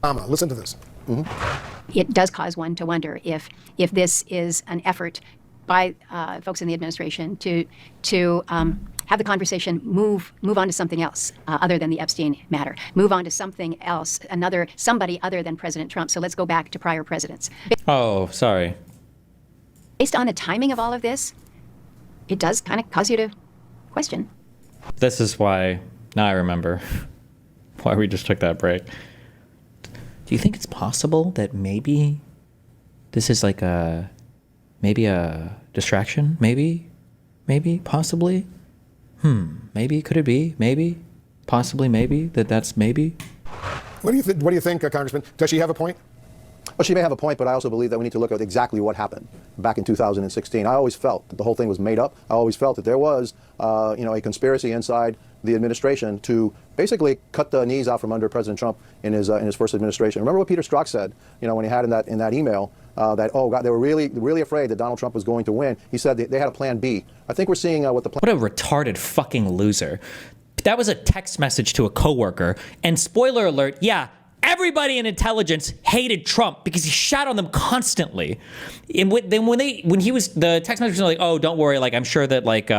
Listen to this. It does cause one to wonder if this is an effort by folks in the administration to have the conversation move on to something else other than the Epstein matter, move on to something else, somebody other than President Trump. So let's go back to prior presidents. Oh, sorry. Based on the timing of all of this, it does kind of cause you to question. This is why, now I remember why we just took that break. Do you think it's possible that maybe this is like maybe a distraction? Maybe, possibly? Maybe, could it be? Maybe, possibly, maybe, that's maybe? What do you think, Congressman? Does she have a point? Well, she may have a point, but I also believe that we need to look at exactly what happened back in 2016. I always felt that the whole thing was made up. I always felt that there was, a conspiracy inside the administration to basically cut the knees out from under President Trump in his first administration. Remember what Peter Strzok said, when he had in that email that, oh God, they were really afraid that Donald Trump was going to win. He said they had a plan B. I think we're seeing what the plan. What a retarded fucking loser. That was a text message to a coworker, and spoiler alert, yeah, everybody in intelligence hated Trump because he shat on them constantly. And when the text message was like, oh, don't worry, like I'm sure that like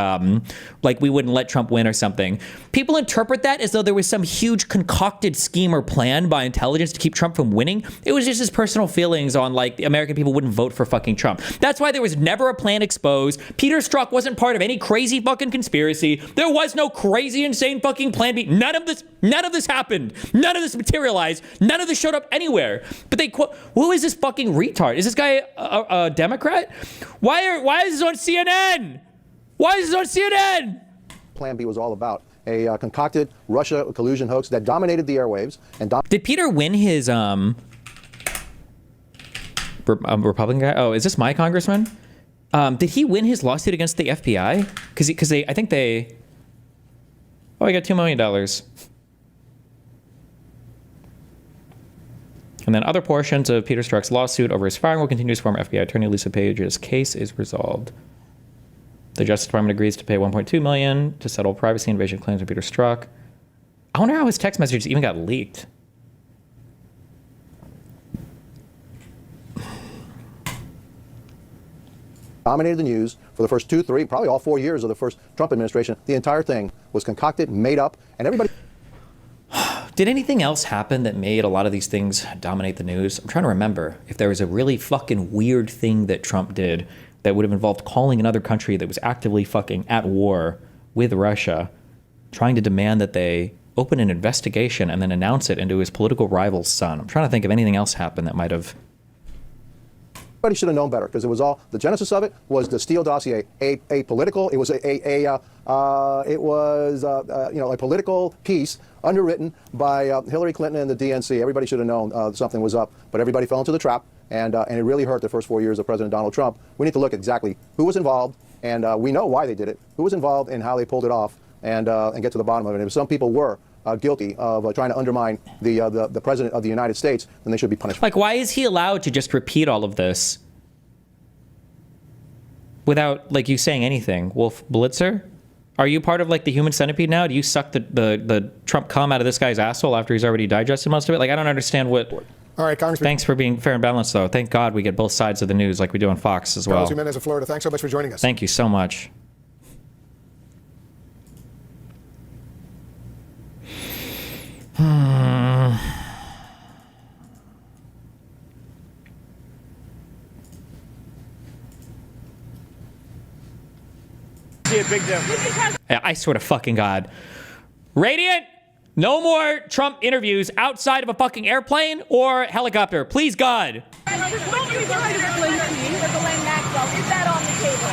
we wouldn't let Trump win or something. People interpret that as though there was some huge concocted scheme or plan by intelligence to keep Trump from winning. It was just his personal feelings on like the American people wouldn't vote for fucking Trump. That's why there was never a plan exposed. Peter Strzok wasn't part of any crazy fucking conspiracy. There was no crazy, insane fucking plan B. None of this happened. None of this materialized. None of this showed up anywhere. But they quote, who is this fucking retard? Is this guy a Democrat? Why is this on CNN? Why is this on CNN? Plan B was all about a concocted Russia collusion hoax that dominated the airwaves. Did Peter win his Republican guy? Oh, is this my congressman? Did he win his lawsuit against the FBI? Because I think they. Oh, he got $2 million. And then other portions of Peter Strzok's lawsuit over his firing will continue as former FBI attorney Lisa Page's case is resolved. The Justice Department agrees to pay $1.2 million to settle privacy invasion claims of Peter Strzok. I wonder how his text messages even got leaked. Dominated the news for the first 2, 3, probably all 4 years of the first Trump administration. The entire thing was concocted, made up, and everybody. Did anything else happen that made a lot of these things dominate the news? I'm trying to remember if there was a really fucking weird thing that Trump did that would have involved calling another country that was actively fucking at war with Russia, trying to demand that they open an investigation and then announce it into his political rival's son. I'm trying to think if anything else happened that might have. Everybody should have known better because it was all the genesis of it was the Steele dossier, a political. It was a political piece underwritten by Hillary Clinton and the DNC. Everybody should have known something was up, but everybody fell into the trap, and it really hurt the first 4 years of President Donald Trump. We need to look at exactly who was involved, and we know why they did it, who was involved, and how they pulled it off, and get to the bottom of it. And if some people were guilty of trying to undermine the president of the United States, then they should be punished. Like, why is he allowed to just repeat all of this without, like, you saying anything? Wolf Blitzer? Are you part of, like, the human centipede now? Do you suck the Trump cum out of this guy's asshole after he's already digested most of it? Like, I don't understand what. All right, Congressman. Thanks for being fair and balanced, though. Thank God we get both sides of the news like we do on Fox as well. Carlos Jimenez of Florida, thanks so much for joining us. Thank you so much. I swear to fucking God. Radiant, no more Trump interviews outside of a fucking airplane or helicopter. Please, God. Is that on the table?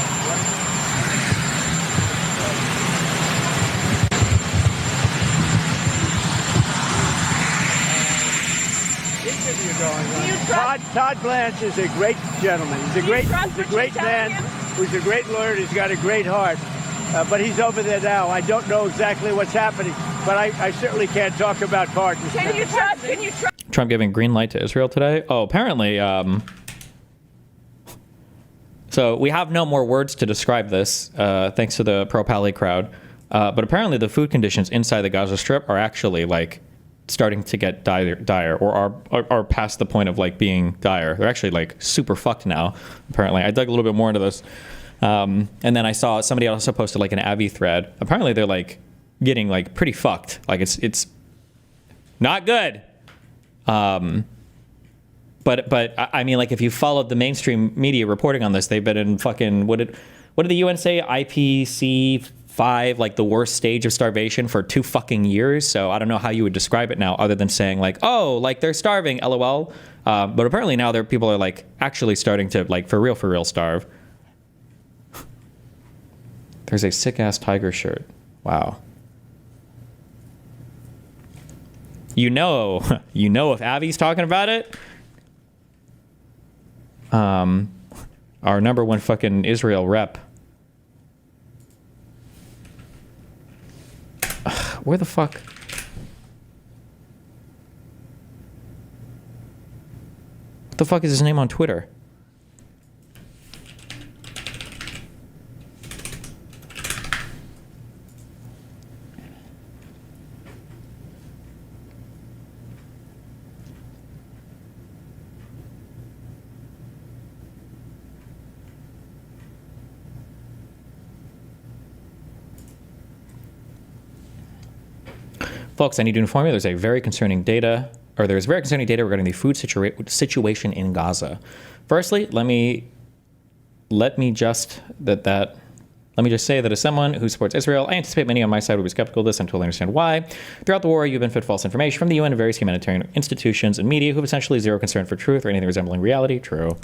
Todd Blanche is a great gentleman. He's a great man. He's a great lawyer. He's got a great heart. But he's over there now. I don't know exactly what's happening, but I certainly can't talk about pardons. Can you trust? Trump giving green light to Israel today? Oh, apparently. So we have no more words to describe this, thanks to the pro-Pally crowd. But apparently the food conditions inside the Gaza Strip are actually, like, starting to get dire or are past the point of like being dire. They're actually like super fucked now, apparently. I dug a little bit more into this. And then I saw somebody also posted like an Avi thread. Apparently they're like getting like pretty fucked. Like it's not good. But I mean, like if you followed the mainstream media reporting on this, they've been in fucking, what did the UN say? IPC 5, like the worst stage of starvation for 2 fucking years. So I don't know how you would describe it now other than saying like, oh, like they're starving, LOL. But apparently now people are like actually starting to like for real starve. There's a sick ass tiger shirt. Wow. You know if Avi's talking about it. Our number one fucking Israel rep. Where the fuck? What the fuck is his name on Twitter? Folks, I need to inform you there's very concerning data regarding the food situation in Gaza. Firstly, let me just say that as someone who supports Israel, I anticipate many on my side will be skeptical of this and totally understand why. Throughout the war, you've been fed false information from the UN and various humanitarian institutions and media who have essentially zero concern for truth or anything resembling reality. True.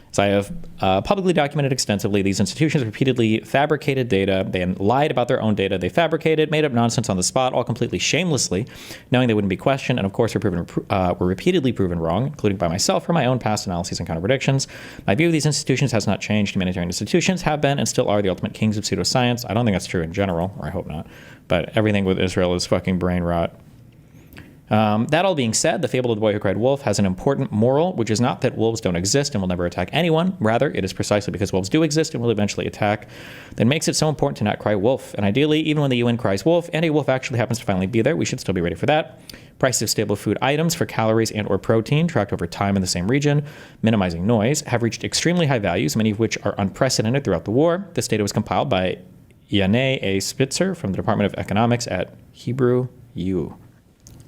As I have publicly documented extensively, these institutions repeatedly fabricated data. They lied about their own data. They fabricated, made up nonsense on the spot, all completely shamelessly, knowing they wouldn't be questioned, and of course were repeatedly proven wrong, including by myself for my own past analyses and counter predictions. My view of these institutions has not changed. Humanitarian institutions have been and still are the ultimate kings of pseudoscience. I don't think that's true in general, or I hope not. But everything with Israel is fucking brain rot. That all being said, the fable of the boy who cried wolf has an important moral, which is not that wolves don't exist and will never attack anyone. Rather, it is precisely because wolves do exist and will eventually attack that makes it so important to not cry wolf. And ideally, even when the UN cries wolf and a wolf actually happens to finally be there, we should still be ready for that. Prices of stable food items for calories and or protein tracked over time in the same region, minimizing noise, have reached extremely high values, many of which are unprecedented throughout the war. This data was compiled by Yaneh A. Spitzer from the Department of Economics at Hebrew U.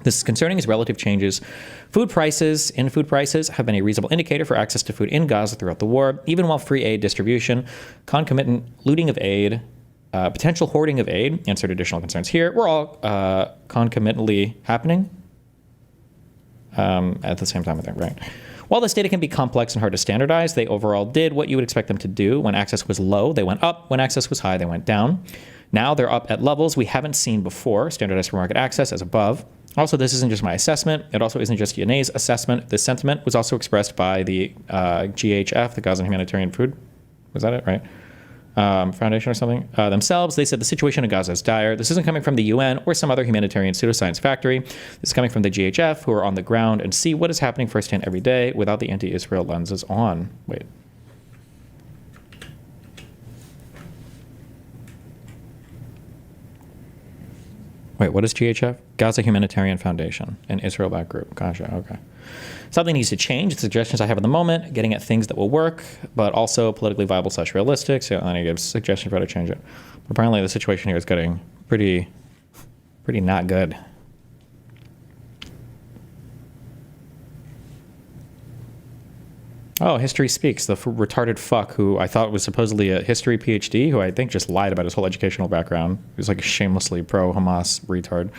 This is concerning as relative changes. Food prices have been a reasonable indicator for access to food in Gaza throughout the war, even while free aid distribution, concomitant looting of aid, potential hoarding of aid, insert additional concerns here, were all concomitantly happening at the same time, I think, right? While this data can be complex and hard to standardize, they overall did what you would expect them to do. When access was low, they went up. When access was high, they went down. Now they're up at levels we haven't seen before, standardized for market access as above. Also, this isn't just my assessment. It also isn't just Yaneh's assessment. This sentiment was also expressed by the GHF, the Gaza Humanitarian Food, was that it, right? Foundation or something, themselves. They said the situation in Gaza is dire. This isn't coming from the UN or some other humanitarian pseudoscience factory. This is coming from the GHF, who are on the ground and see what is happening firsthand every day without the anti-Israel lenses on. Wait. Wait, what is GHF? Gaza Humanitarian Foundation, an Israel-backed group. Gotcha, okay. Something needs to change. The suggestions I have at the moment, getting at things that will work, but also politically viable / realistic. So I need to give suggestions for how to change it. But apparently the situation here is getting pretty not good. Oh, History Speaks, the retarded fuck who I thought was supposedly a history PhD, who I think just lied about his whole educational background. He was like a shamelessly pro-Hamas retard.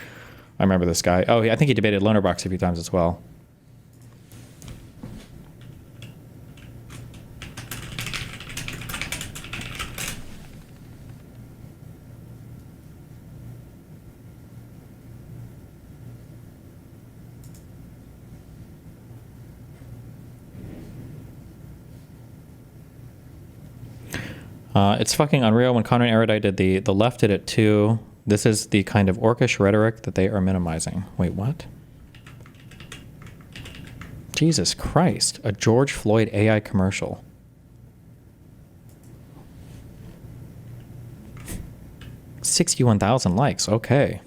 I remember this guy. Oh, I think he debated Lonerbox a few times as well. It's fucking unreal. When Conrad Erudite did the left did it too. This is the kind of orcish rhetoric that they are minimizing. Wait, what? Jesus Christ. A George Floyd AI commercial. $61,000 likes. Okay.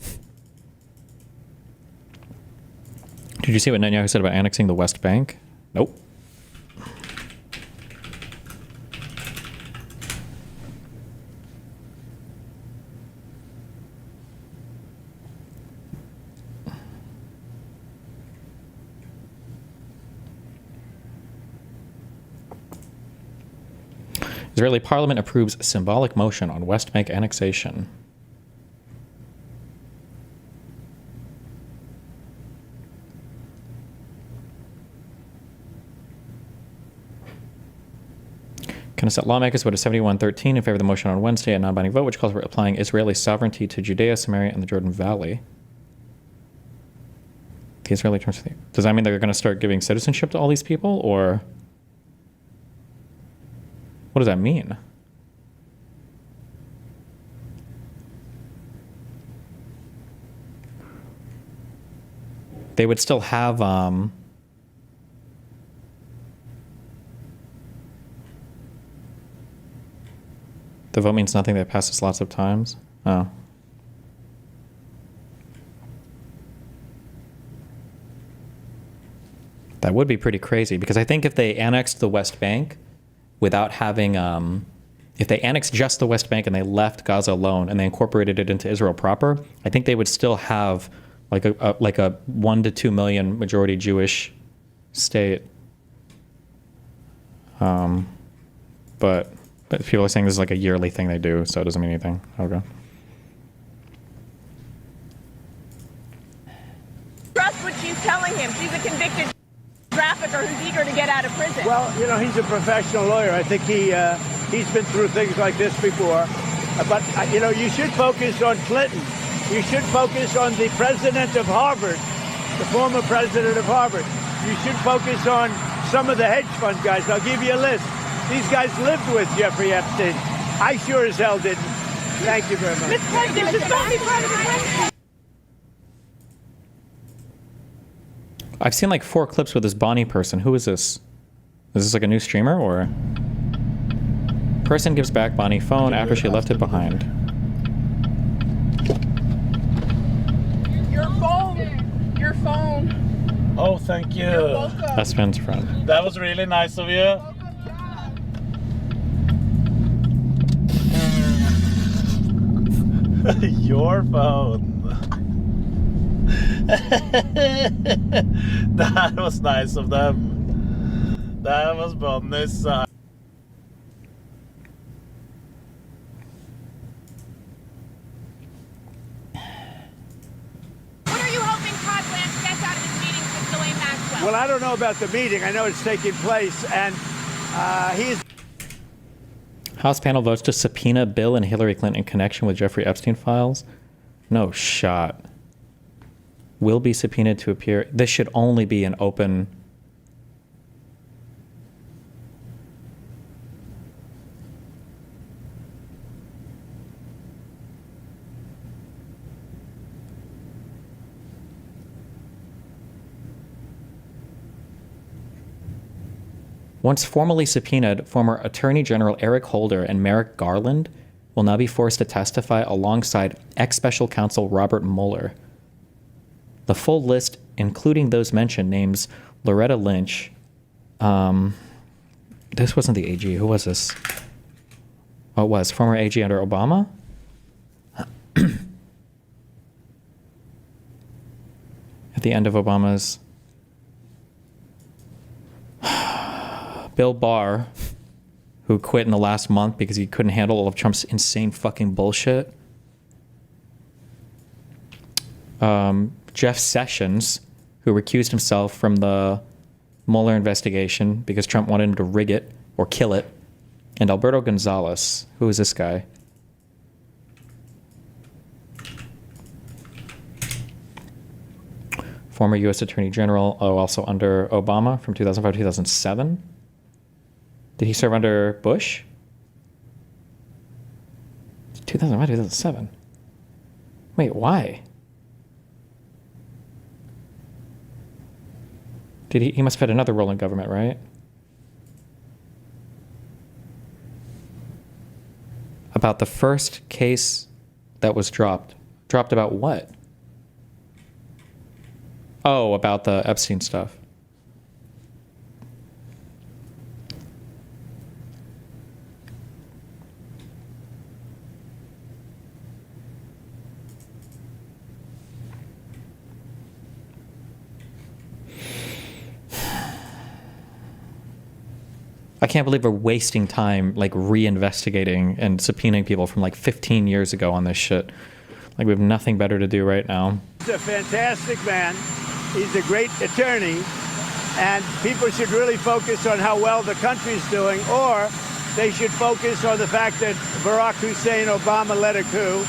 Did you see what Netanyahu said about annexing the West Bank? Nope. Israeli parliament approves symbolic motion on West Bank annexation. Knesset lawmakers voted 71-13 in favor of the motion on Wednesday, a non-binding vote which calls for applying Israeli sovereignty to Judea, Samaria, and the Jordan Valley. The Israeli terms. Does that mean they're going to start giving citizenship to all these people, or what does that mean? They would still have the vote means nothing. That passes lots of times. Oh. That would be pretty crazy, because I think if they annexed the West Bank without having, if they annexed just the West Bank and they left Gaza alone and they incorporated it into Israel proper, I think they would still have like a 1 to 2 million majority Jewish state. But people are saying this is like a yearly thing they do, so it doesn't mean anything. Okay. Trust what she's telling him. She's a convicted trafficker who's eager to get out of prison. Well, you know, he's a professional lawyer. I think he's been through things like this before. But, you know, you should focus on Clinton. You should focus on the president of Harvard, the former president of Harvard. You should focus on some of the hedge fund guys. I'll give you a list. These guys lived with Jeffrey Epstein. I sure as hell didn't. Thank you very much. Mr. President, should don't be part of the country. I've seen like 4 clips with this Bonnie person. Who is this? Is this like a new streamer, or? Person gives back Bonnie phone after she left it behind. Your phone. Your phone. Oh, thank you. You're welcome. Best friend's friend. That was really nice of you. Your phone. That was nice of them. That was Bonnie's side. What are you hoping Todd Blanche gets out of his meetings with Ghislaine Maxwell? Well, I don't know about the meeting. I know it's taking place, and he's... House panel votes to subpoena Bill and Hillary Clinton in connection with Jeffrey Epstein files. No shot. Will be subpoenaed to appear. This should only be an open. Once formally subpoenaed, former Attorney General Eric Holder and Merrick Garland will now be forced to testify alongside ex-special counsel Robert Mueller. The full list, including those mentioned, names Loretta Lynch. This wasn't the AG. Who was this? Oh, it was. Former AG under Obama? At the end of Obama's... Bill Barr, who quit in the last month because he couldn't handle all of Trump's insane fucking bullshit. Jeff Sessions, who recused himself from the Mueller investigation because Trump wanted him to rig it or kill it. And Alberto Gonzalez. Who is this guy? Former U.S. Attorney General, also under Obama from 2005 to 2007. Did he serve under Bush? 2005, 2007. Wait, why? Did he must have had another role in government, right? About the first case that was dropped. Dropped about what? Oh, about the Epstein stuff. I can't believe we're wasting time like reinvestigating and subpoenaing people from like 15 years ago on this shit. Like we have nothing better to do right now. He's a fantastic man. He's a great attorney. And people should really focus on how well the country's doing, or they should focus on the fact that Barack Hussein Obama led a coup,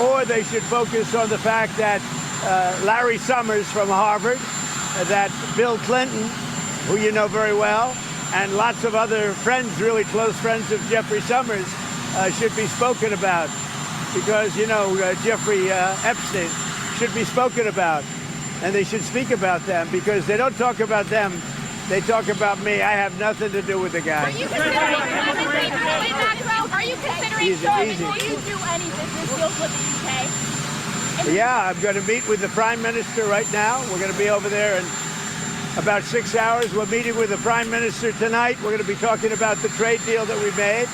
or they should focus on the fact that Larry Summers from Harvard, that Bill Clinton, who you know very well, and lots of other friends, really close friends of Jeffrey Summers, should be spoken about. Because, you know, Jeffrey Epstein should be spoken about. And they should speak about them, because they don't talk about them. They talk about me. I have nothing to do with the guy. Are you considering clemency for Ghislaine Maxwell? Are you considering will you do any business deals with the UK? Yeah, I'm going to meet with the Prime Minister right now. We're going to be over there in about 6 hours. We're meeting with the Prime Minister tonight. We're going to be talking about the trade deal that we made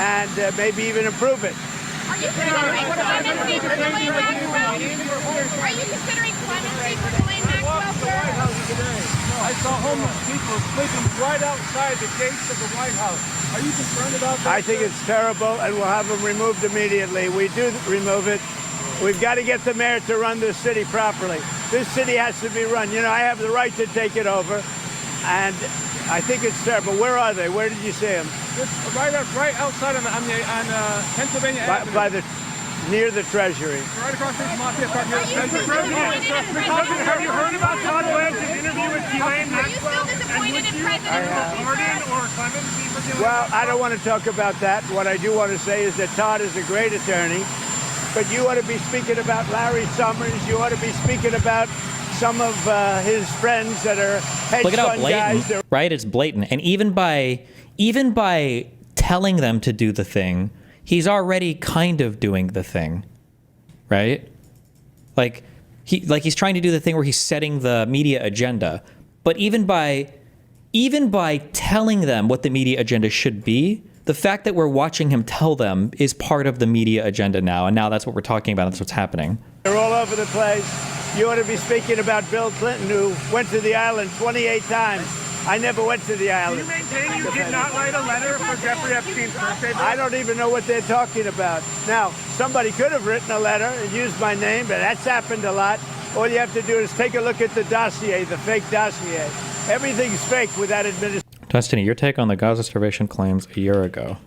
and maybe even improve it. Are you considering clemency for Ghislaine Maxwell? Are you considering clemency for Ghislaine Maxwell, sir? I saw homeless people sleeping right outside the gates of the White House. Are you concerned about that? I think it's terrible, and we'll have them removed immediately. We do remove it. We've got to get the mayor to run this city properly. This city has to be run. You know, I have the right to take it over, and I think it's terrible. Where are they? Where did you see them? Just right outside on Pennsylvania Avenue. Near the Treasury. Right across the Mafia Park near the Treasury. Have you heard about Todd Blanche's interview with Ghislaine Maxwell? Are you still disappointed in President Pardon or clemency for Ghislaine? Well, I don't want to talk about that. What I do want to say is that Todd is a great attorney, but you ought to be speaking about Larry Summers. You ought to be speaking about some of his friends that are hedge Look at how fund blatant, guys. right? It's blatant. And even by telling them to do the thing, he's already kind of doing the thing, right? Like he's trying to do the thing where he's setting the media agenda. But even by telling them what the media agenda should be, the fact that we're watching him tell them is part of the media agenda now. And now that's what we're talking about. That's what's happening. They're all over the place. You ought to be speaking about Bill Clinton, who went to the island 28 times. I never went to the island. Do you maintain you did not write a letter for Jeffrey Epstein's birthday? I don't even know what they're talking about. Now, somebody could have written a letter and used my name, but that's happened a lot. All you have to do is take a look at the dossier, the fake dossier. Everything's fake with that administration. Destiny, your take on the Gaza starvation claims a year ago.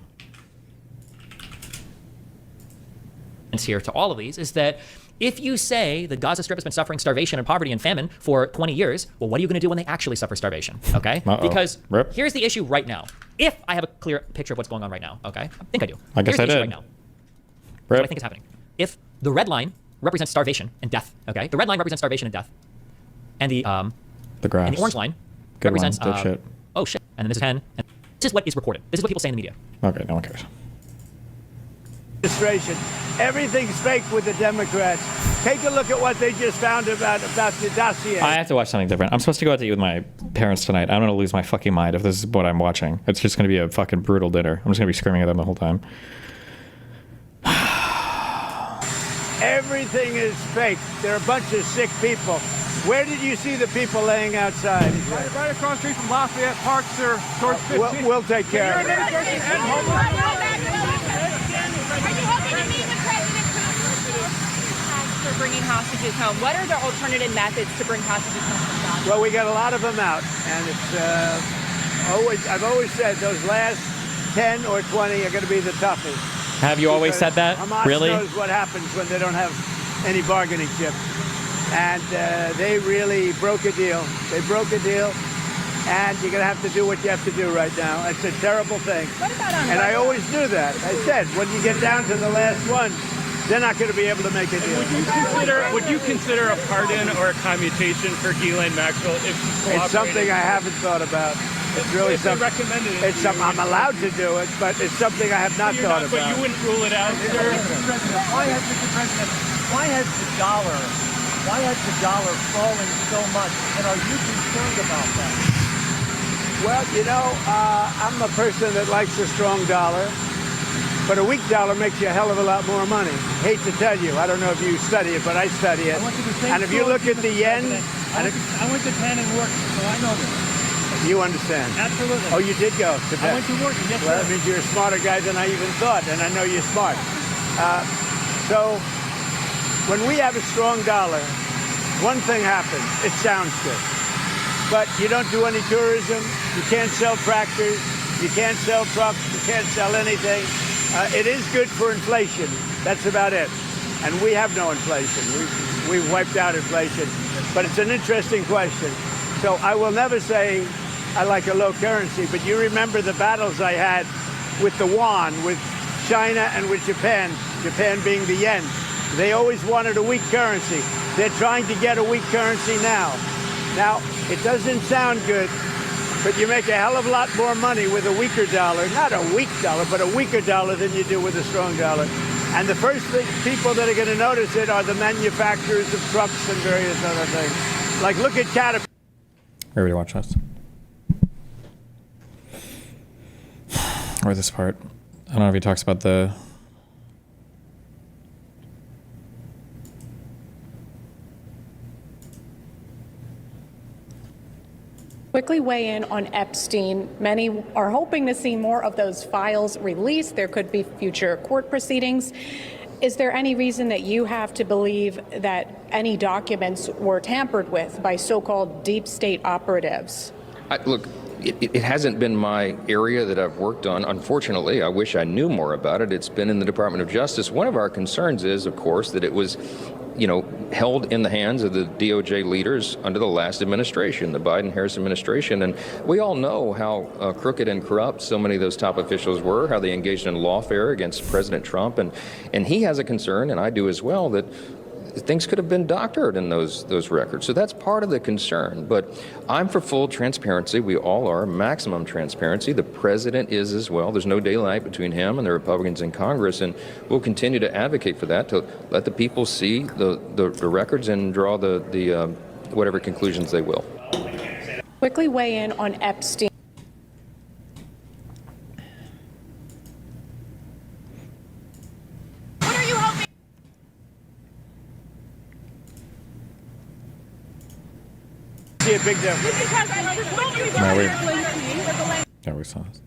Here to all of these is that if you say the Gaza Strip has been suffering starvation and poverty and famine for 20 years, well, what are you going to do when they actually suffer starvation? Okay? Because here's the issue right now. If I have a clear picture of what's going on right now, okay? I think I do. I guess here's the I issue did. right now. What I think is happening. If the red line represents starvation and death, okay? The red line represents starvation and death. And the graphs. and the orange line Good represents ones, dipshit. oh shit. And then this is 10. And this is what is reported. This is what people say in the media. Okay, no one cares. Administration. Everything's fake with the Democrats. Take a look at what they just found about the dossier. I have to watch something different. I'm supposed to go out to eat with my parents tonight. I'm going to lose my fucking mind if this is what I'm watching. It's just going to be a fucking brutal dinner. I'm just going to be screaming at them the whole time. Everything is fake. They're a bunch of sick people. Where did you see the people laying outside? Right across the street from Lafayette Park, sir, towards 15. We'll take care of it. Are you hoping to meet with President Putin for bringing hostages home? What are the alternative methods to bring hostages home from Gaza? Well, we got a lot of them out, and it's I've always said those last 10 or 20 are going to be the toughest. Have you always said that? Hamas Really? knows what happens when they don't have any bargaining chip. And they really broke a deal. They broke a deal, and you're going to have to do what you have to do right now. It's a terrible thing. What about on And I always knew that. I said, when you get down to the last one, they're not going to be able to make a deal. Would you consider a pardon or a commutation for Ghislaine Maxwell if she's It's something I haven't thought about. It's really something. Recommended it. It's something I'm allowed to do it, but it's something I have not thought about. But you wouldn't rule it out, sir? Mr. President, why has the dollar Why has the dollar fallen so much, and are you concerned about that? Well, you know, I'm a person that likes a strong dollar, but a weak dollar makes you a hell of a lot more money. Hate to tell you, I don't know if you study it, but I study it. I went to the same And if you school look as at the yen, I went to Penn and worked, so I know this. you understand. Absolutely. Oh, you did go to Penn. I went to work, yes, Well, sir. that means you're a smarter guy than I even thought, and I know you're smart. So when we have a strong dollar, one thing happens. It sounds good. But you don't do any tourism. You can't sell tractors. You can't sell trucks. You can't sell anything. It is good for inflation. That's about it. And we have no inflation. We've wiped out inflation. But it's an interesting question. So I will never say I like a low currency, but you remember the battles I had with the yuan, with China and with Japan, Japan being the yen. They always wanted a weak currency. They're trying to get a weak currency now. Now, it doesn't sound good, but you make a hell of a lot more money with a weaker dollar. Not a weak dollar, but a weaker dollar than you do with a strong dollar. And the first people that are going to notice it are the manufacturers of trucks and various other things. Like, look at Caterpillar. Everybody watch this. Or this part. I don't know if he talks about the... Quickly weigh in on Epstein. Many are hoping to see more of those files released. There could be future court proceedings. Is there any reason that you have to believe that any documents were tampered with by so-called deep state operatives? Look, it hasn't been my area that I've worked on. Unfortunately, I wish I knew more about it. It's been in the Department of Justice. One of our concerns is, of course, that it was, held in the hands of the DOJ leaders under the last administration, the Biden-Harris administration. And we all know how crooked and corrupt so many of those top officials were, how they engaged in lawfare against President Trump. And he has a concern, and I do as well, that things could have been doctored in those records. So that's part of the concern. But I'm for full transparency. We all are. Maximum transparency. The president is as well. There's no daylight between him and the Republicans in Congress. And we'll continue to advocate for that, to let the people see the records and draw the whatever conclusions they will. Quickly weigh in on Epstein. See a big difference. Yeah, we saw this.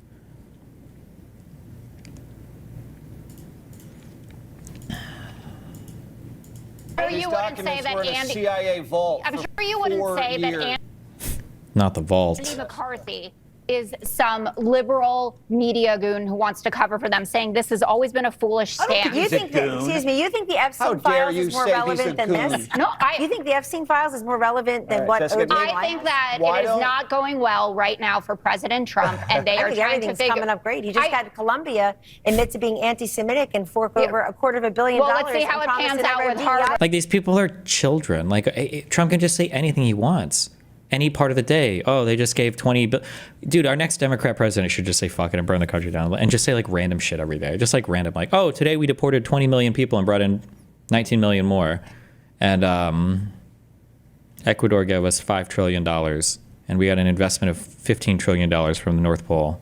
You wouldn't say that Andy. CIA vault. I'm sure you wouldn't say that Andy Not the vault. McCarthy is some liberal media goon who wants to cover for them, saying this has always been a foolish stand. You think that, excuse me, you think the Epstein files is more relevant than this? No, you think the Epstein files is more relevant than what I think that it is not going well right now for President Trump, and they are trying to everything's figure. coming up great. He just had Colombia admit to being anti-Semitic and fork over $250 million. Well, let's see how it pans out with Harvard. Like, these people are children. Like, Trump can just say anything he wants. Any part of the day. Oh, they just gave 20 billion. Dude, our next Democrat president should just say fuck it and burn the country down and just say like random shit every day. Just like random, like, oh, today we deported 20 million people and brought in 19 million more. And Ecuador gave us $5 trillion. And we had an investment of $15 trillion from the North Pole.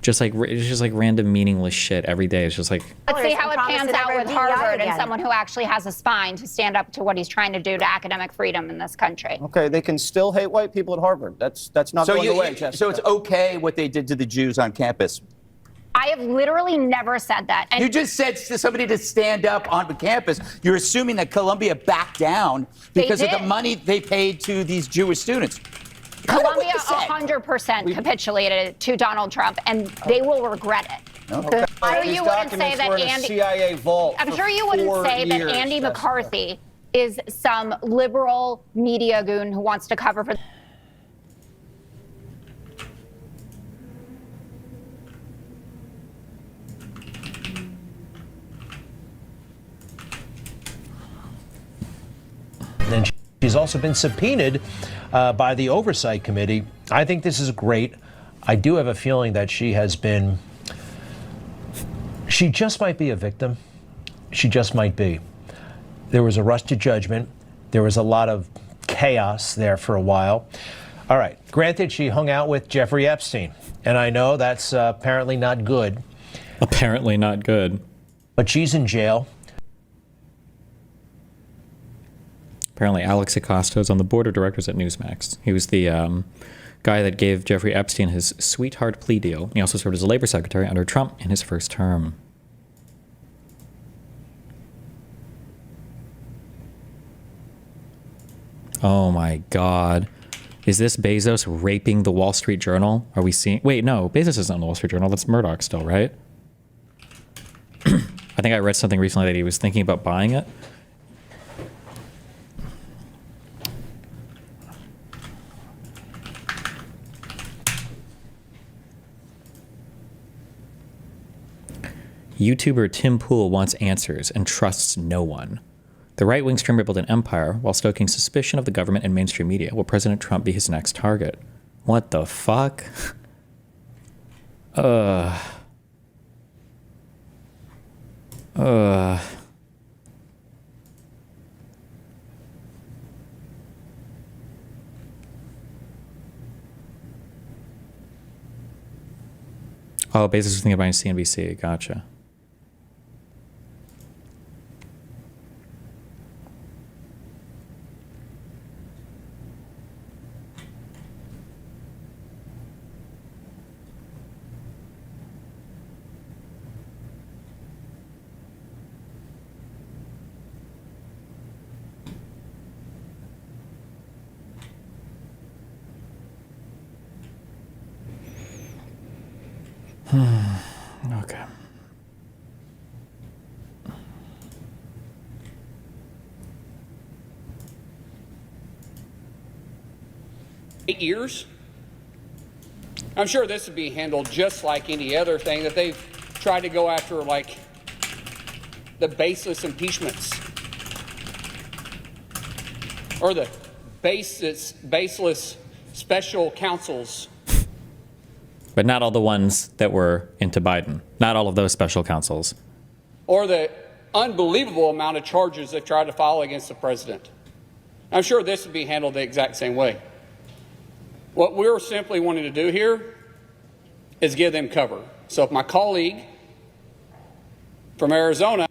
Just like, it's just like random meaningless shit every day. It's just like. Let's see how it pans out with Harvard and someone who actually has a spine to stand up to what he's trying to do to academic freedom in this country. Okay, they can still hate white people at Harvard. That's not going away, Jessica. So it's okay what they did to the Jews on campus? I have literally never said that. And you just said to somebody to stand up on campus. You're assuming that Columbia backed down because of the money they paid to these Jewish students. Columbia 100% capitulated to Donald Trump, and they will regret it. Okay. I'm sure you wouldn't say that Andy. CIA vault. I'm sure you wouldn't say that Andy McCarthy is some liberal media goon who wants to cover for. And she's also been subpoenaed by the Oversight Committee. I think this is great. I do have a feeling that she just might be a victim. She just might be. There was a rush to judgment. There was a lot of chaos there for a while. All right. Granted, she hung out with Jeffrey Epstein, and I know that's apparently not good. Apparently not good. But she's in jail. Apparently Alex Acosta is on the board of directors at Newsmax. He was the guy that gave Jeffrey Epstein his sweetheart plea deal. He also served as a labor secretary under Trump in his first term. Oh my God. Is this Bezos raping the Wall Street Journal? Are we seeing... Wait, no. Bezos isn't on the Wall Street Journal. That's Murdoch still, right? I think I read something recently that he was thinking about buying it. YouTuber Tim Pool wants answers and trusts no one. The right-wing streamer built an empire while stoking suspicion of the government and mainstream media. Will President Trump be his next target? What the fuck? Oh, Bezos was thinking about CNBC. Gotcha. Okay. Years. I'm sure this would be handled just like any other thing that they've tried to go after, like the baseless impeachments or the baseless special counsels. But not all the ones that were into Biden. Not all of those special counsels. Or the unbelievable amount of charges they tried to file against the president. I'm sure this would be handled the exact same way. What we're simply wanting to do here is give them cover. So if my colleague from Arizona...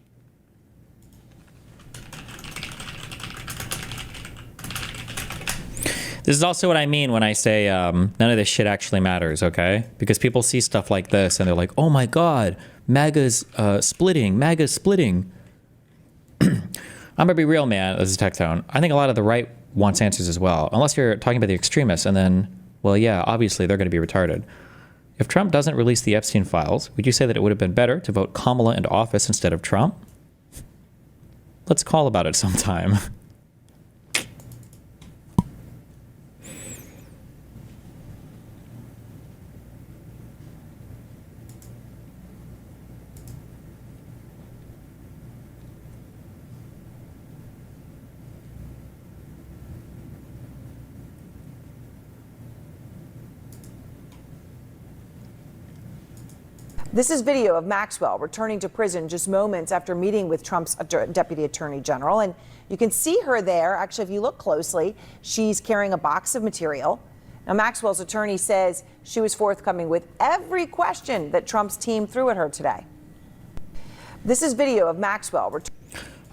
This is also what I mean when I say none of this shit actually matters, okay? Because people see stuff like this and they're like, oh my God, MAGA's splitting, MAGA's splitting. I'm gonna be real, man, as a tech tone. I think a lot of the right wants answers as well, unless you're talking about the extremists and then, well, yeah, obviously they're gonna be retarded. If Trump doesn't release the Epstein files, would you say that it would have been better to vote Kamala into office instead of Trump? Let's call about it sometime. This is video of Maxwell returning to prison just moments after meeting with Trump's deputy attorney general. And you can see her there. Actually, if you look closely, she's carrying a box of material. Now, Maxwell's attorney says she was forthcoming with every question that Trump's team threw at her today. This is video of Maxwell.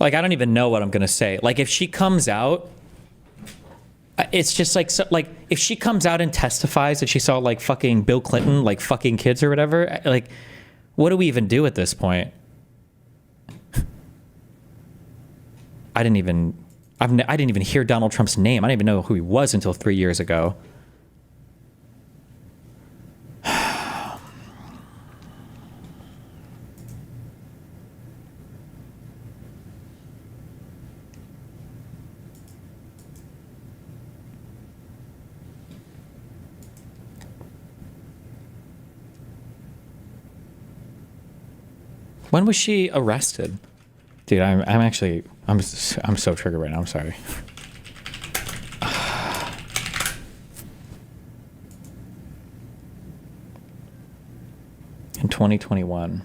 Like, I don't even know what I'm going to say. Like, if she comes out, it's just like, so, like, if she comes out and testifies that she saw, like, fucking Bill Clinton, like, fucking kids or whatever, like, what do we even do at this point? I didn't even hear Donald Trump's name. I didn't even know who he was until 3 years ago. When was she arrested? Dude, I'm so triggered right now. I'm sorry. In 2021.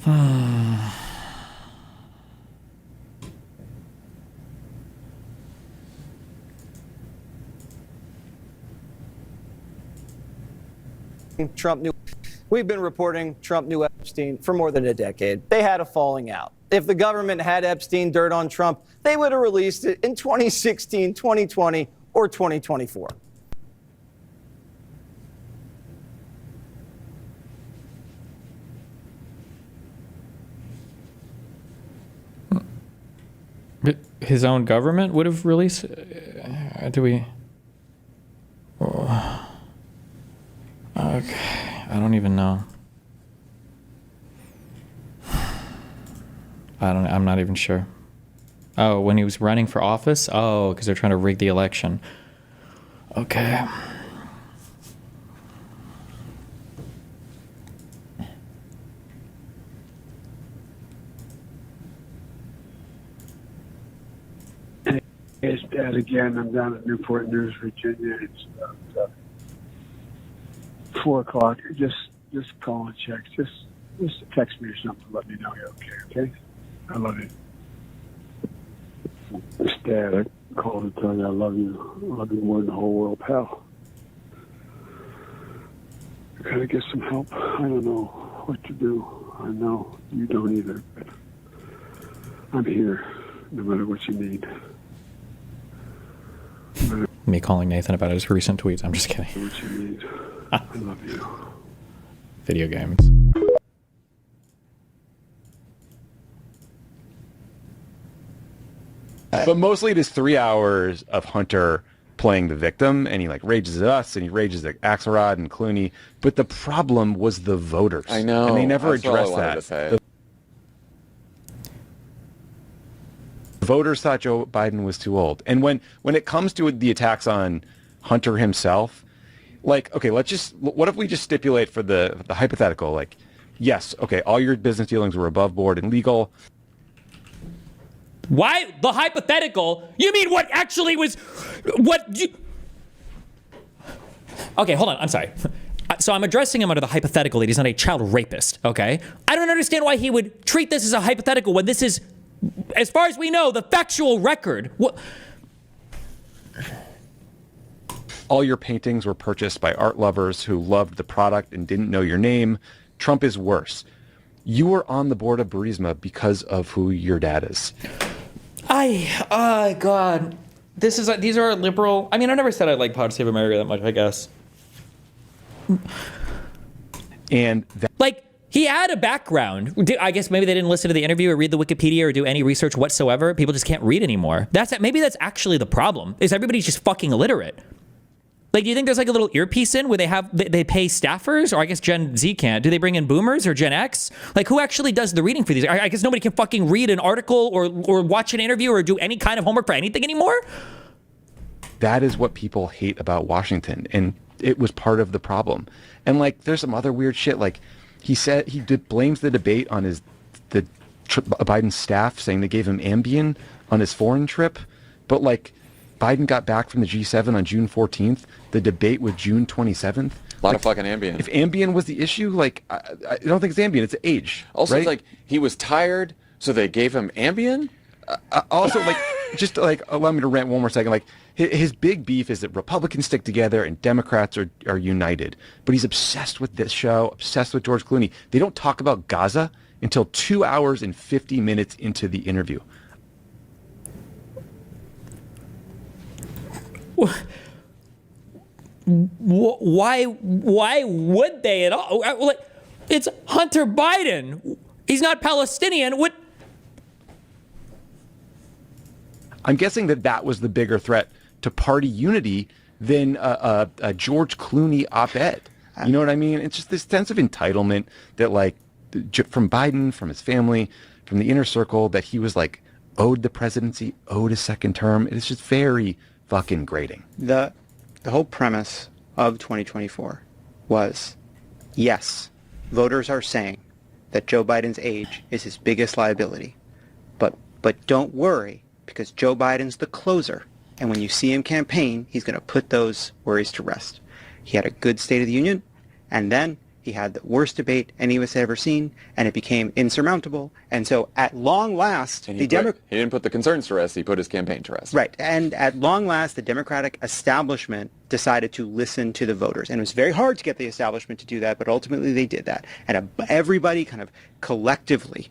Trump knew. We've been reporting Trump knew Epstein for more than a decade. They had a falling out. If the government had Epstein dirt on Trump, they would have released it in 2016, 2020, or 2024. His own government would have released. Do we? Oh. Okay, I don't even know. I'm not even sure. Oh, when he was running for office? Oh, because they're trying to rig the election. Okay. It's Dad again. I'm down at Newport News, Virginia. It's about 4 o'clock. Just call and check. Just text me or something. Let me know you're okay. I love you. It's Dad. I called to tell you I love you. I love you more than the whole world, pal. I gotta get some help. I don't know what to do. I know you don't either, but I'm here no matter what you need. Me calling Nathan about his recent tweets. I'm just kidding. What you need. I love you. Video games. But mostly it is 3 hours of Hunter playing the victim, and he like rages at us, and he rages at Axelrod and Clooney. But the problem was the voters. I know. And they never That's all I addressed wanted that. to say. The voters thought Joe Biden was too old. And when it comes to the attacks on Hunter himself, like, okay, what if we just stipulate for the hypothetical, like, yes, okay, all your business dealings were above board and legal. Why the hypothetical? You mean what actually was, Okay, hold on, I'm sorry. So I'm addressing him under the hypothetical that he's not a child rapist, okay? I don't understand why he would treat this as a hypothetical when this is, as far as we know, the factual record. All your paintings were purchased by art lovers who loved the product and didn't know your name. Trump is worse. You were on the board of Burisma because of who your dad is. Oh God. These are liberal. I mean, I never said I like Pod Save America that much, I guess. And he had a background. I guess maybe they didn't listen to the interview or read the Wikipedia or do any research whatsoever. People just can't read anymore. Maybe that's actually the problem, is everybody's just fucking illiterate. Like, do you think there's like a little earpiece in where they pay staffers? Or I guess Gen Z can't. Do they bring in boomers or Gen X? Like, who actually does the reading for these? I guess nobody can fucking read an article or watch an interview or do any kind of homework for anything anymore? That is what people hate about Washington. And it was part of the problem. And like, there's some other weird shit. Like, he said blames the debate on Biden's staff, saying they gave him Ambien on his foreign trip. But like, Biden got back from the G7 on June 14th. The debate was June 27th. A lot of fucking Ambien. If Ambien was the issue, like, I don't think it's Ambien, it's age. Also, right? It's like he was tired, so they gave him Ambien? Also, like, just like, allow me to rant one more second. Like, his big beef is that Republicans stick together and Democrats are united. But he's obsessed with this show, obsessed with George Clooney. They don't talk about Gaza until 2 hours and 50 minutes into the interview. Why would they at all? It's Hunter Biden. He's not Palestinian. What? I'm guessing that was the bigger threat to party unity than a George Clooney op-ed. You know what I mean? It's just this sense of entitlement that, like, from Biden, from his family, from the inner circle, that he was like owed the presidency, owed a second term. It's just very fucking grating. The whole premise of 2024 was, yes, voters are saying that Joe Biden's age is his biggest liability. But don't worry, because Joe Biden's the closer. And when you see him campaign, he's going to put those worries to rest. He had a good State of the Union, and then He had the worst debate any of us had ever seen, and it became insurmountable. And so at long last, he didn't put the concerns to rest, he put his campaign to rest. Right. And at long last, the Democratic establishment decided to listen to the voters. And it was very hard to get the establishment to do that, but ultimately they did that. And everybody kind of collectively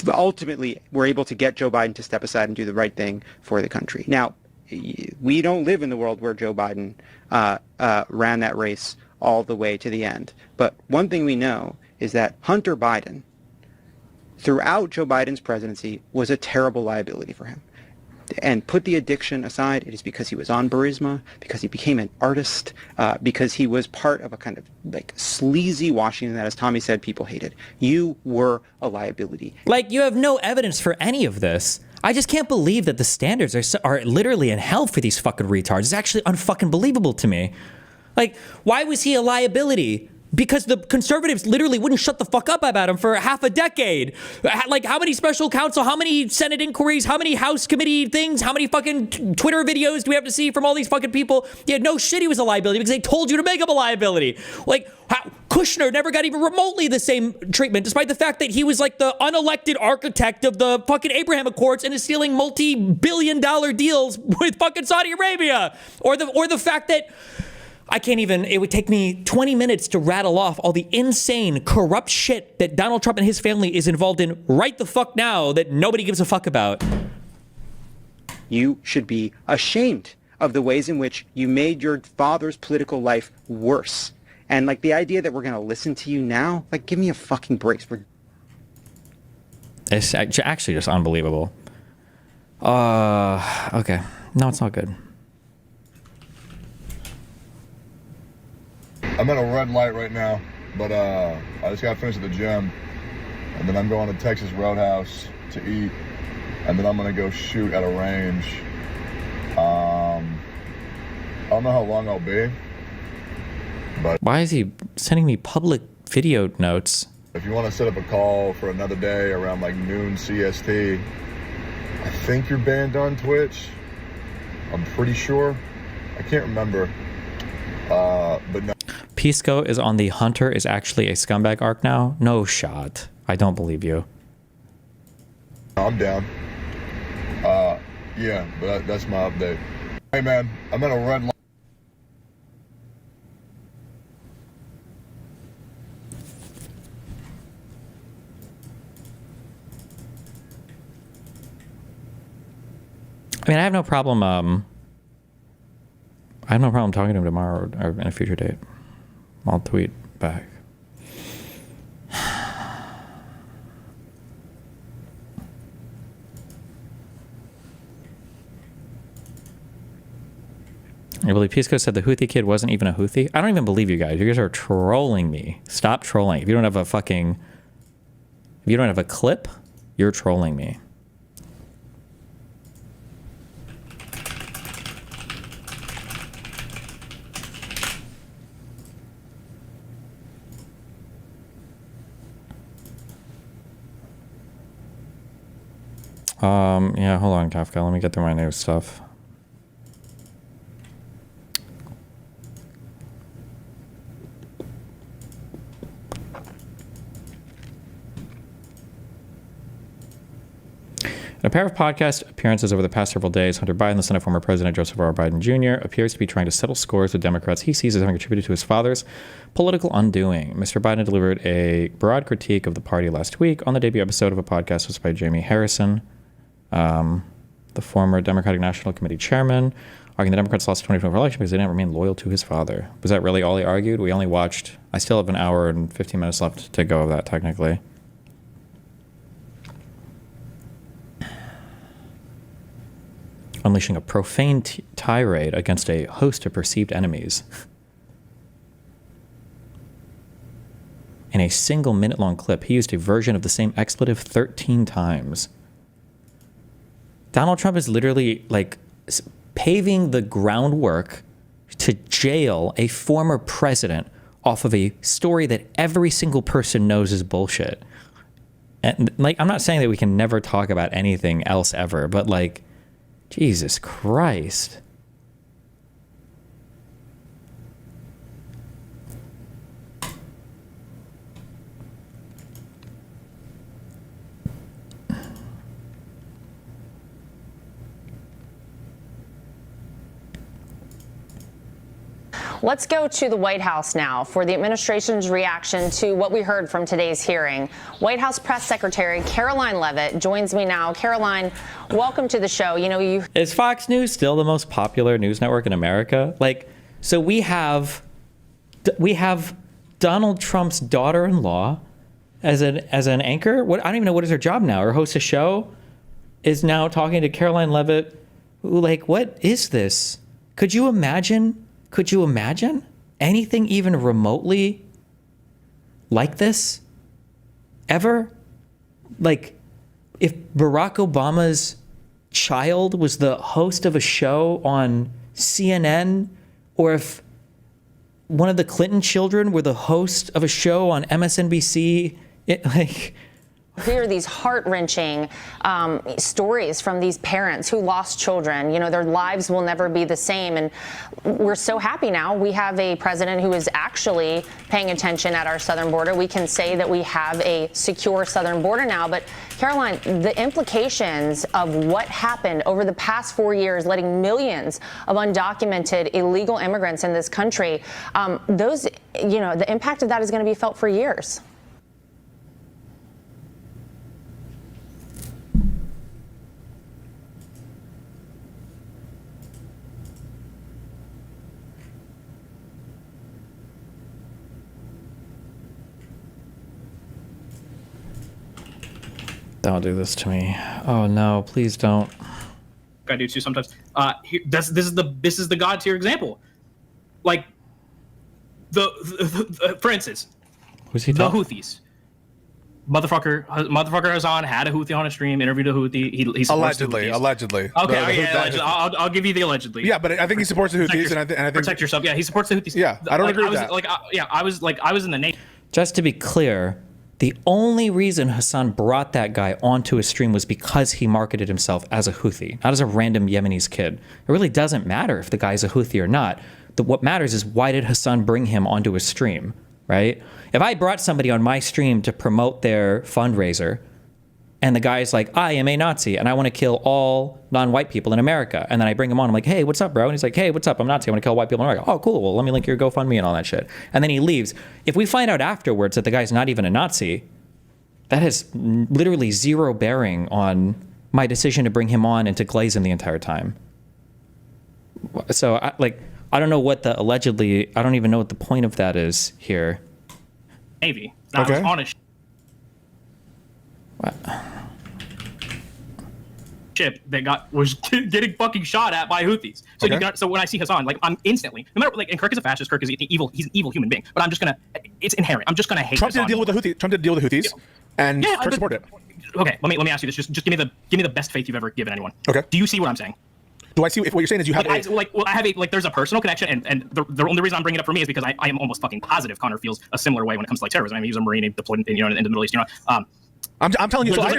ultimately were able to get Joe Biden to step aside and do the right thing for the country. Now, we don't live in the world where Joe Biden ran that race all the way to the end. But one thing we know is that Hunter Biden, throughout Joe Biden's presidency, was a terrible liability for him. And put the addiction aside, it is because he was on Burisma, because he became an artist, because he was part of a kind of like sleazy Washington that, as Tommy said, people hated. You were a liability. Like, you have no evidence for any of this. I just can't believe that the standards are literally in hell for these fucking retards. It's actually unfucking believable to me. Like, why was he a liability? Because the conservatives literally wouldn't shut the fuck up about him for half a decade. Like, how many special counsel, how many Senate inquiries, how many House committee things, how many fucking Twitter videos do we have to see from all these fucking people? Yeah, no shit, he was a liability because they told you to make him a liability. Like, Kushner never got even remotely the same treatment, despite the fact that he was like the unelected architect of the fucking Abraham Accords and is stealing multi-billion-dollar deals with fucking Saudi Arabia. Or the fact that I can't even, it would take me 20 minutes to rattle off all the insane, corrupt shit that Donald Trump and his family is involved in right the fuck now that nobody gives a fuck about. You should be ashamed of the ways in which you made your father's political life worse. And like the idea that we're going to listen to you now, like, give me a fucking break. It's actually just unbelievable. Okay. No, it's not good. I'm at a red light right now, but I just got finished at the gym, and then I'm going to Texas Roadhouse to eat, and then I'm gonna go shoot at a range. I don't know how long I'll be, but why is he sending me public video notes? If you want to set up a call for another day around like noon CST, I think you're banned on Twitch. I'm pretty sure. I can't remember. But no. Pisco is on the Hunter is actually a scumbag arc now? No shot. I don't believe you. I'm down. Yeah, but that's my update. Hey man, I'm at a red light. I mean, I have no problem. I have no problem talking to him tomorrow or in a future date. I'll tweet back. I believe Pisco said the Houthi kid wasn't even a Houthi. I don't even believe you guys. You guys are trolling me. Stop trolling. If you don't have a fucking... If you don't have a clip, you're trolling me. Yeah, hold on, Kafka. Let me get through my new stuff. In a pair of podcast appearances over the past several days, Hunter Biden, the son of former President Joseph R. Biden Jr., appears to be trying to settle scores with Democrats he sees as having contributed to his father's political undoing. Mr. Biden delivered a broad critique of the party last week on the debut episode of a podcast hosted by Jamie Harrison, the former Democratic National Committee chairman, arguing the Democrats lost the 2024 election because they didn't remain loyal to his father. Was that really all he argued? We only watched... I still have an hour and 15 minutes left to go of that, technically. Unleashing a profane tirade against a host of perceived enemies. In a single minute-long clip, he used a version of the same expletive 13 times. Donald Trump is literally, like, paving the groundwork to jail a former president off of a story that every single person knows is bullshit. And, like, I'm not saying that we can never talk about anything else ever, but, like, Jesus Christ. Let's go to the White House now for the administration's reaction to what we heard from today's hearing. White House Press Secretary Caroline Leavitt joins me now. Caroline, welcome to the show. Is Fox News still the most popular news network in America? So we have Donald Trump's daughter-in-law as an anchor. I don't even know what is her job now. Or host a show is now talking to Caroline Leavitt. What is this? Could you imagine anything even remotely like this ever? If Barack Obama's child was the host of a show on CNN, or if one of the Clinton children were the host of a show on MSNBC, Hear these heart-wrenching stories from these parents who lost children. Their lives will never be the same. And we're so happy now. We have a president who is actually paying attention at our southern border. We can say that we have a secure southern border now. But Caroline, the implications of what happened over the past 4 years, letting millions of undocumented illegal immigrants in this country, the impact of that is going to be felt for years. Don't do this to me. Oh no, please don't. I do too sometimes. This is the God tier example. For instance, who's he the Houthis. Motherfucker Hassan had a Houthi on a stream, interviewed a Houthi. He allegedly. Okay, allegedly. I'll give you the allegedly. Yeah, but I think he supports the Houthis, and I think protect yourself. Yeah, he supports the Houthis. Yeah, I don't agree with that. I was in the nation. Just to be clear, the only reason Hassan brought that guy onto his stream was because he marketed himself as a Houthi, not as a random Yemenis kid. It really doesn't matter if the guy's a Houthi or not. What matters is, why did Hassan bring him onto his stream, right? If I brought somebody on my stream to promote their fundraiser, and the guy's like, I am a Nazi, and I want to kill all non-white people in America, and then I bring him on, I'm like, hey, what's up, bro? And he's like, hey, what's up? I'm Nazi, I want to kill white people in America. Oh, cool, well, let me link your GoFundMe and all that shit. And then he leaves. If we find out afterwards that the guy's not even a Nazi, that has literally zero bearing on my decision to bring him on and to glaze him the entire time. So, I don't know what the allegedly, I don't even know what the point of that is here. Navy. I was on a ship that was getting fucking shot at by Houthis. So so when I see Hassan, I'm instantly, no matter, and Kirk is a fascist, Kirk is evil, he's an evil human being, but I'm just gonna, it's inherent, I'm just gonna hate Trump Hassan. Trump did deal with the Houthis, and Kirk supported it. Okay, let me ask you this, just give me the best faith you've ever given anyone. Okay. Do you see what I'm saying? Do I see what you're saying is you have I have there's a personal connection, and the only reason I'm bringing it up for me is because I am almost fucking positive Connor feels a similar way when it comes to terrorism. I mean, he's a Marine deployed in the Middle East, I'm telling you. So when I'm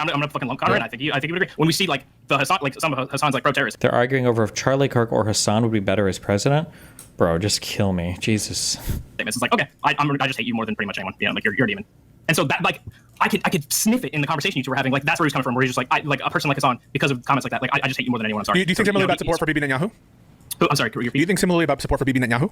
gonna fucking lump Connor, and I think you would agree. When we see the Hassan, some of Hassan's pro-terrorist. They're arguing over if Charlie Kirk or Hassan would be better as president. Bro, just kill me, Jesus. It's okay, I just hate you more than pretty much anyone. Yeah, you're a demon. And so that I could sniff it in the conversation you two were having. That's where he's coming from. Where he's just like a person like Hassan, because of comments like that. I just hate you more than anyone. I'm sorry. Do you think similarly about support for Bibi Netanyahu? I'm sorry. Do you think similarly about support for Bibi Netanyahu?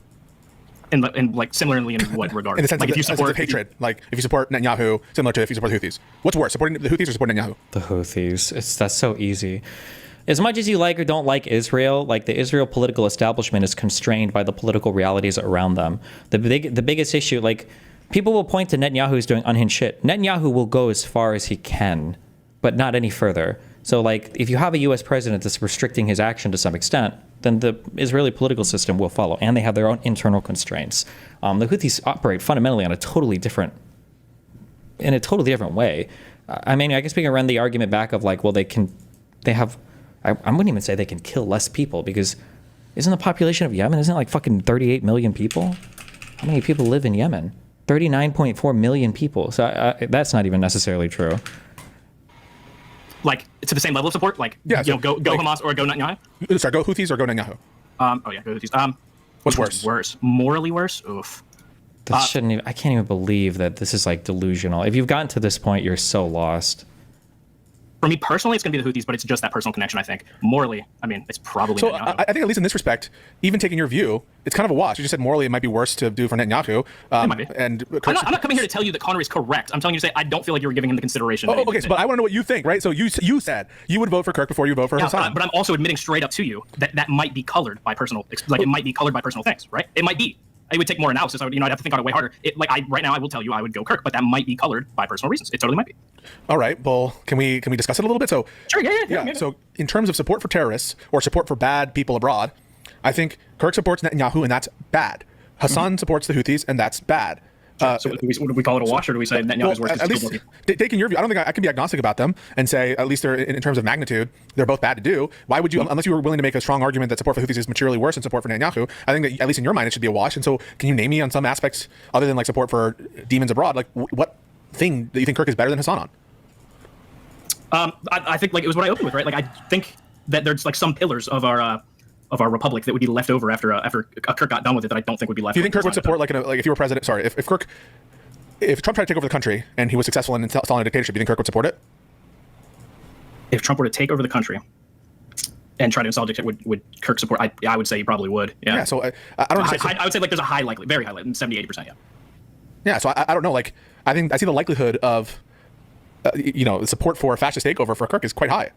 Similarly in what regard? In the sense of if you support hatred, if you support Netanyahu, similar to if you support the Houthis. What's worse, supporting the Houthis or supporting Netanyahu? The Houthis. That's so easy. As much as you like or don't like Israel, the Israel political establishment is constrained by the political realities around them. The biggest issue, people will point to Netanyahu who's doing unhinged shit. Netanyahu will go as far as he can, but not any further. So, if you have a U.S. president that's restricting his action to some extent, then the Israeli political system will follow, and they have their own internal constraints. The Houthis operate fundamentally in a totally different way. I mean, I guess we can run the argument back of I wouldn't even say they can kill less people, because isn't the population of Yemen, isn't it fucking 38 million people? How many people live in Yemen? 39.4 million people. So that's not even necessarily true. To the same level of support? Go Hamas or go Netanyahu? Sorry, go Houthis or go Netanyahu? Go Houthis. What's worse? Worse. Morally worse? Oof. I can't even believe that this is delusional. If you've gotten to this point, you're so lost. For me personally, it's going to be the Houthis, but it's just that personal connection, I think. Morally, I mean, it's probably So Netanyahu. I think at least in this respect, even taking your view, it's kind of a wash. You just said morally it might be worse to do for Netanyahu. It might be. And I'm not coming here to tell you that Connery is correct. I'm telling you to say I don't feel like you were giving him the consideration. Oh, okay, but I want to know what you think, right? So you said you would vote for Kirk before you vote for Hassan. But I'm also admitting straight up to you that that might be colored by personal, like it might be colored by personal things, right? It might be. It would take more analysis. I'd have to think on it way harder. Right now, I will tell you I would go Kirk, but that might be colored by personal reasons. It totally might be. All right. Well, can we discuss it a little bit? So sure. Yeah. So in terms of support for terrorists or support for bad people abroad, I think Kirk supports Netanyahu, and that's bad. Hassan supports the Houthis, and that's bad. So do we call it a wash, or do we say Netanyahu's worse? At least taking your view, I don't think I can be agnostic about them and say at least they're in terms of magnitude, they're both bad to do. Why would you, unless you were willing to make a strong argument that support for Houthis is materially worse than support for Netanyahu? I think that at least in your mind it should be a wash. And so, can you name me on some aspects other than like support for demons abroad, like what thing do you think Kirk is better than Hassan on? I think like it was what I opened with, right? Like I think that there's like some pillars of our republic that would be left over after Kirk got done with it that I don't think would be left. Do you think Kirk would support like if you were president? Sorry, if Trump tried to take over the country and he was successful in installing a dictatorship, do you think Kirk would support it? If Trump were to take over the country and try to install a dictatorship, would Kirk support? I would say he probably would. Yeah. So I don't. I would say like there's a high likely, very high, 70-80%. Yeah. Yeah. So I don't know. Like I see the likelihood of the support for a fascist takeover for Kirk is quite high.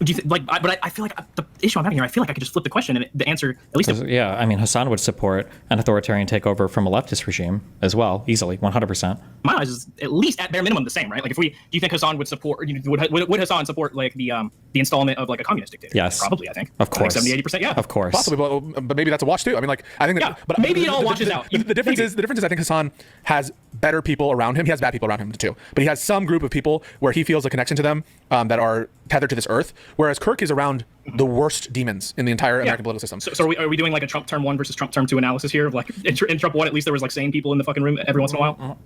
Do you but I feel like the issue I'm having here, I feel like I could just flip the question and the answer, at least. Yeah, I mean, Hassan would support an authoritarian takeover from a leftist regime as well, easily, 100%. My eyes is at least at bare minimum the same, right? Like, do you think Hassan would support? Would Hassan support like the installment of like a communist dictator? Yes, probably. I think. Of course, 70-80%. Yeah, of course. Possibly, but maybe that's a wash too. I mean, like I think that. Yeah, but maybe it all washes out. The difference is I think Hassan has better people around him. He has bad people around him too, but he has some group of people where he feels a connection to them that are tethered to this earth. Whereas Kirk is around the worst demons in the entire American political system. So are we doing like a Trump term 1 versus Trump term 2 analysis here? Of like in Trump 1, at least there was like sane people in the fucking room every once in a while.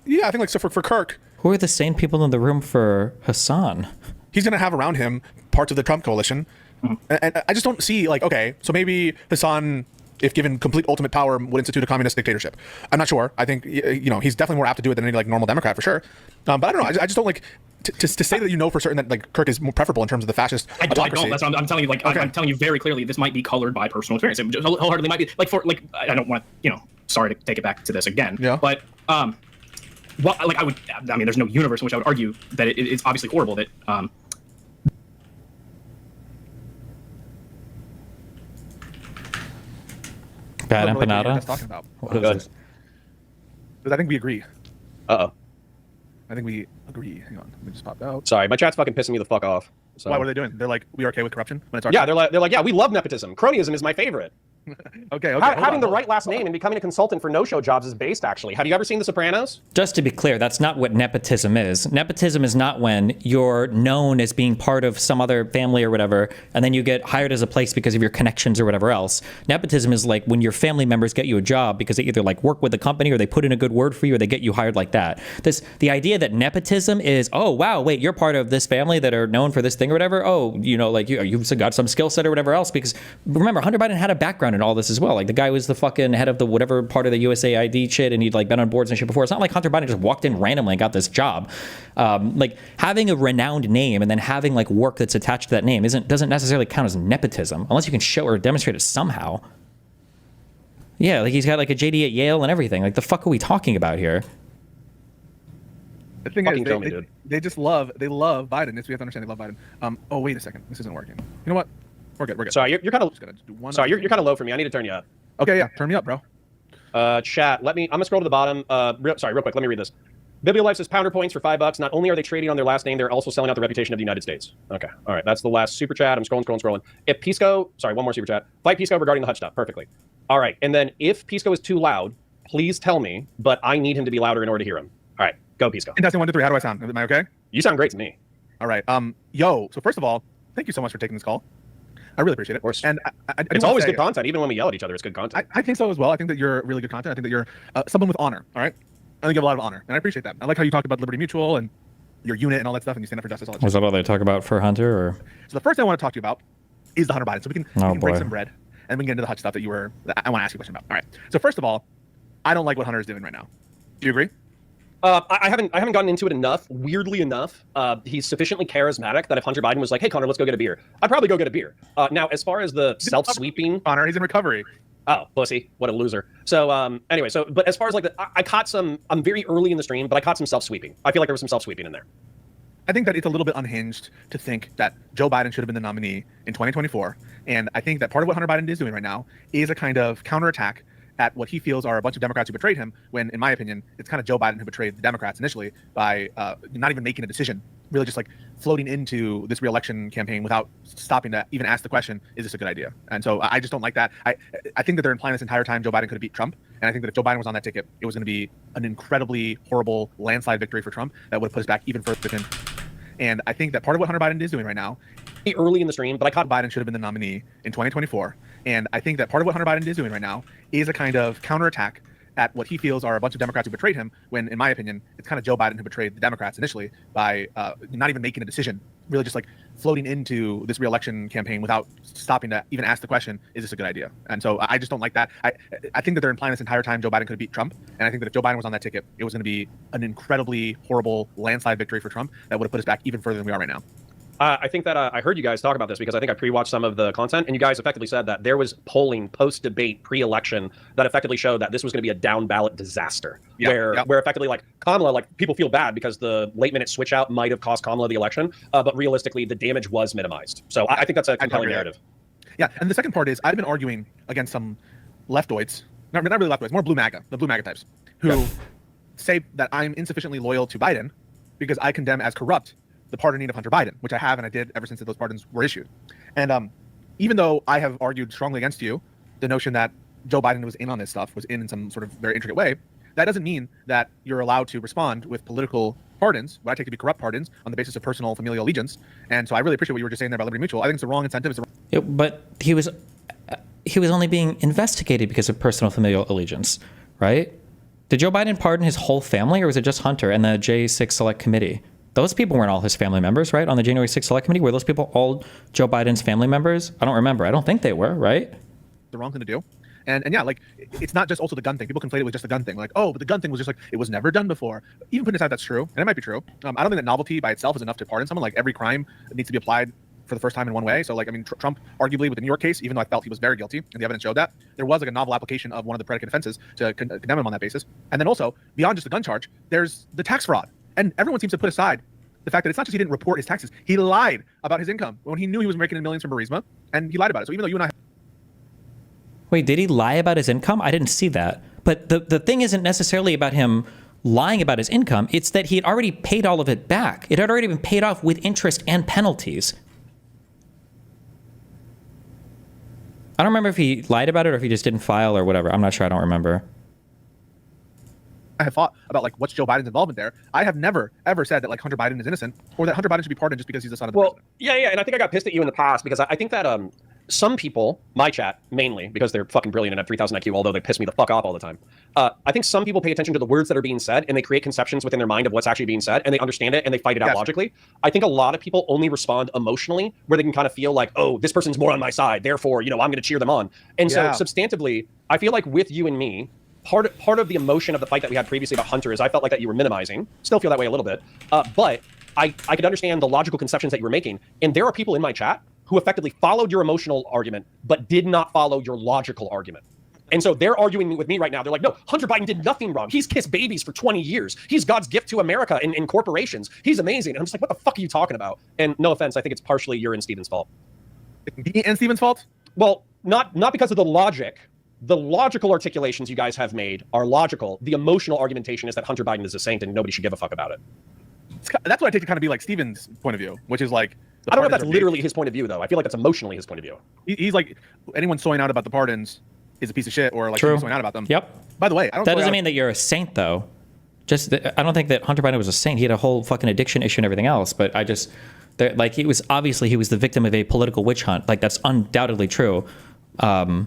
Yeah, I think like so for Kirk. Who are the sane people in the room for Hassan? He's going to have around him parts of the Trump coalition, and I just don't see like okay, so maybe Hassan, if given complete ultimate power, would institute a communist dictatorship. I'm not sure. I think he's definitely more apt to do it than any like normal Democrat for sure. But I don't know. I just don't like. To say that for certain that like Kirk is more preferable in terms of the fascist autocracy. I don't. That's what I'm telling you. Like I'm telling you very clearly, this might be colored by personal experience. It just wholeheartedly might be I don't want sorry to take it back to this again. Yeah. But there's no universe in which I would argue that it's obviously horrible that bad empanada. empanada. What talking about? What is this? Because I think we agree. Uh-oh. I think we agree. Hang on, let me just pop out. Sorry, my chat's fucking pissing me the fuck off. So. Why? What are they doing? They're like, we are okay with corruption when it's our Yeah, they're like, yeah, we love nepotism. Cronyism is my favorite. Okay. Having the right last name and becoming a consultant for no-show jobs is based, actually. Have you ever seen The Sopranos? Just to be clear, that's not what nepotism is. Nepotism is not when you're known as being part of some other family or whatever, and then you get hired as a place because of your connections or whatever else. Nepotism is like when your family members get you a job because they either like work with the company or they put in a good word for you or they get you hired like that. The idea that nepotism is, oh, wow, wait, you're part of this family that are known for this thing or whatever. Oh, you've got some skill set or whatever else. Because remember, Hunter Biden had a background in all this as well. Like the guy was the fucking head of the whatever part of the USAID shit, and he'd like been on boards and shit before. It's not like Hunter Biden just walked in randomly and got this job. Like having a renowned name and then having like work that's attached to that name doesn't necessarily count as nepotism unless you can show or demonstrate it somehow. Yeah, like he's got like a JD at Yale and everything. Like the fuck are we talking about here? The thing is, they just love Biden. We have to understand they love Biden. Oh wait a second, this isn't working. You know what? We're good. Sorry, you're kind of. Sorry, you're kind of low for me. I need to turn you up. Okay, yeah, turn me up, bro. Chat. I'm gonna scroll to the bottom. Real quick. Let me read this. Bibliolife says pounder points for $5. Not only are they trading on their last name, they're also selling out the reputation of the United States. Okay, all right. That's the last super chat. I'm scrolling. If Pisco, sorry, one more super chat. Fight Pisco regarding the Hutch stuff. Perfectly. All right, and then if Pisco is too loud, please tell me. But I need him to be louder in order to hear him. All right, go Pisco. Testing 1, 2, 3. How do I sound? Am I okay? You sound great to me. All right. So first of all, thank you so much for taking this call. I really appreciate it. Of course. And it's always good content, even when we yell at each other. It's good content. I think so as well. I think that you're really good content. I think that you're someone with honor. All right. I think you have a lot of honor, and I appreciate that. I like how you talked about Liberty Mutual and your unit and all that stuff, and you stand up for justice. All that Was that all they talk about for Hunter? Or so the first thing I want to talk to you about is the Hunter Biden. So we can break some bread, and we can get into the Hutch stuff that I want to ask you a question about. All right. So first of all, I don't like what Hunter is doing right now. Do you agree? I haven't gotten into it enough. Weirdly enough, he's sufficiently charismatic that if Hunter Biden was like, "Hey, Connor, let's go get a beer," I'd probably go get a beer. Now, as far as the self-sweeping, Connor, he's in recovery. Oh, pussy! What a loser. So anyway, but as far as like I caught some. I'm very early in the stream, but I caught some self-sweeping. I feel like there was some self-sweeping in there. I think that it's a little bit unhinged to think that Joe Biden should have been the nominee in 2024, and I think that part of what Hunter Biden is doing right now is a kind of counterattack at what he feels are a bunch of Democrats who betrayed him, when, in my opinion, it's kind of Joe Biden who betrayed the Democrats initially by not even making a decision, really just like floating into this re-election campaign without stopping to even ask the question, is this a good idea? And so I just don't like that. I think that they're implying this entire time Joe Biden could have beat Trump, and I think that if Joe Biden was on that ticket, it was going to be an incredibly horrible landslide victory for Trump that would have put us back even further with him. And I think that part of what Hunter Biden is doing right now, early in the stream, but I caught Biden should have been the nominee in 2024. And I think that part of what Hunter Biden is doing right now is a kind of counterattack at what he feels are a bunch of Democrats who betrayed him, when, in my opinion, it's kind of Joe Biden who betrayed the Democrats initially by not even making a decision, really just like floating into this re-election campaign without stopping to even ask the question, is this a good idea? And so I just don't like that. I think that they're implying this entire time Joe Biden could have beat Trump, and I think that if Joe Biden was on that ticket, it was going to be an incredibly horrible landslide victory for Trump that would have put us back even further than we are right now. I think that I heard you guys talk about this because I think I pre-watched some of the content, and you guys effectively said that there was polling post-debate, pre-election that effectively showed that this was going to be a down-ballot disaster, where effectively like Kamala, like people feel bad because the late-minute switch out might have cost Kamala the election, but realistically the damage was minimized. So I think that's a compelling narrative. Yeah, and the second part is I've been arguing against some leftoids, not really leftoids, more blue MAGA, the blue MAGA types, who say that I'm insufficiently loyal to Biden because I condemn as corrupt the pardoning of Hunter Biden, which I have and I did ever since those pardons were issued. And even though I have argued strongly against you, the notion that Joe Biden was in on this stuff, was in some sort of very intricate way, that doesn't mean that you're allowed to respond with political pardons, what I take to be corrupt pardons, on the basis of personal familial allegiance. And so I really appreciate what you were just saying there about Liberty Mutual. I think it's the wrong incentive. But he was only being investigated because of personal familial allegiance, right? Did Joe Biden pardon his whole family, or was it just Hunter and the J6 Select Committee? Those people weren't all his family members, right? On the January 6th Select Committee, were those people all Joe Biden's family members? I don't remember. I don't think they were, right? The wrong thing to do. And yeah, like, it's not just also the gun thing. People conflate it with just the gun thing. Like, oh, but the gun thing was just like, it was never done before. Even putting aside that's true, and it might be true. I don't think that novelty by itself is enough to pardon someone. Like, every crime needs to be applied for the first time in one way. So, like, I mean, Trump, arguably with the New York case, even though I felt he was very guilty, and the evidence showed that, there was like a novel application of one of the predicate offenses to condemn him on that basis. And then also, beyond just the gun charge, there's the tax fraud. And everyone seems to put aside the fact that it's not just he didn't report his taxes, he lied about his income when he knew he was making millions from Burisma, and he lied about it. So even though you and I... Wait, did he lie about his income? I didn't see that. But the thing isn't necessarily about him lying about his income. It's that he had already paid all of it back. It had already been paid off with interest and penalties. I don't remember if he lied about it or if he just didn't file or whatever. I'm not sure. I don't remember. I have thought about like what's Joe Biden's involvement there. I have never ever said that like Hunter Biden is innocent or that Hunter Biden should be pardoned just because he's the son of the president. Yeah, and I think I got pissed at you in the past because I think that some people, my chat mainly, because they're fucking brilliant and have 3,000 IQ, although they piss me the fuck off all the time. I think some people pay attention to the words that are being said and they create conceptions within their mind of what's actually being said and they understand it and they fight it out logically. I think a lot of people only respond emotionally where they can kind of feel like, oh, this person's more on my side, therefore, I'm going to cheer them on. And so substantively, I feel like with you and me, part of the emotion of the fight that we had previously about Hunter is I felt like that you were minimizing. Still feel that way a little bit. But I could understand the logical conceptions that you were making. And there are people in my chat who effectively followed your emotional argument, but did not follow your logical argument. And so they're arguing with me right now. They're like, no, Hunter Biden did nothing wrong. He's kissed babies for 20 years. He's God's gift to America and corporations. He's amazing. And I'm just like, what the fuck are you talking about? And no offense, I think it's partially your and Steven's fault. And Steven's fault? Well, not because of the logic. The logical articulations you guys have made are logical. The emotional argumentation is that Hunter Biden is a saint and nobody should give a fuck about it. That's what I take to kind of be like Steven's point of view, which is like... I don't know if that's literally his point of view, though. I feel like that's emotionally his point of view. He's like, anyone sewing out about the pardons is a piece of shit, or like sewing out about them. Yep. By the way, that doesn't mean that you're a saint, though. I don't think that Hunter Biden was a saint. He had a whole fucking addiction issue and everything else, but he was the victim of a political witch hunt. Like, that's undoubtedly true. So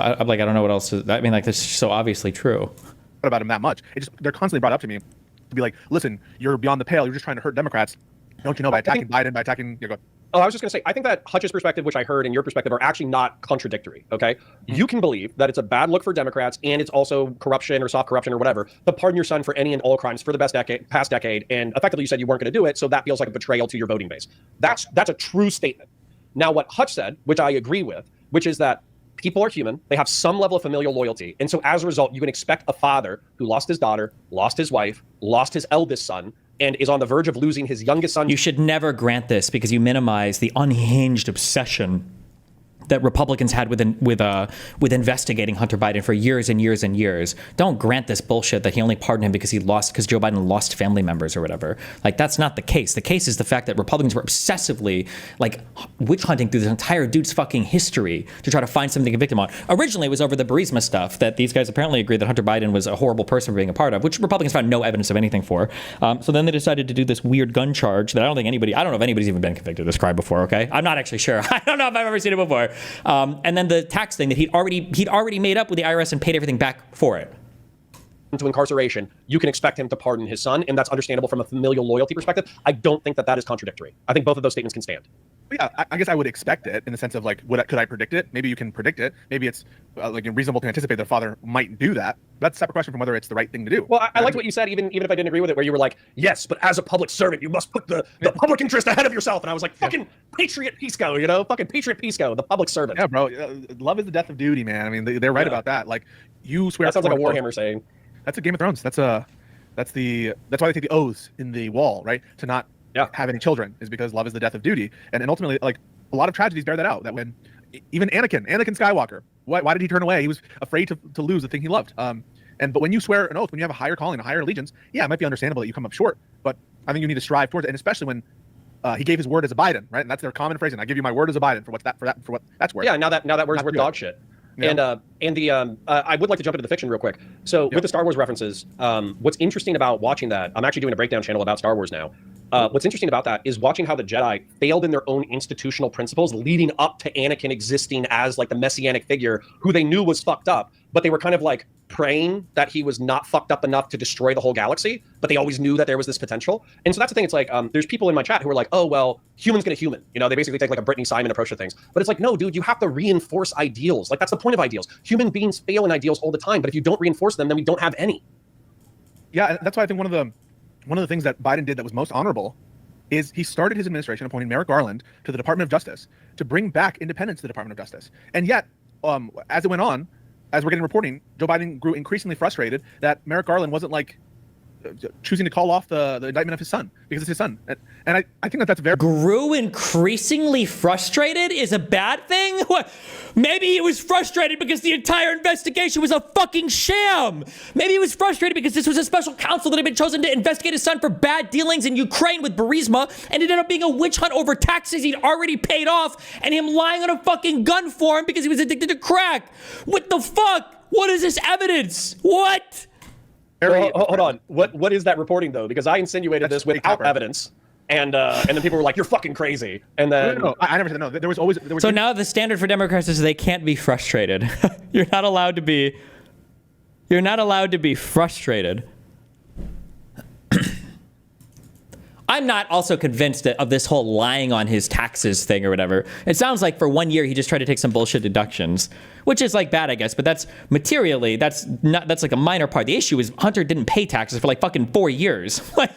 I'm like, I don't know what else to... I mean, like, this is so obviously true. About him that much. They're constantly brought up to me to be like, listen, you're beyond the pale. You're just trying to hurt Democrats. Don't you know by attacking Biden, by attacking... Oh, I was just going to say, I think that Hutch's perspective, which I heard, and your perspective are actually not contradictory, okay? You can believe that it's a bad look for Democrats and it's also corruption or soft corruption or whatever, but pardon your son for any and all crimes for the past decade, and effectively you said you weren't going to do it, so that feels like a betrayal to your voting base. That's a true statement. Now, what Hutch said, which I agree with, which is that people are human, they have some level of familial loyalty, and so as a result, you can expect a father who lost his daughter, lost his wife, lost his eldest son, and is on the verge of losing his youngest son. You should never grant this because you minimize the unhinged obsession that Republicans had with investigating Hunter Biden for years and years and years. Don't grant this bullshit that he only pardoned him because Joe Biden lost family members or whatever. Like, that's not the case. The case is the fact that Republicans were obsessively like witch hunting through this entire dude's fucking history to try to find something to convict him on. Originally, it was over the Burisma stuff that these guys apparently agreed that Hunter Biden was a horrible person for being a part of, which Republicans found no evidence of anything for. So then they decided to do this weird gun charge that I don't know if anybody's even been convicted of this crime before, okay? I'm not actually sure. I don't know if I've ever seen it before. And then the tax thing that he'd already made up with the IRS and paid everything back for it. To incarceration, you can expect him to pardon his son, and that's understandable from a familial loyalty perspective. I don't think that is contradictory. I think both of those statements can stand. Yeah, I guess I would expect it in the sense of like, could I predict it? Maybe you can predict it. Maybe it's like reasonable to anticipate that a father might do that. That's a separate question from whether it's the right thing to do. Well, I liked what you said, even if I didn't agree with it, where you were like, yes, but as a public servant, you must put the public interest ahead of yourself. And I was like, fucking Patriot Pisco, fucking Patriot Pisco, the public servant. Yeah, bro. Love is the death of duty, man. I mean, they're right about that. Like, you swear. That sounds like a Warhammer saying. That's a Game of Thrones. That's why they take the oaths in the wall, right? To not have any children is because love is the death of duty. And ultimately, like, a lot of tragedies bear that out. That when even Anakin Skywalker, why did he turn away? He was afraid to lose the thing he loved. But when you swear an oath, when you have a higher calling, a higher allegiance, yeah, it might be understandable that you come up short. But I think you need to strive towards it, and especially when he gave his word as a Biden, right? And that's their common phrasing. I give you my word as a Biden for what that's worth. Yeah, now that word's worth dog shit. Yeah. I would like to jump into the fiction real quick. So with the Star Wars references, what's interesting about watching that, I'm actually doing a breakdown channel about Star Wars now. What's interesting about that is watching how the Jedi failed in their own institutional principles leading up to Anakin existing as like the messianic figure who they knew was fucked up, but they were kind of like praying that he was not fucked up enough to destroy the whole galaxy, but they always knew that there was this potential. And so that's the thing. It's like, there's people in my chat who are like, oh, well, human's gonna human. They basically take like a Brittany Simon approach to things. But it's like, no, dude, you have to reinforce ideals. Like, that's the point of ideals. Human beings fail in ideals all the time, but if you don't reinforce them, then we don't have any. Yeah, that's why I think one of the things that Biden did that was most honorable is he started his administration appointing Merrick Garland to the Department of Justice to bring back independence to the Department of Justice. And yet, as it went on, as we're getting reporting, Joe Biden grew increasingly frustrated that Merrick Garland wasn't like choosing to call off the indictment of his son because it's his son. And I think that's very... Grew increasingly frustrated is a bad thing? What? Maybe he was frustrated because the entire investigation was a fucking sham. Maybe he was frustrated because this was a special counsel that had been chosen to investigate his son for bad dealings in Ukraine with Burisma, and it ended up being a witch hunt over taxes he'd already paid off and him lying on a fucking gun for him because he was addicted to crack. What the fuck? What is this evidence? What? Well, hold on. What is that reporting though? Because I insinuated this without evidence, and then people were like, "You're fucking crazy." And then no, I never said no. There was. So now the standard for Democrats is they can't be frustrated. You're not allowed to be frustrated. I'm not also convinced of this whole lying on his taxes thing or whatever. It sounds like for 1 year he just tried to take some bullshit deductions, which is like bad, I guess. But that's materially, that's like a minor part. The issue is Hunter didn't pay taxes for like fucking 4 years. Like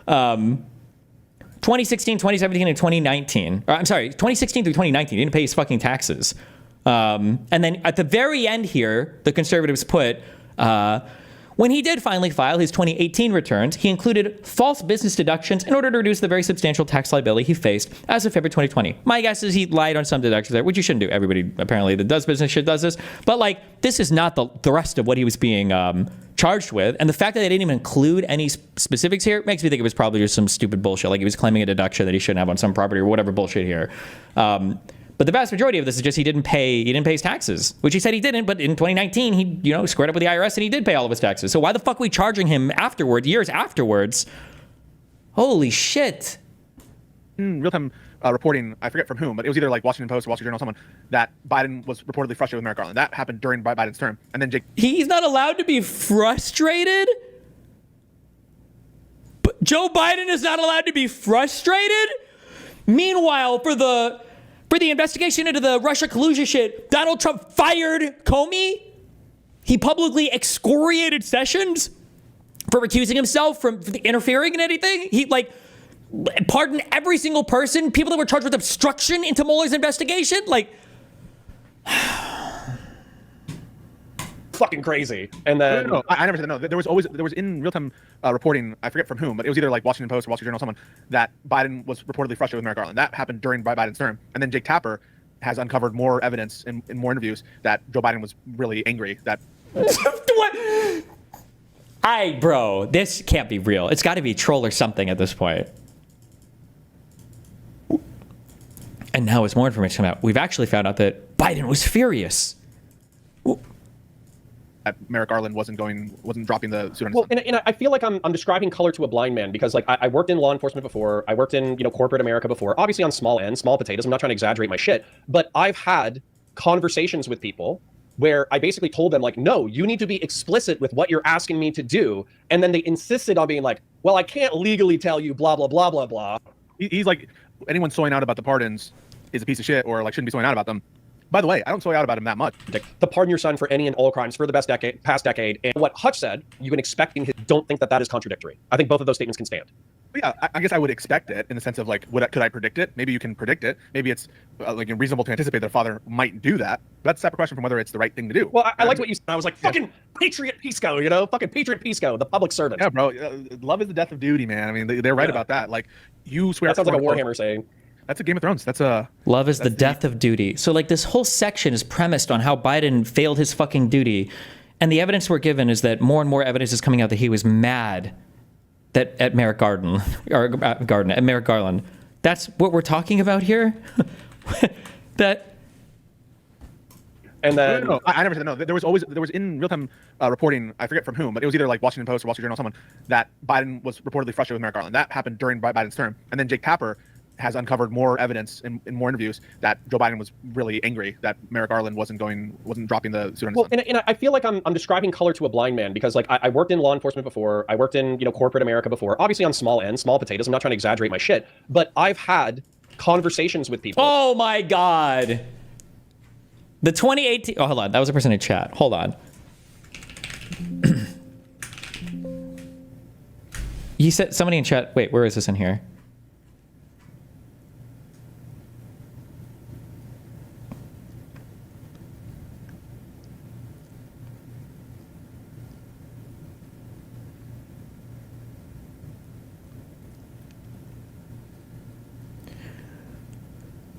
2016, 2017, and 2019. I'm sorry, 2016 through 2019, he didn't pay his fucking taxes. And then at the very end here, the conservatives put, when he did finally file his 2018 returns, he included false business deductions in order to reduce the very substantial tax liability he faced as of February 2020. My guess is he lied on some deductions there, which you shouldn't do. Everybody apparently that does business shit does this. But like, this is not the rest of what he was being charged with. And the fact that they didn't even include any specifics here makes me think it was probably just some stupid bullshit. Like he was claiming a deduction that he shouldn't have on some property or whatever bullshit here. But the vast majority of this is just he didn't pay his taxes, which he said he didn't. But in 2019, he squared up with the IRS and he did pay all of his taxes. So why the fuck are we charging him years afterwards? Holy shit. Real-time reporting, I forget from whom, but it was either like Washington Post or Wall Street Journal, someone, that Biden was reportedly frustrated with Merrick Garland. That happened during Biden's term. And then He's not allowed to be frustrated? But Joe Biden is not allowed to be frustrated? Meanwhile, for the investigation into the Russia collusion shit, Donald Trump fired Comey. He publicly excoriated Sessions for recusing himself from interfering in anything. He pardoned every single person, people that were charged with obstruction into Mueller's investigation. Fucking crazy. And then No, I never said that. No, there was in real time reporting. I forget from whom, but it was either like Washington Post or Wall Street Journal, someone that Biden was reportedly frustrated with Merrick Garland. That happened during Biden's term, and then Jake Tapper has uncovered more evidence in more interviews that Joe Biden was really angry. That what? Bro, this can't be real. It's got to be a troll or something at this point. And now as more information come out, we've actually found out that Biden was furious. That Merrick Garland wasn't dropping the suit on his well, son. and I feel like I'm describing color to a blind man because I worked in law enforcement before. I worked in corporate America before. Obviously on small end, small potatoes. I'm not trying to exaggerate my shit, but I've had conversations with people where I basically told them no, you need to be explicit with what you're asking me to do, and then they insisted on being like, well, I can't legally tell you blah blah blah blah blah. He's like, anyone sowing out about the pardons is a piece of shit or shouldn't be sowing out about them. By the way, I don't soy out about him that much. To pardon your son for any and all crimes for the past decade. And what Hutch said, you can expect him. Don't think that is contradictory. I think both of those statements can stand. Yeah, I guess I would expect it in the sense of could I predict it? Maybe you can predict it. Maybe it's reasonable to anticipate that a father might do that. That's a separate question from whether it's the right thing to do. Well, I liked what you said. I was like, fucking Patriot Pisco, fucking Patriot Pisco, the public servant. Yeah, bro. Love is the death of duty, man. I mean, they're right about that. You swear. That sounds like a Warhammer saying. That's a Game of Thrones. That's a love is the death of duty. So this whole section is premised on how Biden failed his fucking duty, and the evidence we're given is that more and more evidence is coming out that he was mad at Merrick Garland at Merrick Garland. That's what we're talking about here. That. And then no, I never said no. There was in real time reporting. I forget from whom, but it was either like Washington Post or Wall Street Journal, someone that Biden was reportedly frustrated with Merrick Garland. That happened during Biden's term, and then Jake Tapper has uncovered more evidence in more interviews that Joe Biden was really angry that Merrick Garland wasn't dropping the suit on his son. And I feel like I'm describing color to a blind man because I worked in law enforcement before. I worked in corporate America before. Obviously on small end, small potatoes. I'm not trying to exaggerate my shit, but I've had conversations with people. Oh my God. The 2018. Oh, hold on. That was a person in chat. Hold on. You said somebody in chat. Wait, where is this in here?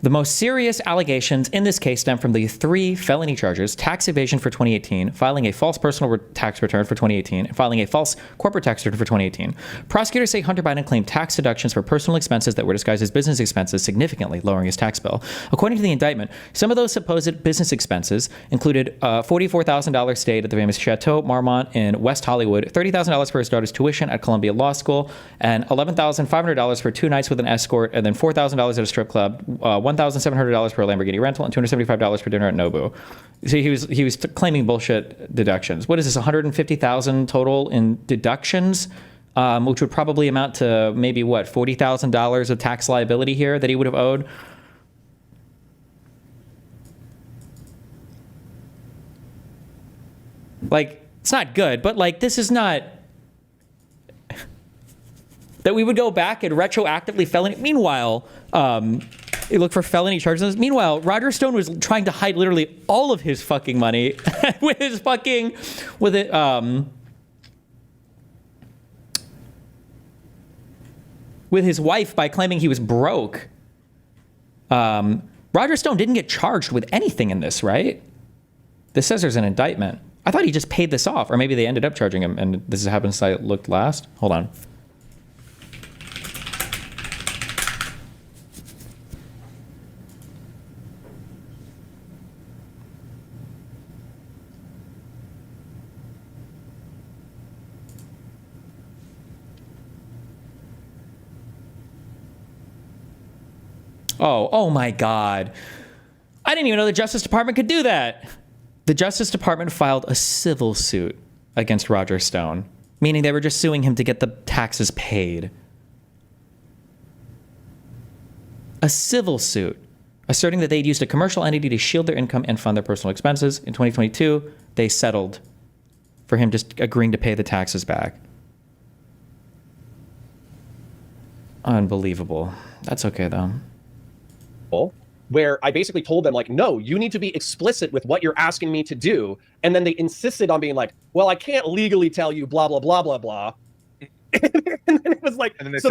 The most serious allegations in this case stem from the 3 felony charges: tax evasion for 2018, filing a false personal tax return for 2018, and filing a false corporate tax return for 2018. Prosecutors say Hunter Biden claimed tax deductions for personal expenses that were disguised as business expenses, significantly lowering his tax bill. According to the indictment, some of those supposed business expenses included a $44,000 stay at the famous Chateau Marmont in West Hollywood, $30,000 for his daughter's tuition at Columbia Law School, and $11,500 for 2 nights with an escort, and then $4,000 at a strip club, $1,700 for a Lamborghini rental, and $275 for dinner at Nobu. So he was claiming bullshit deductions. What is this? $150,000 total in deductions, which would probably amount to maybe $40,000 of tax liability here that he would have owed. It's not good, but this is not that we would go back and retroactively felony. Meanwhile, you look for felony charges. Meanwhile, Roger Stone was trying to hide literally all of his fucking money with his wife by claiming he was broke. Roger Stone didn't get charged with anything in this, right? This says there's an indictment. I thought he just paid this off, or maybe they ended up charging him, and this happens since I looked last. Hold on. Oh my God. I didn't even know the Justice Department could do that. The Justice Department filed a civil suit against Roger Stone, meaning they were just suing him to get the taxes paid. a civil suit asserting that they'd used a commercial entity to shield their income and fund their personal expenses. In 2022, they settled for him just agreeing to pay the taxes back. Unbelievable. That's okay, though. Where I basically told them, like, no, you need to be explicit with what you're asking me to do. And then they insisted on being like, well, I can't legally tell you blah, blah, blah, blah, blah. And then it was like, so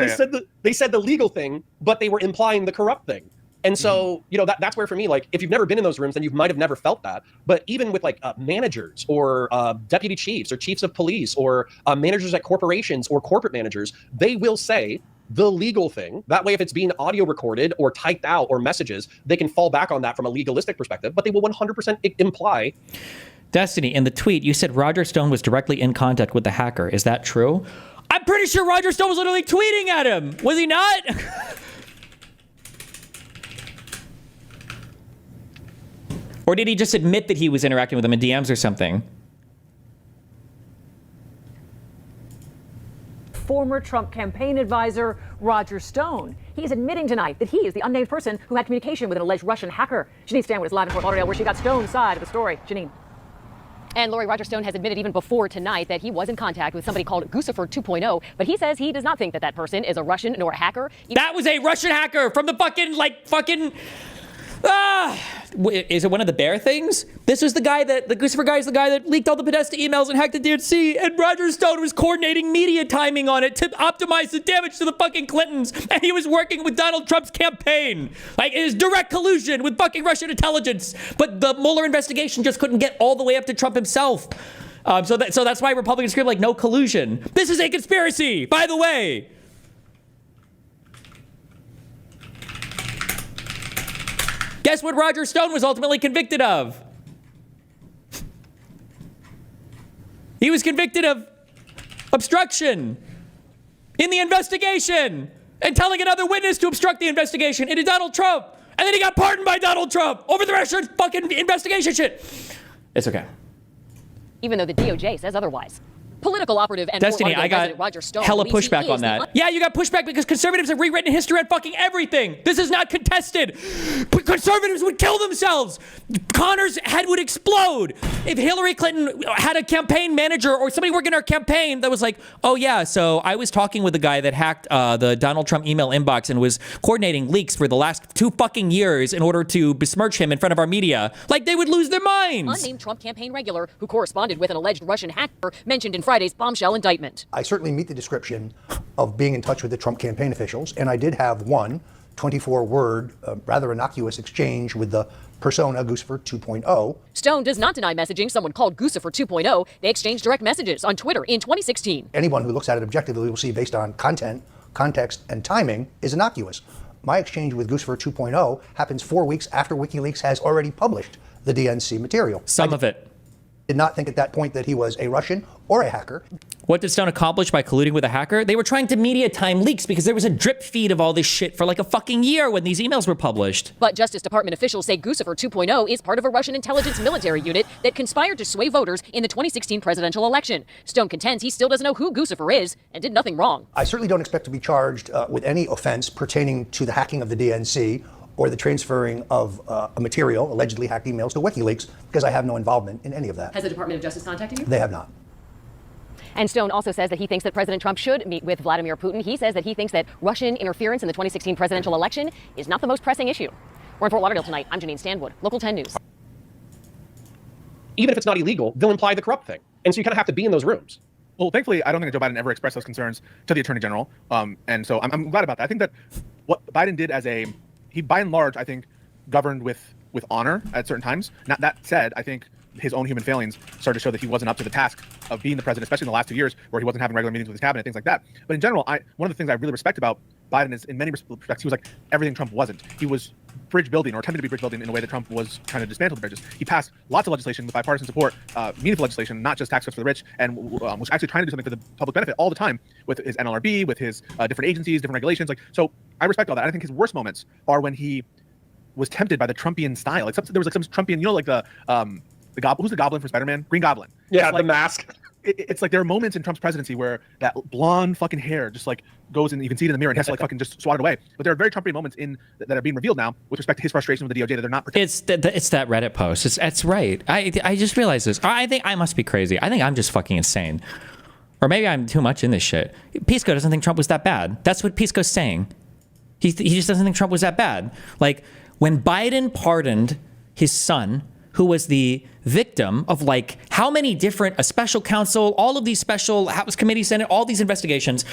they said the legal thing, but they were implying the corrupt thing. And so, you know, that's where for me, like, if you've never been in those rooms, then you might have never felt that. But even with like managers or deputy chiefs or chiefs of police or managers at corporations or corporate managers, they will say the legal thing. That way, if it's being audio recorded or typed out or messages, they can fall back on that from a legalistic perspective, but they will 100% imply. Destiny, in the tweet, you said Roger Stone was directly in contact with the hacker. Is that true? I'm pretty sure Roger Stone was literally tweeting at him. Was he not? Or did he just admit that he was interacting with him in DMs or something? Former Trump campaign advisor Roger Stone. He's admitting tonight that he is the unnamed person who had communication with an alleged Russian hacker. Janine Stanwood is live in Fort Lauderdale, where she got Stone's side of the story. Janine. And Lori, Roger Stone has admitted even before tonight that he was in contact with somebody called Guccifer 2.0, but he says he does not think that that person is a Russian nor a hacker. That was a Russian hacker from the is it one of the bear things? This was the Guccifer guy is the guy that leaked all the Podesta emails and hacked the DNC, and Roger Stone was coordinating media timing on it to optimize the damage to the fucking Clintons, and he was working with Donald Trump's campaign. Like, it is direct collusion with fucking Russian intelligence, but the Mueller investigation just couldn't get all the way up to Trump himself. So that's why Republicans scream like, no collusion. This is a conspiracy, by the way. Guess what Roger Stone was ultimately convicted of? He was convicted of obstruction in the investigation and telling another witness to obstruct the investigation into Donald Trump. And then he got pardoned by Donald Trump over the Russian fucking investigation shit. It's okay. Even though the DOJ says otherwise. Political operative and Destiny, I got Roger Stone hella pushback on that. Yeah, you got pushback because conservatives have rewritten history on fucking everything. This is not contested. But conservatives would kill themselves. Connor's head would explode. If Hillary Clinton had a campaign manager or somebody working our campaign that was like, oh yeah, so I was talking with a guy that hacked the Donald Trump email inbox and was coordinating leaks for the last 2 fucking years in order to besmirch him in front of our media. Like, they would lose their minds. Unnamed Trump campaign regular who corresponded with an alleged Russian hacker mentioned in Friday's bombshell indictment. I certainly meet the description of being in touch with the Trump campaign officials, and I did have one 24-word, rather innocuous exchange with the persona Guccifer 2.0. Stone does not deny messaging someone called Guccifer 2.0. They exchanged direct messages on Twitter in 2016. Anyone who looks at it objectively will see, based on content, context, and timing, is innocuous. My exchange with Guccifer 2.0 happens 4 weeks after WikiLeaks has already published the DNC material. Some of it. Did not think at that point that he was a Russian or a hacker. What did Stone accomplish by colluding with a hacker? They were trying to media time leaks because there was a drip feed of all this shit for like a fucking year when these emails were published. But Justice Department officials say Guccifer 2.0 is part of a Russian intelligence military unit that conspired to sway voters in the 2016 presidential election. Stone contends he still doesn't know who Guccifer is and did nothing wrong. I certainly don't expect to be charged with any offense pertaining to the hacking of the DNC or the transferring of a material, allegedly hacked emails, to WikiLeaks, because I have no involvement in any of that. Has the Department of Justice contacted you? They have not. And Stone also says that he thinks that President Trump should meet with Vladimir Putin. He says that he thinks that Russian interference in the 2016 presidential election is not the most pressing issue. We're in Fort Lauderdale tonight. I'm Janine Stanwood, Local 10 News. Even if it's not illegal, they'll imply the corrupt thing. And so you kind of have to be in those rooms. Well, thankfully, I don't think that Joe Biden ever expressed those concerns to the Attorney General. And so I'm glad about that. I think that what Biden did he by and large, I think, governed with honor at certain times. Not that said, I think his own human failings started to show that he wasn't up to the task of being the president, especially in the last 2 years where he wasn't having regular meetings with his cabinet, things like that. But in general, one of the things I really respect about Biden is, in many respects, he was like everything Trump wasn't. He was bridge building, or attempted to be bridge building, in a way that Trump was trying to dismantle the bridges. He passed lots of legislation with bipartisan support, meaningful legislation, not just tax cuts for the rich, and was actually trying to do something for the public benefit all the time with his NLRB, with his different agencies, different regulations. So I respect all that. I think his worst moments are when he was tempted by the Trumpian style. There was some Trumpian, like the Goblin. Who's the Goblin for Spider-Man? Green Goblin. Yeah, the mask. It's like there are moments in Trump's presidency where that blonde fucking hair just like goes and you can see it in the mirror and has to like fucking just swat it away. But there are very Trumpian moments that are being revealed now with respect to his frustration with the DOJ that they're not protecting. It's that Reddit post. It's right. I just realized this. I think I must be crazy. I think I'm just fucking insane. Or maybe I'm too much in this shit. Pisco doesn't think Trump was that bad. That's what Pisco's saying. He just doesn't think Trump was that bad. Like when Biden pardoned his son, who was the victim of like how many different, a special counsel, all of these special House Committee, Senate, all these investigations.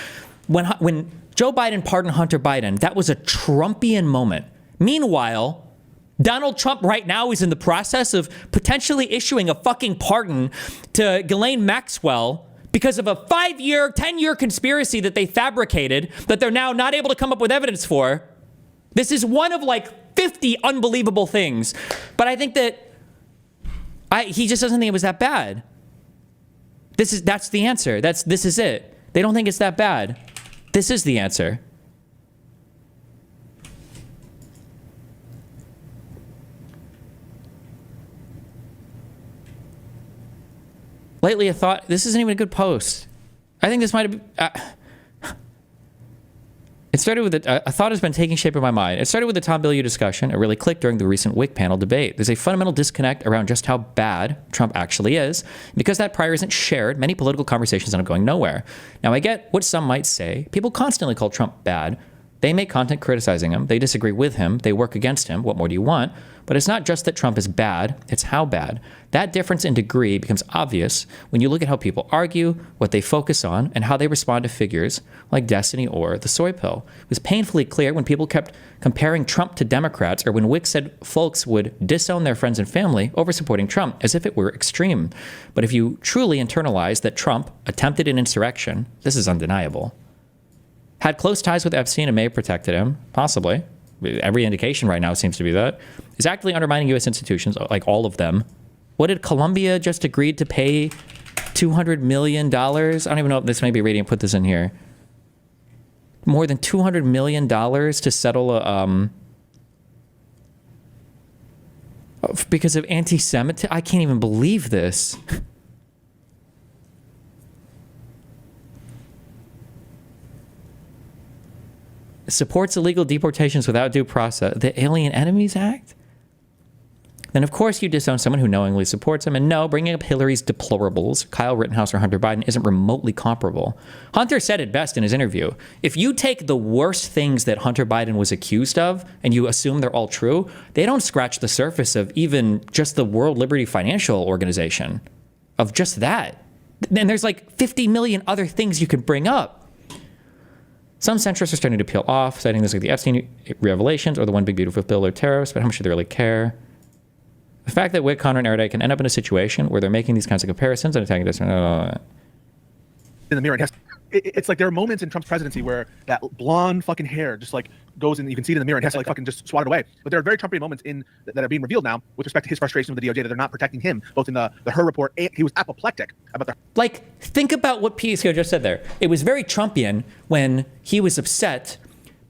When Joe Biden pardoned Hunter Biden, that was a Trumpian moment. Meanwhile, Donald Trump right now is in the process of potentially issuing a fucking pardon to Ghislaine Maxwell because of a 5-year, 10-year conspiracy that they fabricated that they're now not able to come up with evidence for. This is one of like 50 unbelievable things. But I think that he just doesn't think it was that bad. That's the answer. This is it. They don't think it's that bad. This is the answer. Lately, I thought this isn't even a good post. I think this might have been. It started with a thought has been taking shape in my mind. It started with the Tom Bilyeu discussion. It really clicked during the recent WIC panel debate. There's a fundamental disconnect around just how bad Trump actually is. Because that prior isn't shared, many political conversations end up going nowhere. Now, I get what some might say. People constantly call Trump bad. They make content criticizing him. They disagree with him. They work against him. What more do you want? But it's not just that Trump is bad. It's how bad. That difference in degree becomes obvious when you look at how people argue, what they focus on, and how they respond to figures like Destiny or the soy pill. It was painfully clear when people kept comparing Trump to Democrats, or when Wick said folks would disown their friends and family over supporting Trump as if it were extreme. But if you truly internalize that Trump attempted an insurrection, this is undeniable. Had close ties with Epstein and may have protected him, possibly. Every indication right now seems to be that. Is actively undermining U.S. institutions, like all of them. What did Colombia just agreed to pay $200 million? I don't even know if this may be reading. Put this in here. More than $200 million to settle a, because of anti-Semitism. I can't even believe this. Supports illegal deportations without due process. The Alien Enemies Act? Then, of course, you disown someone who knowingly supports him. And no, bringing up Hillary's deplorables, Kyle Rittenhouse or Hunter Biden, isn't remotely comparable. Hunter said it best in his interview. If you take the worst things that Hunter Biden was accused of and you assume they're all true, they don't scratch the surface of even just the World Liberty Financial Organization. Of just that. And there's like 50 million other things you could bring up. Some centrists are starting to peel off, citing this like the Epstein revelations or the one big beautiful bill or tariffs, but how much do they really care? The fact that Wick, Connor, and Erdogan can end up in a situation where they're making these kinds of comparisons and attacking this. In the mirror, it's like there are moments in Trump's presidency where that blonde fucking hair just like goes and you can see it in the mirror and has to like fucking just swat it away. But there are very Trumpian moments that are being revealed now with respect to his frustration with the DOJ that they're not protecting him, both in the Her report and he was apoplectic about the. Like, think about what Pisco just said there. It was very Trumpian when he was upset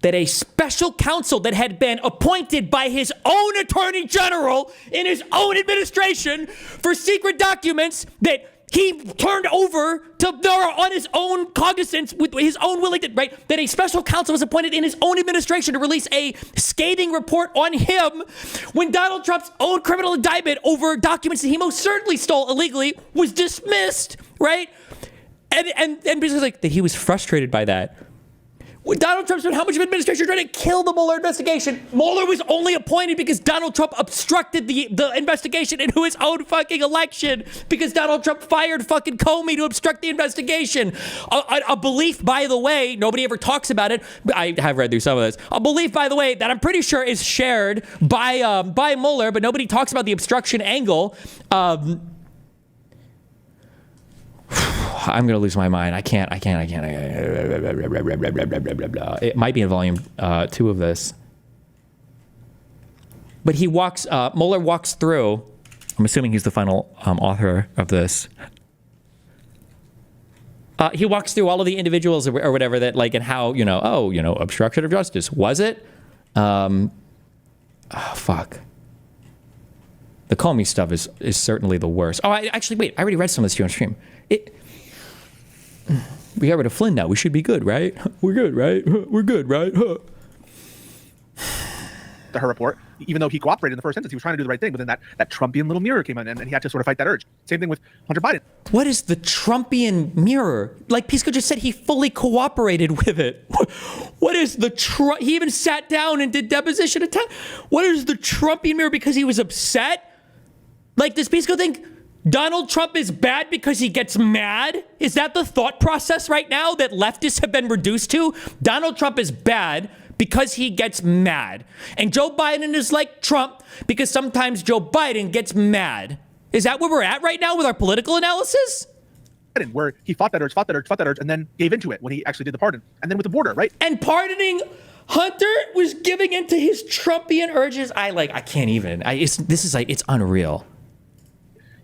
that a special counsel that had been appointed by his own attorney general in his own administration for secret documents that he turned over to Nora on his own cognizance with his own willing to, right? That a special counsel was appointed in his own administration to release a scathing report on him when Donald Trump's own criminal indictment over documents that he most certainly stole illegally was dismissed, right? And basically like that he was frustrated by that. When Donald Trump spent how much of administration trying to kill the Mueller investigation? Mueller was only appointed because Donald Trump obstructed the investigation into his own fucking election. Because Donald Trump fired fucking Comey to obstruct the investigation. A belief, by the way, nobody ever talks about it. I have read through some of this. A belief, by the way, that I'm pretty sure is shared by Mueller, but nobody talks about the obstruction angle. I'm gonna lose my mind. I can't. It might be in volume 2 of this. But he walks. Mueller walks through. I'm assuming he's the final author of this. He walks through all of the individuals or whatever that like and how obstruction of justice was it? Fuck. The Comey stuff is certainly the worst. Oh, wait. I already read some of this to you on stream. We got rid of Flynn now. We should be good, right? We're good, right? We're good, right? To her report, even though he cooperated in the first instance, he was trying to do the right thing, but then that Trumpian little mirror came in, and he had to sort of fight that urge. Same thing with Hunter Biden. What is the Trumpian mirror? Like Pisco just said, he fully cooperated with it. What is the he even sat down and did deposition at time. What is the Trumpian mirror because he was upset? Like, does Pisco think Donald Trump is bad because he gets mad? Is that the thought process right now that leftists have been reduced to? Donald Trump is bad because he gets mad. And Joe Biden is like Trump because sometimes Joe Biden gets mad. Is that where we're at right now with our political analysis? Where he fought that urge, and then gave into it when he actually did the pardon. And then with the border, right? And pardoning Hunter was giving into his Trumpian urges. I can't even. It's unreal.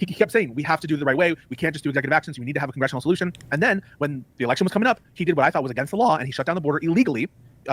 He kept saying, we have to do it the right way. We can't just do executive actions. We need to have a congressional solution. And then when the election was coming up, he did what I thought was against the law, and he shut down the border illegally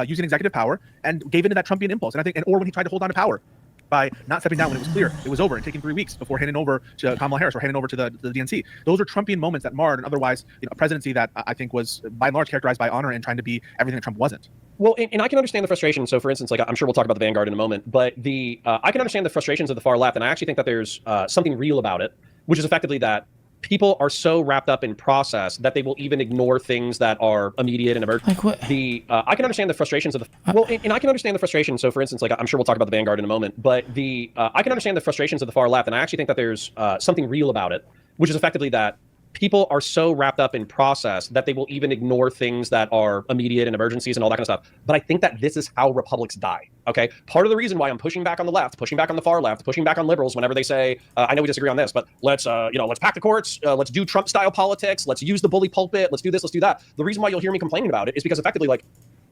using executive power and gave into that Trumpian impulse. And I think, or when he tried to hold on to power by not stepping down when it was clear it was over and taking 3 weeks before handing over to Kamala Harris or handing over to the DNC. Those are Trumpian moments that marred an otherwise a presidency that I think was by and large characterized by honor and trying to be everything that Trump wasn't. Well, and I can understand the frustration. So, for instance, like I'm sure we'll talk about the Vanguard in a moment, but I can understand the frustrations of the far left, and I actually think that there's something real about it, which is effectively that people are so wrapped up in process that they will even ignore things that are immediate and emergent. Like what? I can understand the frustrations of and I can understand the frustration. So, for instance, like I'm sure we'll talk about the Vanguard in a moment, but I can understand the frustrations of the far left, and I actually think that there's something real about it, which is effectively that people are so wrapped up in process that they will even ignore things that are immediate and emergencies and all that kind of stuff. But I think that this is how republics die. Okay, part of the reason why I'm pushing back on the left, pushing back on the far left, pushing back on liberals whenever they say, I know we disagree on this, but let's pack the courts, let's do Trump-style politics, let's use the bully pulpit, let's do this, let's do that. The reason why you'll hear me complaining about it is because effectively, like,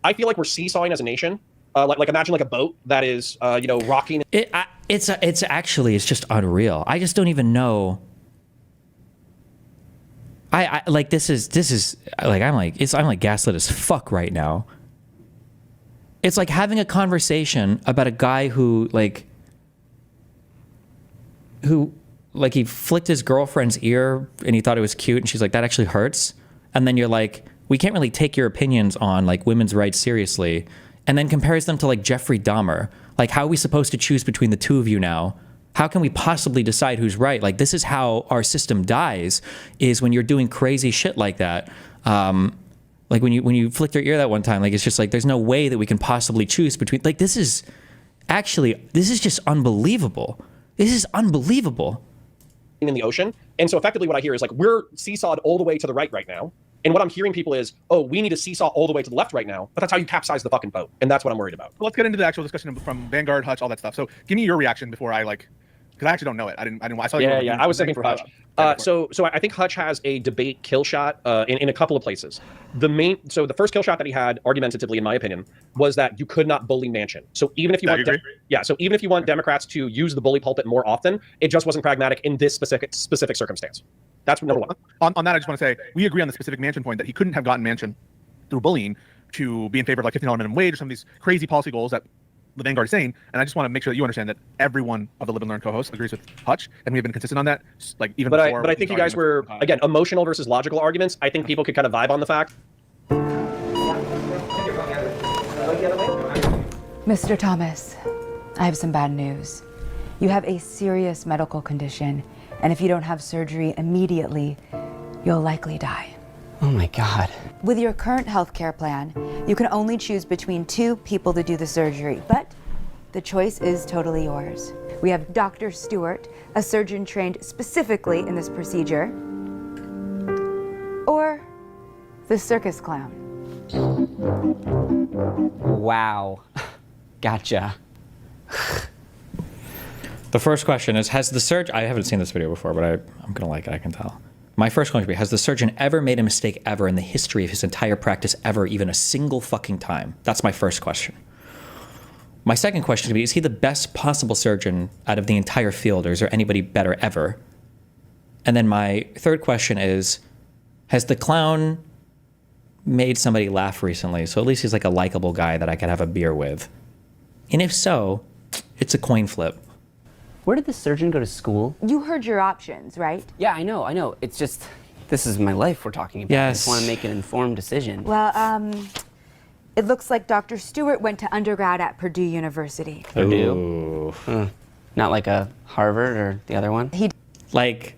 I feel like we're seesawing as a nation. Like imagine like a boat that is, rocking. It's just unreal. I just don't even know. I'm like gaslit as fuck right now. It's like having a conversation about a guy who he flicked his girlfriend's ear and he thought it was cute and she's like, that actually hurts. And then you're like, we can't really take your opinions on like women's rights seriously. And then compares them to like Jeffrey Dahmer. Like, how are we supposed to choose between the two of you now? How can we possibly decide who's right? Like, this is how our system dies, is when you're doing crazy shit like that. Like when you flicked your ear that one time, like, it's just like, there's no way that we can possibly choose between, like, this is just unbelievable. This is unbelievable. In the ocean. And so effectively what I hear is like, we're seesawed all the way to the right now. And what I'm hearing people is, oh, we need to seesaw all the way to the left right now. But that's how you capsize the fucking boat. And that's what I'm worried about. Well, let's get into the actual discussion from Vanguard, Hutch, all that stuff. So give me your reason before I because I actually don't know it. I saw you. I was thinking for Hutch. So I think Hutch has a debate kill shot in a couple of places. The first kill shot that he had, argumentatively, in my opinion, was that you could not bully Manchin. So even if you even if you want Democrats to use the bully pulpit more often, it just wasn't pragmatic in this specific circumstance. That's number one. On that, I just want to say we agree on the specific Manchin point that he couldn't have gotten Manchin through bullying to be in favor of like $15 minimum wage or some of these crazy policy goals that the Vanguard is saying. And I just want to make sure that you understand that every one of the Live and Learn co-hosts agrees with Hutch, and we've been consistent on that. Like even before. But I think you guys were again emotional versus logical arguments. I think people could kind of vibe on the fact. Mr. Thomas, I have some bad news. You have a serious medical condition, and if you don't have surgery immediately, you'll likely die. Oh my God. With your current health care plan, you can only choose between 2 people to do the surgery, but the choice is totally yours. We have Dr. Stewart, a surgeon trained specifically in this procedure, or the circus clown. Wow. Gotcha. The first question is, has the surgeon, I haven't seen this video before, but I'm going to like it, I can tell. My first question would be, has the surgeon ever made a mistake ever in the history of his entire practice ever, even a single fucking time? That's my first question. My second question would be, is he the best possible surgeon out of the entire field, or is there anybody better ever? And then my third question is, has the clown made somebody laugh recently? So at least he's like a likable guy that I could have a beer with. And if so, it's a coin flip. Where did the surgeon go to school? You heard your options, right? Yeah, I know. It's just, this is my life we're talking about. I just want to make an informed decision. Well, it looks like Dr. Stewart went to undergrad at Purdue University. Purdue. Not like a Harvard or the other one? Like,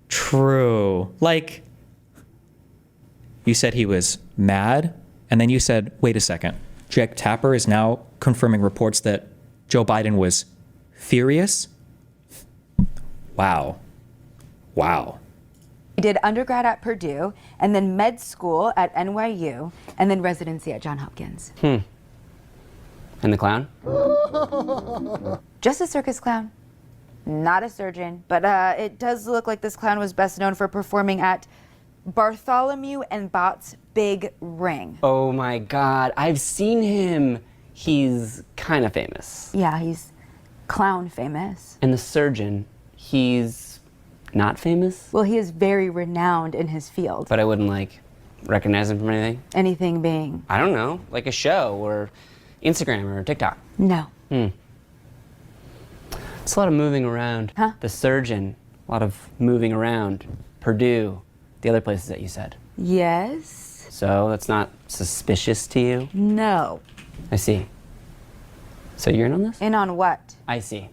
true. Like, you said he was mad, and then you said, wait a second. Jack Tapper is now confirming reports that Joe Biden was furious? Wow. Wow. He did undergrad at Purdue, and then med school at NYU, and then residency at Johns Hopkins. And the clown? Just a circus clown, not a surgeon. But it does look like this clown was best known for performing at Bartholomew and Bott's Big Ring. Oh my God, I've seen him. He's kind of famous. Yeah, he's clown famous. And the surgeon, he's not famous? Well, he is very renowned in his field. But I wouldn't, like, recognize him from anything? Anything being? I don't know, like a show or Instagram or TikTok. No. It's a lot of moving around. Huh? The surgeon, a lot of moving around. Purdue, the other places that you said. Yes. So that's not suspicious to you? No. I see. So you're in on this? In on what? I see.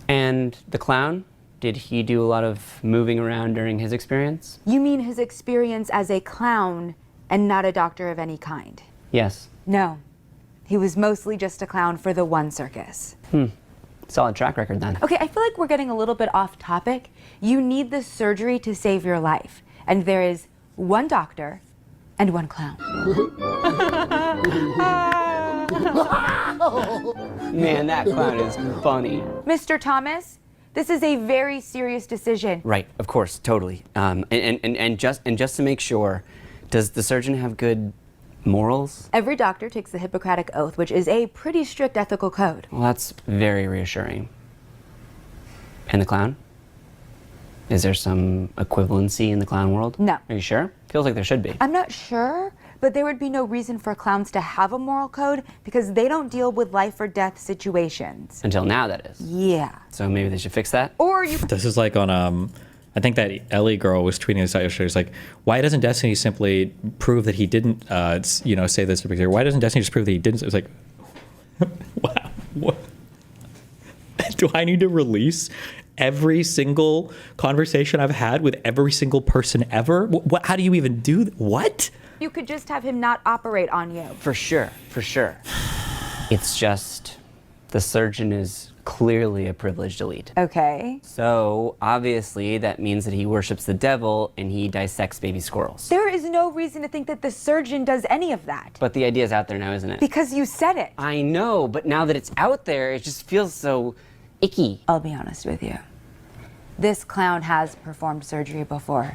And the clown, did he do a lot of moving around during his experience? You mean his experience as a clown and not a doctor of any kind? Yes. No. He was mostly just a clown for the one circus. Solid track record then. Okay, I feel like we're getting a little bit off topic. You need the surgery to save your life. And there is one doctor and one clown. Man, that clown is funny. Mr. Thomas, this is a very serious decision. Right, of course, totally. And just to make sure, does the surgeon have good morals? Every doctor takes the Hippocratic Oath, which is a pretty strict ethical code. Well, that's very reassuring. And the clown? Is there some equivalency in the clown world? No. Are you sure? Feels like there should be. I'm not sure, but there would be no reason for clowns to have a moral code because they don't deal with life or death situations. Until now, that is. Yeah. So maybe they should fix that? Or you... This is like on, I think that Ellie girl was tweeting this out yesterday. It's like, why doesn't Destiny simply prove that he didn't, say this? Why doesn't Destiny just prove that he didn't? It's like, wow. What? Do I need to release every single conversation I've had with every single person ever? How do you even do that? What? You could just have him not operate on you. For sure, for sure. It's just the surgeon is clearly a privileged elite. Okay. So obviously that means that he worships the devil and he dissects baby squirrels. There is no reason to think that the surgeon does any of that. But the idea's out there now, isn't it? Because you said it. I know, but now that it's out there, it just feels so icky. I'll be honest with you. This clown has performed surgery before,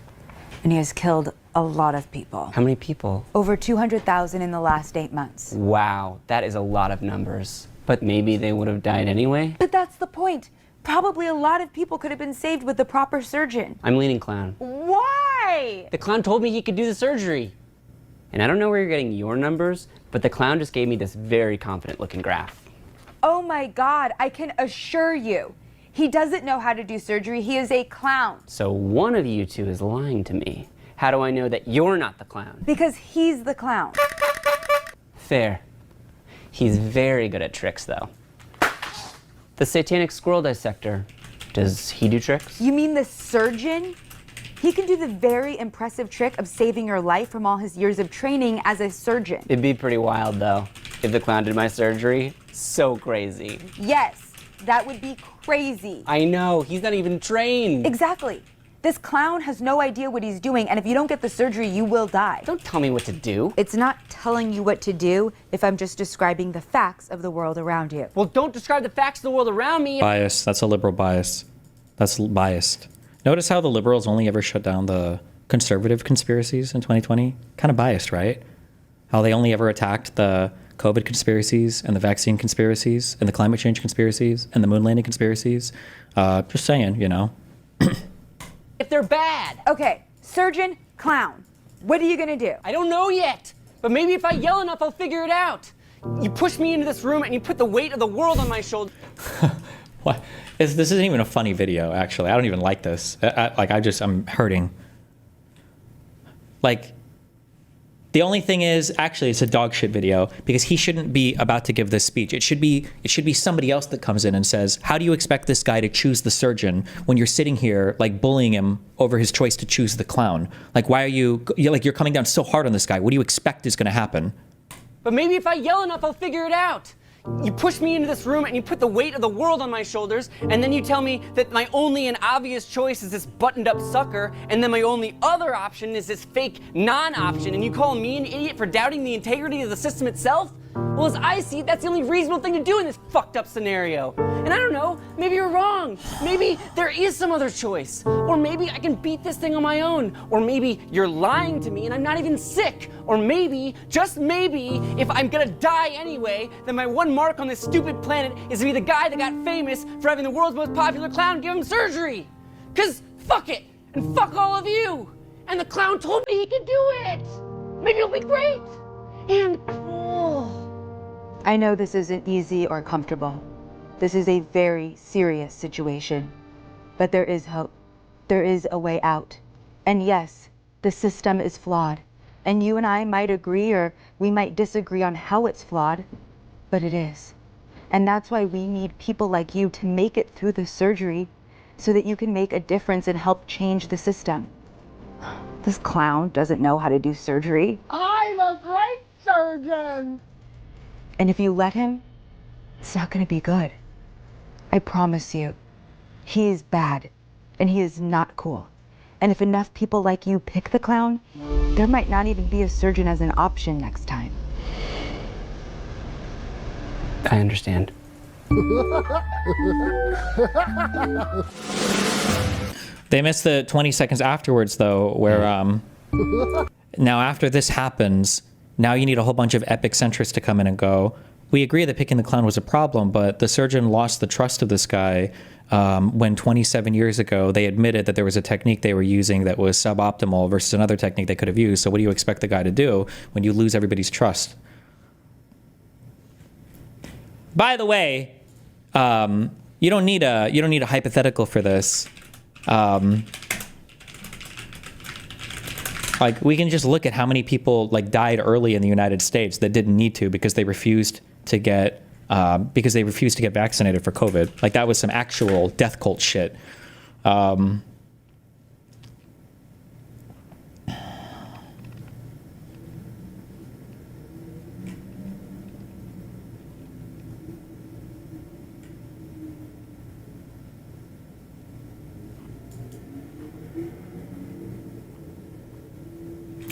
and he has killed a lot of people. How many people? Over 200,000 in the last 8 months. Wow, that is a lot of numbers. But maybe they would have died anyway? But that's the point. Probably a lot of people could have been saved with the proper surgeon. I'm leaning clown. Why? The clown told me he could do the surgery. And I don't know where you're getting your numbers, but the clown just gave me this very confident looking graph. Oh my God, I can assure you, he doesn't know how to do surgery. He is a clown. So one of you two is lying to me. How do I know that you're not the clown? Because he's the clown. Fair. He's very good at tricks, though. The satanic squirrel dissector, does he do tricks? You mean the surgeon? He can do the very impressive trick of saving your life from all his years of training as a surgeon. It'd be pretty wild, though, if the clown did my surgery. So crazy. Yes, that would be crazy. I know, he's not even trained. Exactly. This clown has no idea what he's doing, and if you don't get the surgery, you will die. Don't tell me what to do. It's not telling you what to do if I'm just describing the facts of the world around you. Well, don't describe the facts of the world around me. Bias. That's a liberal bias. That's biased. Notice how the liberals only ever shut down the conservative conspiracies in 2020? Kind of biased, right? How they only ever attacked the COVID conspiracies and the vaccine conspiracies and the climate change conspiracies and the moon landing conspiracies. Just saying, you know. If they're bad. Okay, surgeon, clown. What are you gonna do? I don't know yet, but maybe if I yell enough, I'll figure it out. You push me into this room and you put the weight of the world on my shoulders. What? This isn't even a funny video, actually. I don't even like this. I'm hurting. Like, the only thing is, actually, it's a dog shit video because he shouldn't be about to give this speech. It should be somebody else that comes in and says, how do you expect this guy to choose the surgeon when you're sitting here, like, bullying him over his choice to choose the clown? Like, why are you're coming down so hard on this guy? What do you expect is going to happen? But maybe if I yell enough, I'll figure it out. You push me into this room and you put the weight of the world on my shoulders, and then you tell me that my only and obvious choice is this buttoned up sucker, and then my only other option is this fake non-option, and you call me an idiot for doubting the integrity of the system itself? Well, as I see it, that's the only reasonable thing to do in this fucked up scenario. And I don't know, maybe you're wrong. Maybe there is some other choice. Or maybe I can beat this thing on my own. Or maybe you're lying to me and I'm not even sick. Or maybe, just maybe, if I'm gonna die anyway, then my one mark on this stupid planet is to be the guy that got famous for having the world's most popular clown give him surgery. 'Cause fuck it, and fuck all of you. And the clown told me he could do it. Maybe it'll be great. And cool. I know this isn't easy or comfortable. This is a very serious situation. But there is hope. There is a way out. And yes, the system is flawed. And you and I might agree or we might disagree on how it's flawed, but it is. And that's why we need people like you to make it through the surgery so that you can make a difference and help change the system. This clown doesn't know how to do surgery. I'm a great surgeon. And if you let him, it's not going to be good. I promise you. He is bad, and he is not cool. And if enough people like you pick the clown, there might not even be a surgeon as an option next time. I understand. They missed the 20 seconds afterwards, though, where now after this happens, now you need a whole bunch of epic centrists to come in and go, we agree that picking the clown was a problem, but the surgeon lost the trust of this guy when 27 years ago they admitted that there was a technique they were using that was suboptimal versus another technique they could have used. So what do you expect the guy to do when you lose everybody's trust? By the way, you don't need a hypothetical for this. Like, we can just look at how many people like died early in the United States that didn't need to because they refused to get vaccinated for COVID. Like, that was some actual death cult shit.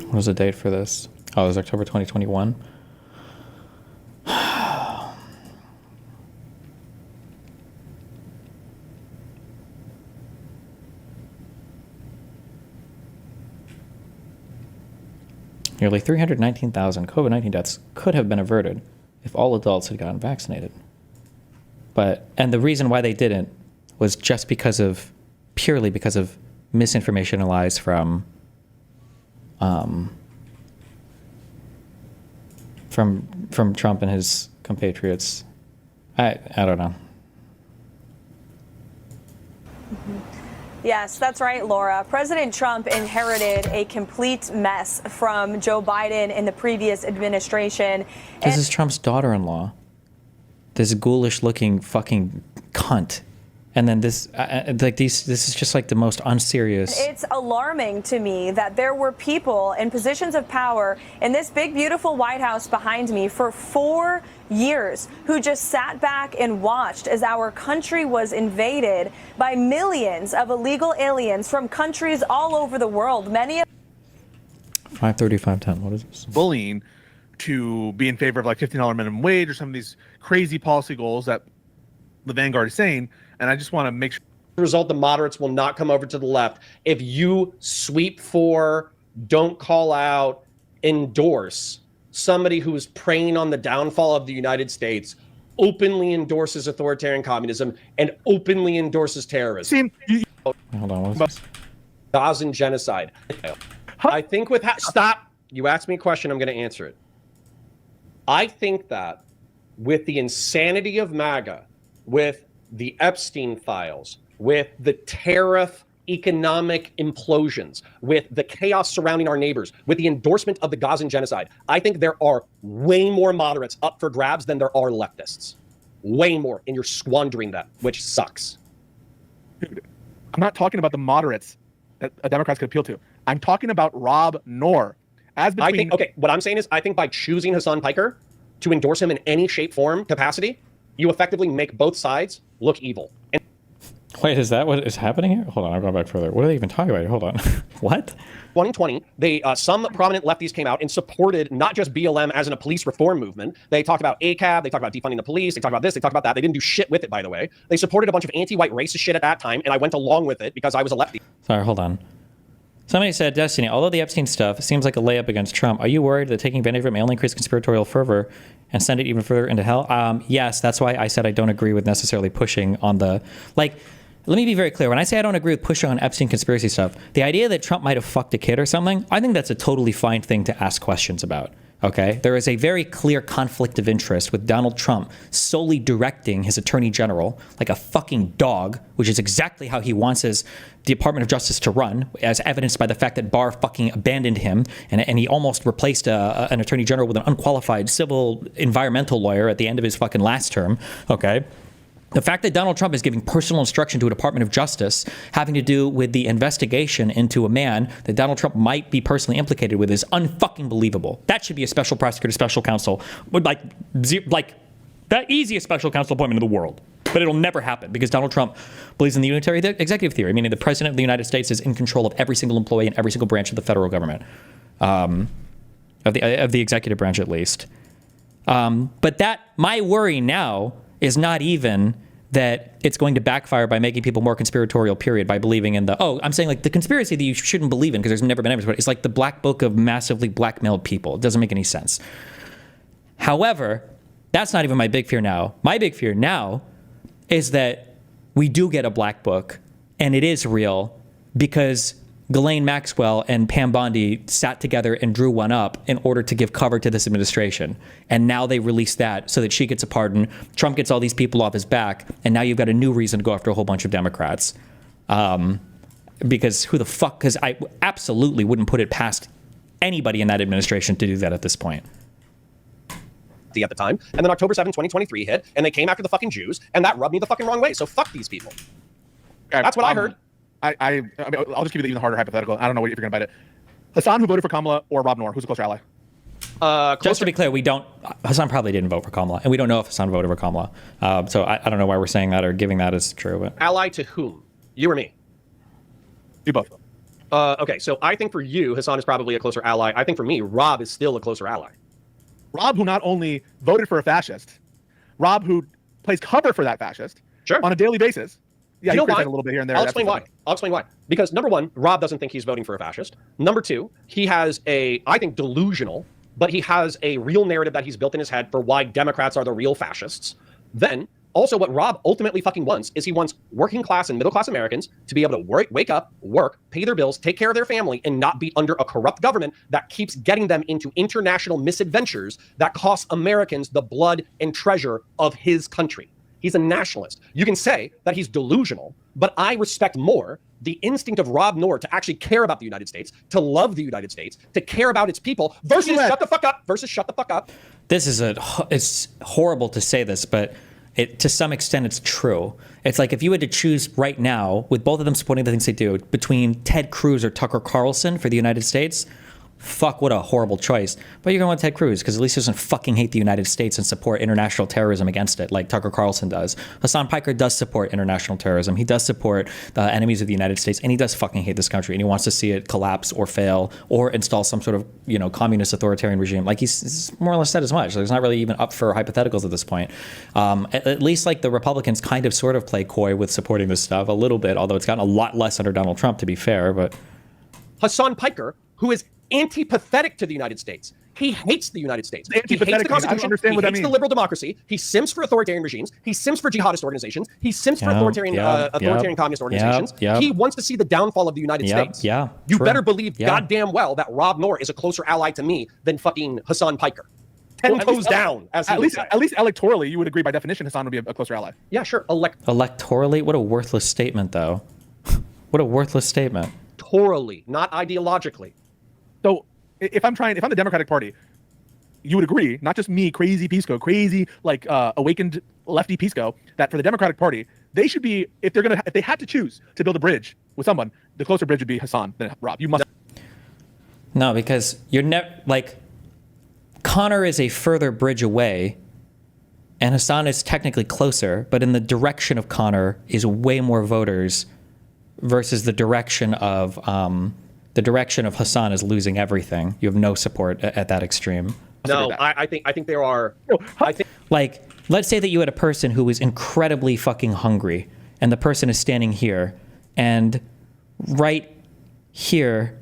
What was the date for this? Oh, it was October 2021. Nearly 319,000 COVID-19 deaths could have been averted if all adults had gotten vaccinated. And the reason why they didn't was just purely because of misinformation and lies from Trump and his compatriots. I don't know. Yes, that's right, Laura. President Trump inherited a complete mess from Joe Biden in the previous administration. This is Trump's daughter-in-law. This ghoulish-looking fucking cunt. And then this is just like the most unserious. It's alarming to me that there were people in positions of power in this big, beautiful White House behind me for 4 years who just sat back and watched as our country was invaded by millions of illegal aliens from countries all over the world. Many of 53510. What is this? Bullying to be in favor of like $15 minimum wage or some of these crazy policy goals that the Vanguard is saying. And I just want to make sure. The result, the moderates will not come over to the left. If you sweep for, don't call out, endorse somebody who is preying on the downfall of the United States, openly endorses authoritarian communism, and openly endorses terrorism. Hold on, what is this? Gazan genocide. I think with stop. You asked me a question, I'm going to answer it. I think that with the insanity of MAGA, with the Epstein files, with the tariff economic implosions, with the chaos surrounding our neighbors, with the endorsement of the Gazan genocide, I think there are way more moderates up for grabs than there are leftists. Way more. And you're squandering that, which sucks. Dude, I'm not talking about the moderates that Democrats could appeal to. I'm talking about Rob Noor. I think, okay, what I'm saying is I think by choosing Hassan Piker to endorse him in any shape, form, capacity, you effectively make both sides look evil. And Wait, is that what is happening here? Hold on, I'll go back further. What are they even talking about here? Hold on. What? 2020, some prominent lefties came out and supported not just BLM as in a police reform movement. They talked about ACAB, they talked about defunding the police, they talked about this, they talked about that. They didn't do shit with it, by the way. They supported a bunch of anti-white racist shit at that time, and I went along with it because I was a lefty. Sorry, hold on. Somebody said, Destiny, although the Epstein stuff seems like a layup against Trump, are you worried that taking advantage of it may only increase conspiratorial fervor and send it even further into hell? Yes, that's why I said I don't agree with necessarily pushing on the, like, let me be very clear. When I say I don't agree with pushing on Epstein conspiracy stuff, the idea that Trump might have fucked a kid or something, I think that's a totally fine thing to ask questions about. Okay? There is a very clear conflict of interest with Donald Trump solely directing his attorney general like a fucking dog, which is exactly how he wants his Department of Justice to run, as evidenced by the fact that Barr fucking abandoned him and he almost replaced an attorney general with an unqualified civil environmental lawyer at the end of his fucking last term. Okay? The fact that Donald Trump is giving personal instruction to a Department of Justice having to do with the investigation into a man that Donald Trump might be personally implicated with is unfucking believable. That should be a special prosecutor, special counsel, like that easiest special counsel appointment in the world. But it'll never happen because Donald Trump believes in the unitary executive theory, meaning the president of the United States is in control of every single employee in every single branch of the federal government, of the executive branch at least. But that my worry now is not even that it's going to backfire by making people more conspiratorial, period, by believing in I'm saying like the conspiracy that you shouldn't believe in because there's never been evidence, but it's like the black book of massively blackmailed people. It doesn't make any sense. However, that's not even my big fear now. My big fear now is that we do get a black book and it is real because Ghislaine Maxwell and Pam Bondi sat together and drew one up in order to give cover to this administration. And now they release that so that she gets a pardon. Trump gets all these people off his back. And now you've got a new reason to go after a whole bunch of Democrats. Because who the fuck? Because I absolutely wouldn't put it past anybody in that administration to do that at this point. At the time. And then October 7, 2023 hit and they came after the fucking Jews and that rubbed me the fucking wrong way. So fuck these people. That's what I heard. I mean, I'll just give you the even harder hypothetical. I don't know if you're going to bite it. Hassan, who voted for Kamala, or Rob Noor, who's a closer ally? Just to be clear, Hassan probably didn't vote for Kamala, and we don't know if Hassan voted for Kamala. So I don't know why we're saying that or giving that as true. But. Ally to whom? You or me? You both. Okay, so I think for you, Hassan is probably a closer ally. I think for me, Rob is still a closer ally. Rob, who not only voted for a fascist, Rob, who plays cover for that fascist on a daily basis. Yeah, you know why? A little bit here and there. I'll explain why. Because number one, Rob doesn't think he's voting for a fascist. Number two, he has I think delusional, but he has a real narrative that he's built in his head for why Democrats are the real fascists. Then, also what Rob ultimately fucking wants is he wants working class and middle class Americans to be able to wake up, work, pay their bills, take care of their family, and not be under a corrupt government that keeps getting them into international misadventures that cost Americans the blood and treasure of his country. He's a nationalist. You can say that he's delusional, but I respect more the instinct of Rob Noor to actually care about the United States, to love the United States, to care about its people, versus shut the fuck up. This is it's horrible to say this, but to some extent it's true. It's like if you had to choose right now, with both of them supporting the things they do, between Ted Cruz or Tucker Carlson for the United States, fuck, what a horrible choice. But you're going with Ted Cruz because at least he doesn't fucking hate the United States and support international terrorism against it like Tucker Carlson does. Hassan Piker does support international terrorism. He does support the enemies of the United States, and he does fucking hate this country, and he wants to see it collapse or fail or install some sort of communist authoritarian regime. Like he's more or less said as much. There's not really even up for hypotheticals at this point. At least like the Republicans kind of sort of play coy with supporting this stuff a little bit, although it's gotten a lot less under Donald Trump, to be fair. But Hassan Piker, who is antipathetic to the United States. He hates the United States. He hates the Constitution. He hates the liberal democracy. He sims for authoritarian regimes. He sims for jihadist organizations. He sims for authoritarian communist organizations. He wants to see the downfall of the United States. You better believe goddamn well that Rob Noor is a closer ally to me than fucking Hassan Piker. 10 Well, toes down, as he at would least say. at least electorally, you would agree by definition Hassan would be a closer ally. Yeah, sure. Electorally, what a worthless statement, though. What a worthless statement. Electorally, not ideologically. So if I'm the Democratic Party, you would agree, not just me, crazy Pisco, crazy like awakened lefty Pisco, that for the Democratic Party, they should be, if they had to choose to build a bridge with someone, the closer bridge would be Hassan than Rob. You must. No, because you're like Connor is a further bridge away, and Hassan is technically closer, but in the direction of Connor is way more voters versus the direction of Hassan is losing everything. You have no support at that extreme. No, I think there are. Like, let's say that you had a person who was incredibly fucking hungry, and the person is standing here, and right here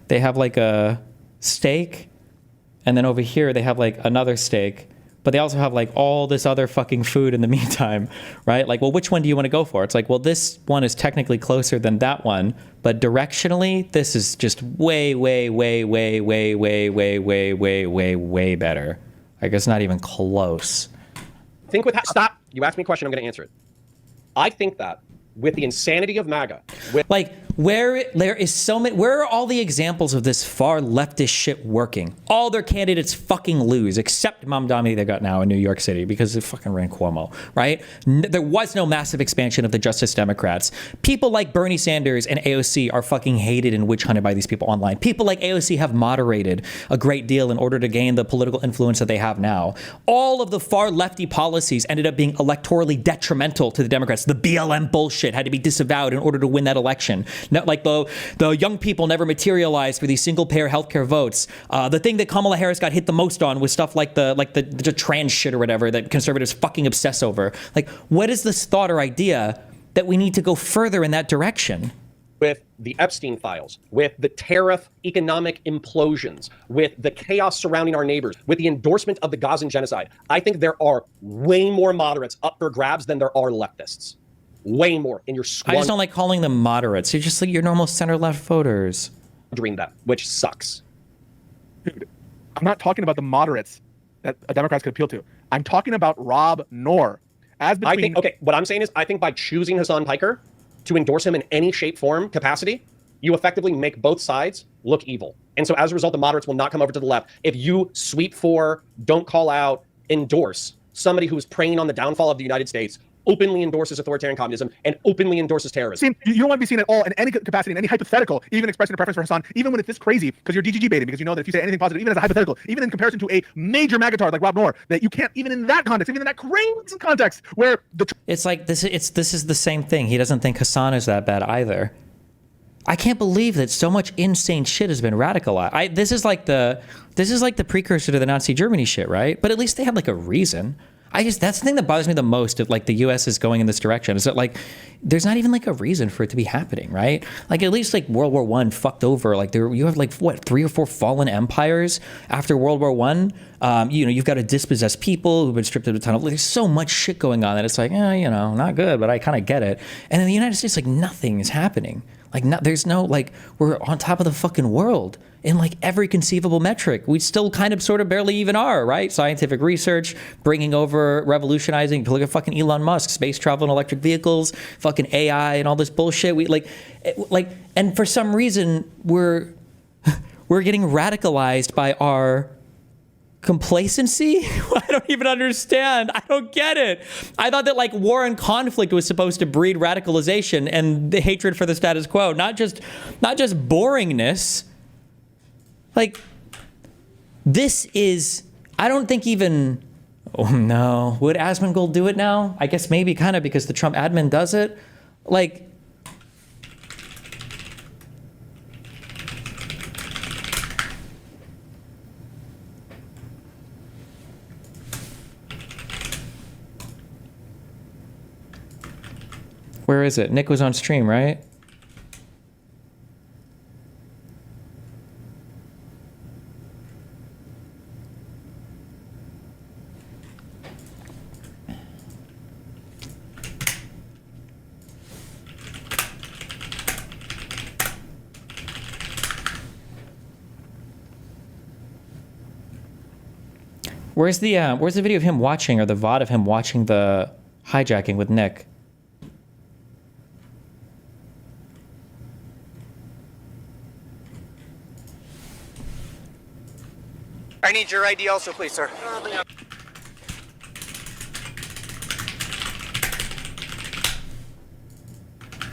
they have like a steak, and then over here they have like another steak, but they also have like all this other fucking food in the meantime, right? Like, well, which one do you want to go for? It's like, well, this one is technically closer than that one, but directionally, this is just way, way, way, way, way, way, way, way, way, way, way better. Like, it's not even close. Think with stop. You asked me a question. I'm going to answer it. I think that with the insanity of MAGA, where there is so many, where are all the examples of this far leftist shit working? All their candidates fucking lose, except Mamdani they got now in New York City because they fucking ran Cuomo, right? There was no massive expansion of the Justice Democrats. People like Bernie Sanders and AOC are fucking hated and witch hunted by these people online. People like AOC have moderated a great deal in order to gain the political influence that they have now. All of the far lefty policies ended up being electorally detrimental to the Democrats. The BLM bullshit had to be disavowed in order to win that election. Not like the young people never materialized for these single payer healthcare votes. The thing that Kamala Harris got hit the most on was stuff like the trans shit or whatever that conservatives fucking obsess over. Like, what is this thought or idea that we need to go further in that direction? With the Epstein files, with the tariff economic implosions, with the chaos surrounding our neighbors, with the endorsement of the Gazan genocide, I think there are way more moderates up for grabs than there are leftists. Way more. And you're I just don't like calling them moderates. You're just like your normal center-left voters. Dream that, which sucks. Dude, I'm not talking about the moderates that Democrats could appeal to. I'm talking about Rob Noor. What I'm saying is I think by choosing Hassan Piker to endorse him in any shape, form, capacity, you effectively make both sides look evil. And so as a result, the moderates will not come over to the left. If you sweep for, don't call out, endorse somebody who is preying on the downfall of the United States, openly endorses authoritarian communism, and openly endorses terrorism. You don't want to be seen at all in any capacity, in any hypothetical, even expressing a preference for Hassan, even when it's this crazy, because you're DGG baiting, because you know that if you say anything positive, even as a hypothetical, even in comparison to a major magatard like Rob Noor, that you can't, even in that context, even in that crazy context, where the... It's like, this is the same thing. He doesn't think Hassan is that bad either. I can't believe that so much insane shit has been radicalized. This is like the precursor to the Nazi Germany shit, right? But at least they had like a reason. That's the thing that bothers me the most if like the US is going in this direction, is that like there's not even like a reason for it to be happening, right? Like at least like World War I fucked over, like you have like what, 3 or 4 fallen empires after World War I. You've got to dispossess people who've been stripped of a ton of, there's so much shit going on that it's like, not good, but I kind of get it. And in the United States, like nothing is happening. Like there's no, like, we're on top of the fucking world in like every conceivable metric. We still kind of sort of barely even are, right? Scientific research, bringing over, revolutionizing. Look at fucking Elon Musk, space travel and electric vehicles, fucking AI and all this bullshit. And for some reason we're getting radicalized by our complacency. I don't even understand. I don't get it. I thought that like war and conflict was supposed to breed radicalization and the hatred for the status quo, not just boringness. Like, this is, I don't think even, oh no, would Asmongold do it now? I guess maybe kind of because the Trump admin does it. Like, where is it? Nick was on stream, right? Where's the video of him watching, or the VOD of him watching the hijacking with Nick? I need your ID also, please, sir.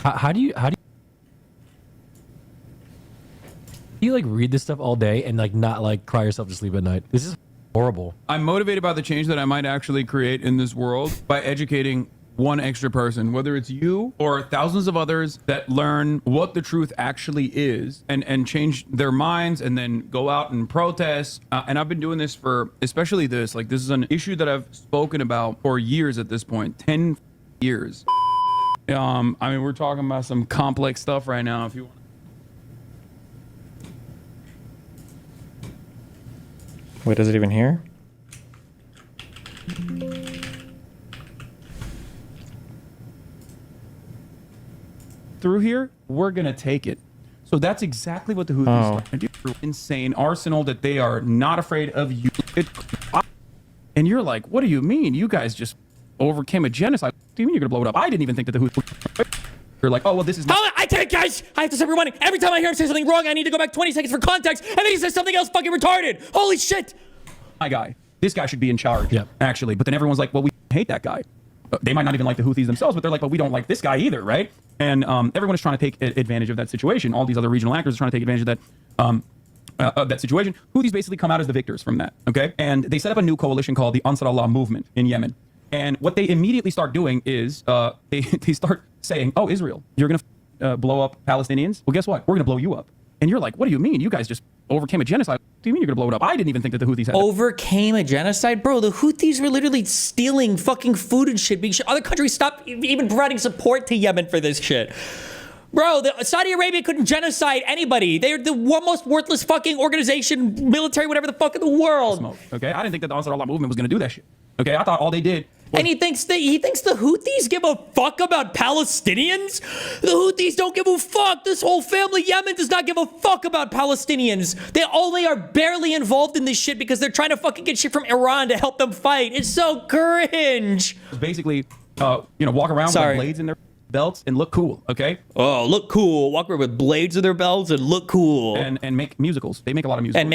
How do you like read this stuff all day and like not like cry yourself to sleep at night? This is horrible. I'm motivated by the change that I might actually create in this world by educating one extra person, whether it's you or thousands of others that learn what the truth actually is and change their minds and then go out and protest. And I've been doing this for, especially this is an issue that I've spoken about for years at this point, 10 years. I mean, we're talking about some complex stuff right now. If you want. Wait, is it even here? Through here, we're gonna take it. So that's exactly what the Houthis are trying to do. Insane arsenal that they are not afraid of you. And you're like, what do you mean? You guys just overcame a genocide. What do you mean you're gonna blow it up? I didn't even think that the Houthis. You're like, oh well, this is. I take it, guys. I have to stop rewinding. Every time I hear him say something wrong, I need to go back 20 seconds for context, and then he says something else fucking retarded. Holy shit! My guy, this guy should be in charge. Yeah. Actually, but then everyone's like, well, we hate that guy. They might not even like the Houthis themselves, but they're like, but we don't like this guy either, right? And everyone is trying to take advantage of that situation. All these other regional actors are trying to take advantage of that situation. Houthis basically come out as the victors from that, okay? And they set up a new coalition called the Ansar Allah movement in Yemen. And what they immediately start doing is they start saying, oh, Israel, you're going to blow up Palestinians? Well, guess what? We're going to blow you up. And you're like, what do you mean? You guys just overcame a genocide. What do you mean you're going to blow it up? I didn't even think that the Houthis had overcame a genocide? Bro, the Houthis were literally stealing fucking food and shit. Other countries stopped even providing support to Yemen for this shit. Bro, Saudi Arabia couldn't genocide anybody. They're the most worthless fucking organization, military, whatever the fuck in the world. Okay, I didn't think that the Ansar Allah movement was going to do that shit. Okay, I thought all they did. And he thinks the Houthis give a fuck about Palestinians? The Houthis don't give a fuck. This whole family, Yemen, does not give a fuck about Palestinians. They only are barely involved in this shit because they're trying to fucking get shit from Iran to help them fight. It's so cringe. Basically, walk around with blades in their belts and look cool, okay? Oh, look cool. Walk around with blades in their belts and look cool. And make musicals. They make a lot of musicals. And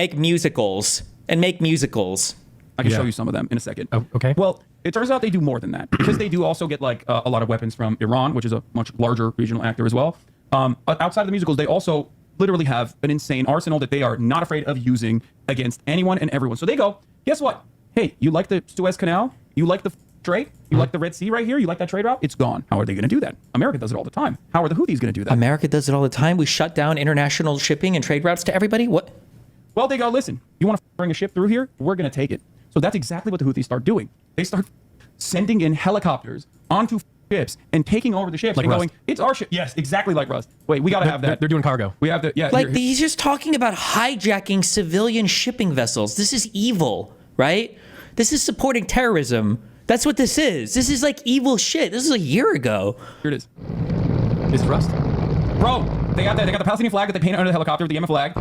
make musicals. I can show you some of them in a second. Oh, okay. Well, it turns out they do more than that because they do also get like a lot of weapons from Iran, which is a much larger regional actor as well. Outside of the musicals, they also literally have an insane arsenal that they are not afraid of using against anyone and everyone. So they go, guess what? Hey, you like the Suez Canal? You like the trade? You like the Red Sea right here? You like that trade route? It's gone. How are they going to do that? America does it all the time. How are the Houthis going to do that? America does it all the time. We shut down international shipping and trade routes to everybody. What? Well, they go, listen, you want to bring a ship through here? We're going to take it. So that's exactly what the Houthis start doing. They start sending in helicopters onto ships and taking over the ships and going, it's our ship. Yes, exactly like Rust. Wait, we got to have that. They're doing cargo. We have to, yeah. Like, he's just talking about hijacking civilian shipping vessels. This is evil, right? This is supporting terrorism. That's what this is. This is like evil shit. This is a year ago. Here it is. Is it Rust? Bro, they got the Palestinian flag that they painted under the helicopter, the Yemen flag.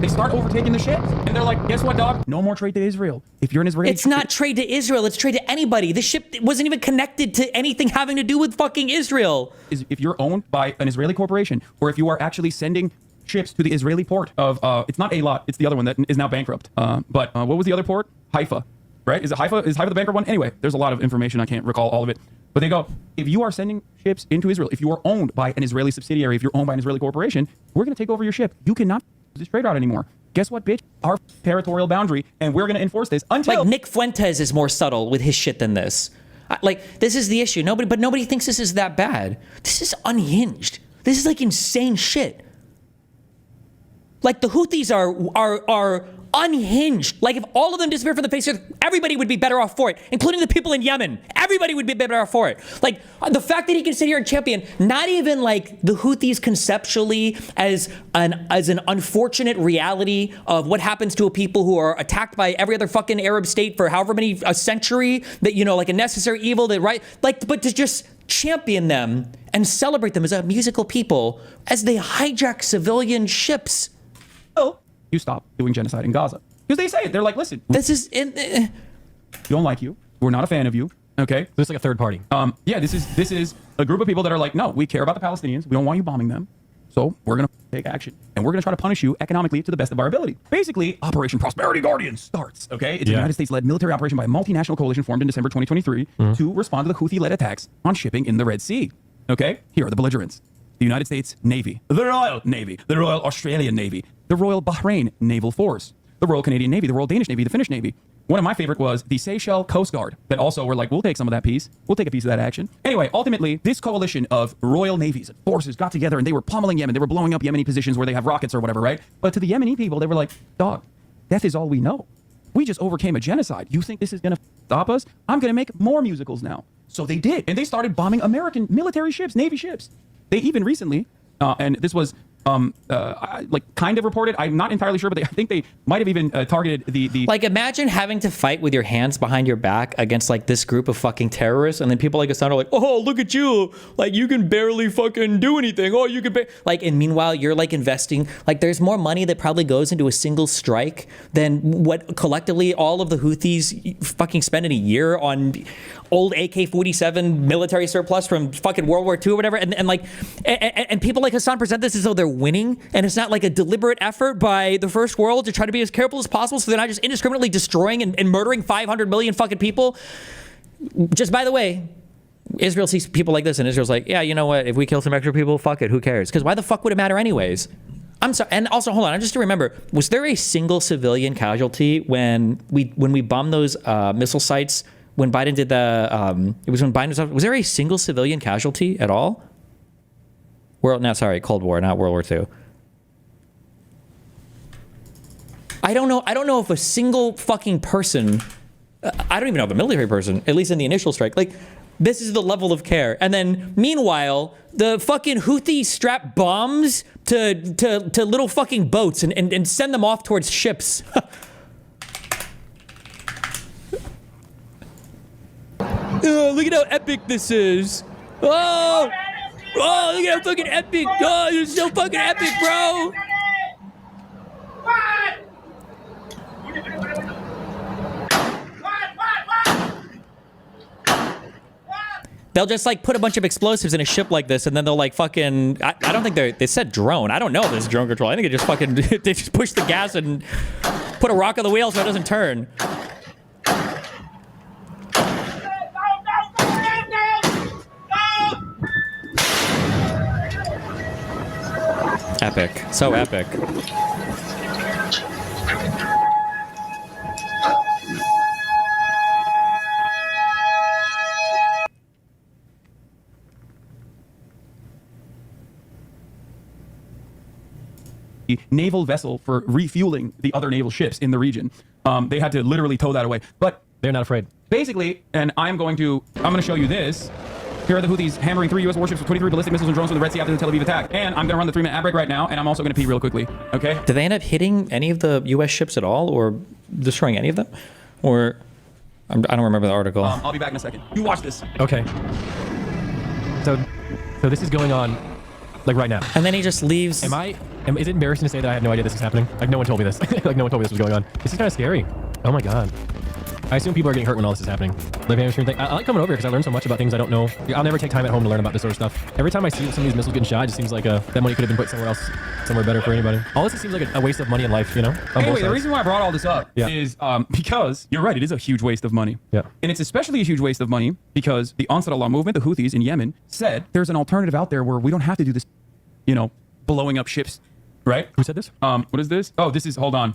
They start overtaking the ships, and they're like, guess what, dog? No more trade to Israel. If you're an Israeli... It's not trade to Israel. It's trade to anybody. The ship wasn't even connected to anything having to do with fucking Israel. If you're owned by an Israeli corporation, or if you are actually sending ships to the Israeli port of... it's not Eilat, it's the other one that is now bankrupt. But what was the other port? Haifa, right? Is Haifa the bankrupt one? Anyway, there's a lot of information. I can't recall all of it. But they go, if you are sending ships into Israel, if you are owned by an Israeli subsidiary, if you're owned by an Israeli corporation, we're going to take over your ship. You cannot use this trade route anymore. Guess what, bitch? Our territorial boundary, and we're going to enforce this until... Like, Nick Fuentes is more subtle with his shit than this. This is the issue. Nobody thinks this is that bad. This is unhinged. This is like insane shit. Like, the Houthis are unhinged. Like, if all of them disappeared from the face of the earth, everybody would be better off for it, including the people in Yemen. Everybody would be better off for it. Like, the fact that he can sit here and champion not even like the Houthis conceptually as an unfortunate reality of what happens to a people who are attacked by every other fucking Arab state for however many a century, that, like a necessary evil, that, right? Like, but to just champion them and celebrate them as a musical people as they hijack civilian ships. You stop doing genocide in Gaza. Because they say it. They're like, listen, this is we don't like you. We're not a fan of you. Okay, so it's like a third party. Yeah, this is a group of people that are like, no, we care about the Palestinians. We don't want you bombing them. So we're gonna take action, and we're gonna try to punish you economically to the best of our ability. Basically, Operation Prosperity Guardian starts. Okay, it's a United States-led military operation by a multinational coalition formed in December 2023 to respond to the Houthi-led attacks on shipping in the Red Sea. Okay, here are the belligerents: the United States Navy, the Royal Navy, the Royal Australian Navy, the Royal Bahrain Naval Force, the Royal Canadian Navy, the Royal Danish Navy, the Finnish Navy. One of my favorite was the Seychelles Coast Guard that also were like, we'll take some of that piece. We'll take a piece of that action. Anyway, ultimately, this coalition of royal navies and forces got together and they were pummeling Yemen. They were blowing up Yemeni positions where they have rockets or whatever, right? But to the Yemeni people, they were like, dog, death is all we know. We just overcame a genocide. You think this is going to stop us? I'm going to make more musicals now. So they did. And they started bombing American military ships, Navy ships. They even recently, and this was like kind of reported. I'm not entirely sure, but I think they might have even targeted the like, imagine having to fight with your hands behind your back against like this group of fucking terrorists, and then people like Hassan are like, oh, look at you, like you can barely fucking do anything. Oh, you can like, and meanwhile you're like investing, like there's more money that probably goes into a single strike than what collectively all of the Houthis fucking spend in a year on old AK-47 military surplus from fucking World War II or whatever, and people like Hassan present this as though they're winning, and it's not like a deliberate effort by the first world to try to be as careful as possible so they're not just indiscriminately destroying and murdering 500 million fucking people. Just by the way, Israel sees people like this and Israel's like, yeah, you know what, if we kill some extra people, fuck it, who cares? Because why the fuck would it matter anyways? I'm sorry. And also, hold on, just to remember, was there a single civilian casualty when we bombed those missile sites when Biden did the it was when Biden was there a single civilian casualty at all? Cold War, not World War II. I don't know if a single fucking person, I don't even know if a military person, at least in the initial strike, like, this is the level of care. And then, meanwhile, the fucking Houthis strap bombs to little fucking boats and send them off towards ships. Oh, look at how epic this is. Oh, look at how fucking epic. Oh, it's so fucking epic, bro. They'll just like put a bunch of explosives in a ship like this, and then they'll like fucking, I don't think they said drone. I don't know if this is drone control. I think it just fucking, they just push the gas and put a rock on the wheel so it doesn't turn. Epic. So epic. Naval vessel for refueling the other naval ships in the region. They had to literally tow that away. But they're not afraid. Basically, and I'm going to show you this. Here are the Houthis hammering 3 U.S. warships with 23 ballistic missiles and drones from the Red Sea after the Tel Aviv attack. And I'm going to run the 3-minute ad break right now, and I'm also going to pee real quickly. Okay? Did they end up hitting any of the U.S. ships at all, or destroying any of them? Or I don't remember the article. I'll be back in a second. You watch this. Okay. So this is going on, like, right now. And then he just leaves. Is it embarrassing to say that I had no idea this is happening? Like, no one told me this. Like, no one told me this was going on. This is kind of scary. Oh my god. I assume people are getting hurt when all this is happening. Like, I like coming over here because I learned so much about things I don't know. I'll never take time at home to learn about this sort of stuff. Every time I see some of these missiles getting shot, it just seems like that money could have been put somewhere else, somewhere better for anybody. All this seems like a waste of money in life, you know? Anyway, the reason why I brought all this up is because you're right, it is a huge waste of money. Yeah. And it's especially a huge waste of money because the Ansar Allah movement, the Houthis in Yemen, said there's an alternative out there where we don't have to do this, blowing up ships, right? Who said this? What is this? Oh, this is, hold on.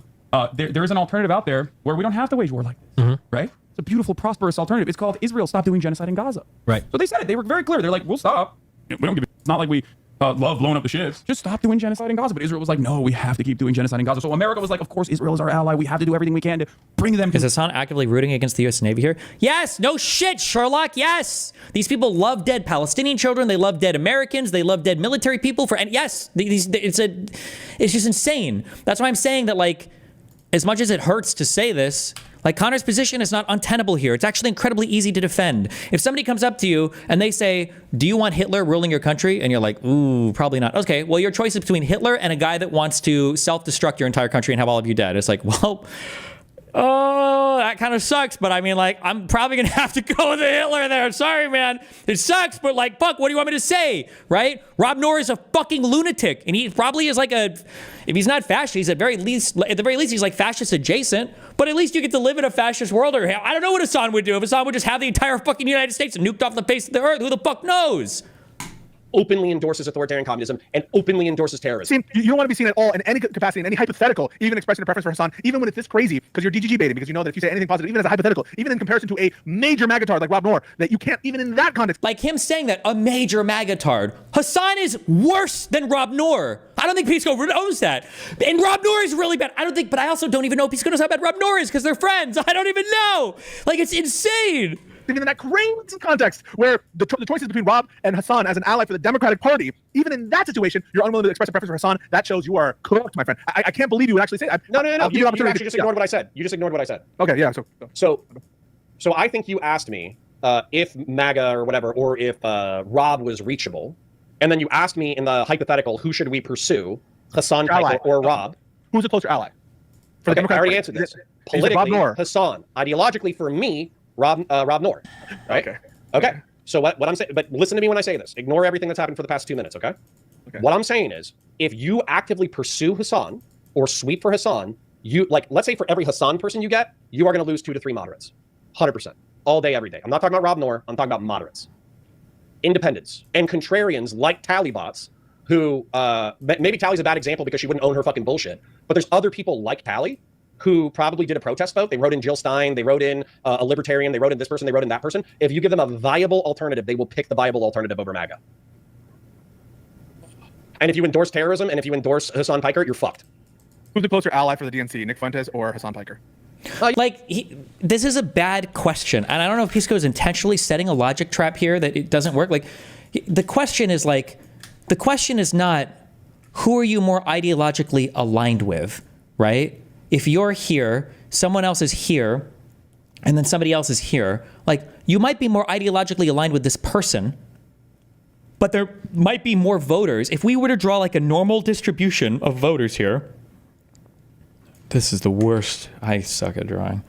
There is an alternative out there where we don't have to wage war like this, right? It's a beautiful, prosperous alternative. It's called Israel Stop Doing Genocide in Gaza. Right. So they said it. They were very clear. They're like, we'll stop. We don't give a. It's not like we love blowing up the ships. Just stop doing genocide in Gaza. But Israel was like, no, we have to keep doing genocide in Gaza. So America was like, of course, Israel is our ally. We have to do everything we can to bring them to. Is Hassan actively rooting against the U.S. Navy here? Yes. No shit, Sherlock. Yes. These people love dead Palestinian children. They love dead Americans. They love dead military people. And yes, it's just insane. That's why I'm saying that, like, as much as it hurts to say this, Like, Connor's position is not untenable here. It's actually incredibly easy to defend. If somebody comes up to you and they say, do you want Hitler ruling your country? And you're like, ooh, probably not. Okay, well, your choice is between Hitler and a guy that wants to self-destruct your entire country and have all of you dead. It's like, well, oh, that kind of sucks. But I mean, like, I'm probably going to have to go with the Hitler there. Sorry, man. It sucks, but like, fuck, what do you want me to say? Right? Rob Noor is a fucking lunatic. And he probably is like if he's not fascist, he's at the very least, he's like fascist adjacent. But at least you get to live in a fascist world. Or I don't know what Hassan would do. If Hassan would just have the entire fucking United States nuked off the face of the earth, who the fuck knows? Openly endorses authoritarian communism and openly endorses terrorism. You don't want to be seen at all in any capacity, in any hypothetical, even expressing a preference for Hassan, even when it's this crazy, because you're DGG baiting, because you know that if you say anything positive, even as a hypothetical, even in comparison to a major magatard like Rob Noor, that you can't, even in that context. Like him saying that, a major magatard. Hassan is worse than Rob Noor. I don't think Pisco knows that. And Rob Noor is really bad. But I also don't even know Pisco knows how bad Rob Noor is, because they're friends. I don't even know. Like, it's insane. Even in that crazy context where the choices between Rob and Hassan as an ally for the Democratic Party, even in that situation, you're unwilling to express a preference for Hassan. That shows you are cooked, my friend. I can't believe you would actually say that. No. You actually just ignored what I said. You just ignored what I said. Okay, yeah. So I think you asked me if MAGA or whatever, or if Rob was reachable, and then you asked me in the hypothetical, who should we pursue, Hassan Piker or Rob? Who's a closer ally? For the Democratic I already Party? answered this. Politically, Rob Noor. Hassan. Ideologically, for me, Rob Noor, right? Okay. So what I'm saying, but listen to me when I say this. Ignore everything that's happened for the past 2 minutes, okay? What I'm saying is, if you actively pursue Hassan or sweep for Hassan, let's say for every Hassan person you get, you are going to lose 2 to 3 moderates, 100%, all day, every day. I'm not talking about Rob Noor. I'm talking about moderates, independents, and contrarians like Tally-bots, who maybe Tally's a bad example because she wouldn't own her fucking bullshit, but there's other people like Tally who probably did a protest vote. They wrote in Jill Stein, they wrote in a libertarian, they wrote in this person, they wrote in that person. If you give them a viable alternative, they will pick the viable alternative over MAGA. And if you endorse terrorism and if you endorse Hassan Piker, you're fucked. Who's the closer ally for the DNC, Nick Fuentes or Hassan Piker? This is a bad question. And I don't know if Pisco is intentionally setting a logic trap here that it doesn't work. Like, the question is not, who are you more ideologically aligned with, right? If you're here, someone else is here, and then somebody else is here, like, you might be more ideologically aligned with this person, but there might be more voters. If we were to draw like a normal distribution of voters here, this is the worst. I suck at drawing.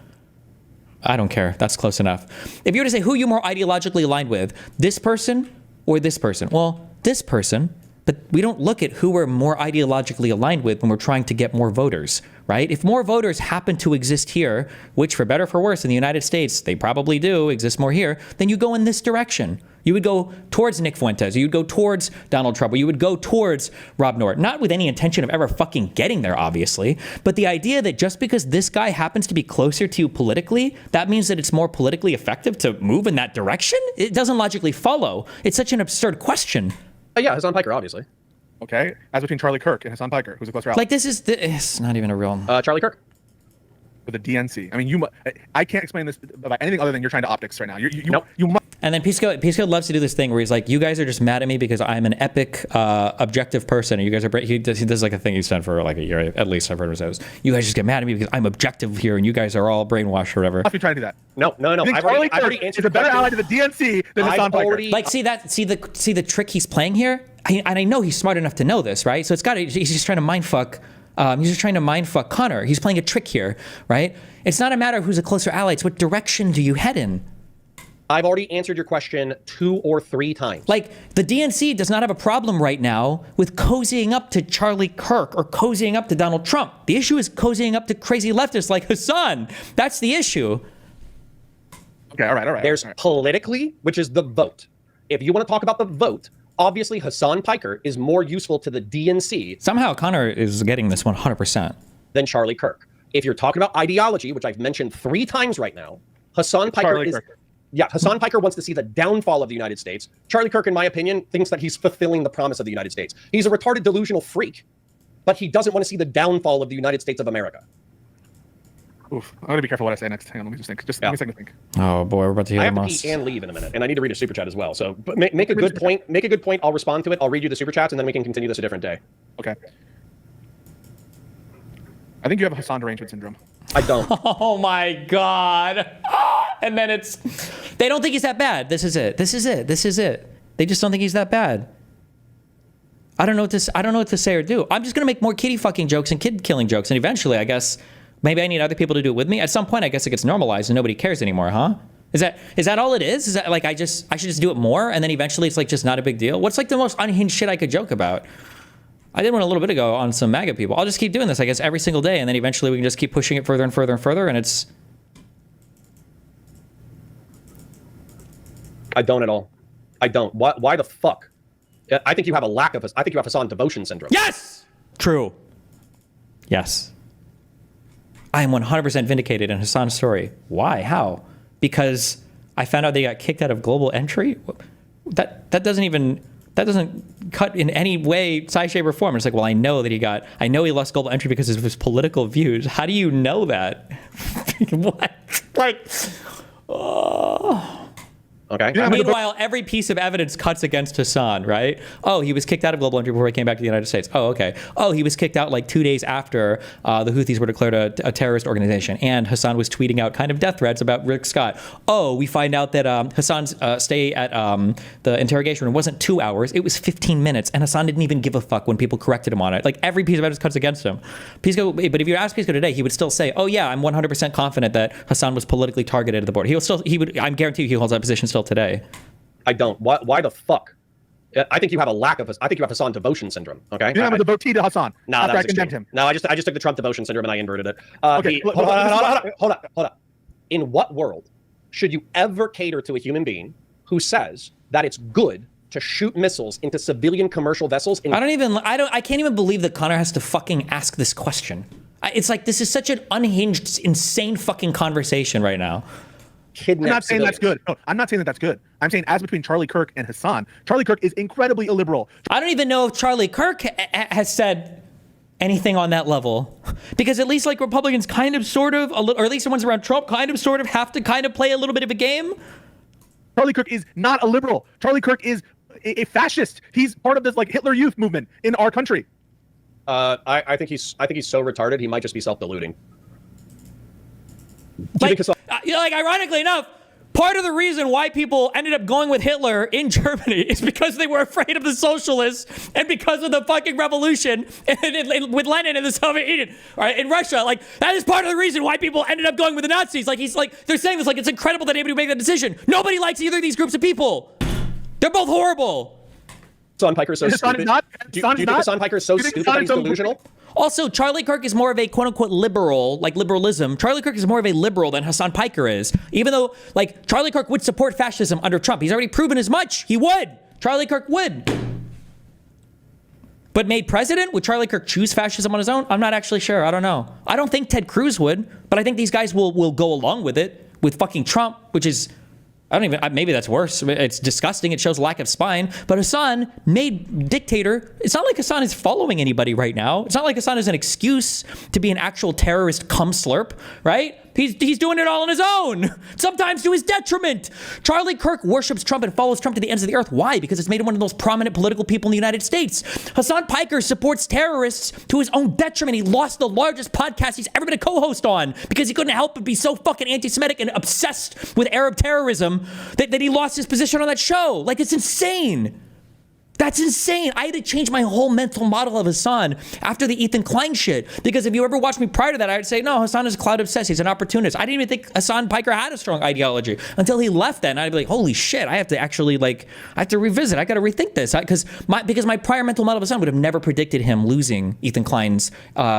I don't care. That's close enough. If you were to say who you're more ideologically aligned with, this person or this person? Well, this person. But we don't look at who we're more ideologically aligned with when we're trying to get more voters, right? If more voters happen to exist here, which for better or for worse in the United States, they probably do exist more here, then you go in this direction. You would go towards Nick Fuentes, you would go towards Donald Trump, or you would go towards Rob Noor. Not with any intention of ever fucking getting there, obviously, but the idea that just because this guy happens to be closer to you politically, that means that it's more politically effective to move in that direction? It doesn't logically follow. It's such an absurd question. Yeah, Hassan Piker, obviously. Okay, as between Charlie Kirk and Hassan Piker, who's a closer ally? Like, it's not even a real... Charlie Kirk. For the DNC. I mean, I can't explain this by anything other than you're trying to optics right now. You must. And then Pisco loves to do this thing where he's like, you guys are just mad at me because I'm an epic, objective person. And you guys are, he does like a thing he's done for like a year, at least I've heard him say this. You guys just get mad at me because I'm objective here and you guys are all brainwashed or whatever. Must be trying to do that. No. I've already answered. Is a better ally to the DNC than Hassan Piker. Like, see the trick he's playing here? And I know he's smart enough to know this, right? So he's just trying to mindfuck. He's just trying to mindfuck Connor. He's playing a trick here, right? It's not a matter of who's a closer ally. It's what direction do you head in? I've already answered your question 2 or 3 times. Like, the DNC does not have a problem right now with cozying up to Charlie Kirk or cozying up to Donald Trump. The issue is cozying up to crazy leftists like Hassan. That's the issue. Okay, all right. There's politically, which is the vote. If you want to talk about the vote, obviously Hassan Piker is more useful to the DNC. Somehow Connor is getting this 100%. Than Charlie Kirk. If you're talking about ideology, which I've mentioned 3 times right now, Hassan Piker Hassan Piker wants to see the downfall of the United States. Charlie Kirk, in my opinion, thinks that he's fulfilling the promise of the United States. He's a retarded, delusional freak, but he doesn't want to see the downfall of the United States of America. Oof, I'm gonna be careful what I say next. Hang on, let me just think. Give me a second to think. Oh boy, we're about to hear I the have most. to pee and leave in a minute, and I need to read a super chat as well. So make a good point. Make a good point. I'll respond to it. I'll read you the super chats, and then we can continue this a different day. Okay. I think you have Hassan derangement syndrome. I don't. Oh my God. And then they don't think he's that bad. This is it. This is it. This is it. They just don't think he's that bad. I don't know what to say or do. I'm just going to make more kitty fucking jokes and kid killing jokes. And eventually, I guess, maybe I need other people to do it with me. At some point, I guess it gets normalized and nobody cares anymore, huh? Is that all it is? Is that like I should just do it more and then eventually it's like just not a big deal? What's like the most unhinged shit I could joke about? I did one a little bit ago on some MAGA people. I'll just keep doing this, I guess, every single day, and then eventually we can just keep pushing it further and further and further, and it's... I don't at all. I don't. Why the fuck? I think you have I think you have Hassan devotion syndrome. Yes! True. Yes. I am 100% vindicated in Hassan's story. Why? How? Because I found out they got kicked out of global entry? That doesn't cut in any way, size, shape, or form. It's like, well, I know he lost global entry because of his political views. How do you know that? What? Like, oh. Okay. Meanwhile, every piece of evidence cuts against Hassan, right? Oh, he was kicked out of global entry before he came back to the United States. Oh, okay. Oh, he was kicked out like 2 days after the Houthis were declared a terrorist organization, and Hassan was tweeting out kind of death threats about Rick Scott. Oh, we find out that Hassan's stay at the interrogation room wasn't 2 hours; it was 15 minutes, and Hassan didn't even give a fuck when people corrected him on it. Like every piece of evidence cuts against him. Pisco, but if you ask Pisco today, he would still say, "Oh yeah, I'm 100% confident that Hassan was politically targeted at the border." I guarantee you, he holds that position still today. I don't. Why the fuck? I think you have I think you have Hassan devotion syndrome. Okay. You have a devotee to Hassan. No, after that I was condemned extreme. him. No, I just took the Trump devotion syndrome and I inverted it. Okay. Hold on. In what world should you ever cater to a human being who says that it's good to shoot missiles into civilian commercial vessels? I can't even believe that Connor has to fucking ask this question. It's like, this is such an unhinged, insane fucking conversation right now. I'm not saying that's good. No, I'm not saying that that's good. I'm saying as between Charlie Kirk and Hassan, Charlie Kirk is incredibly illiberal. I don't even know if Charlie Kirk has said anything on that level, because at least like Republicans kind of sort of, or at least the ones around Trump kind of sort of have to kind of play a little bit of a game. Charlie Kirk is not a liberal. Charlie Kirk is a fascist. He's part of this like Hitler Youth movement in our country. I think he's so retarded he might just be self-deluding. Like, ironically enough, part of the reason why people ended up going with Hitler in Germany is because they were afraid of the socialists and because of the fucking revolution with Lenin in the Soviet Union, right, in Russia. Like, that is part of the reason why people ended up going with the Nazis. Like, they're saying this, like, it's incredible that anybody made that decision. Nobody likes either of these groups of people. They're both horrible. Hassan Piker is so stupid. Do you think Hassan Piker is so stupid that he's delusional? Also, Charlie Kirk is more of a quote-unquote liberal, like liberalism. Charlie Kirk is more of a liberal than Hassan Piker is. Even though, like, Charlie Kirk would support fascism under Trump. He's already proven as much. He would. Charlie Kirk would. But made president, would Charlie Kirk choose fascism on his own? I'm not actually sure. I don't know. I don't think Ted Cruz would, but I think these guys will go along with it, with fucking Trump, which is... maybe that's worse. It's disgusting. It shows lack of spine. But Hassan, made dictator, it's not like Hassan is following anybody right now. It's not like Hassan is an excuse to be an actual terrorist cum slurp, right? He's doing it all on his own, sometimes to his detriment. Charlie Kirk worships Trump and follows Trump to the ends of the earth. Why? Because it's made him one of the most prominent political people in the United States. Hassan Piker supports terrorists to his own detriment. He lost the largest podcast he's ever been a co-host on because he couldn't help but be so fucking anti-Semitic and obsessed with Arab terrorism that he lost his position on that show. Like, it's insane. That's insane. I had to change my whole mental model of Hassan after the Ethan Klein shit. Because if you ever watched me prior to that, I would say, no, Hassan is cloud obsessed. He's an opportunist. I didn't even think Hassan Piker had a strong ideology until he left that. And I'd be like, holy shit, I have to actually I have to revisit. I got to rethink this. Because my prior mental model of Hassan would have never predicted him losing Ethan Klein's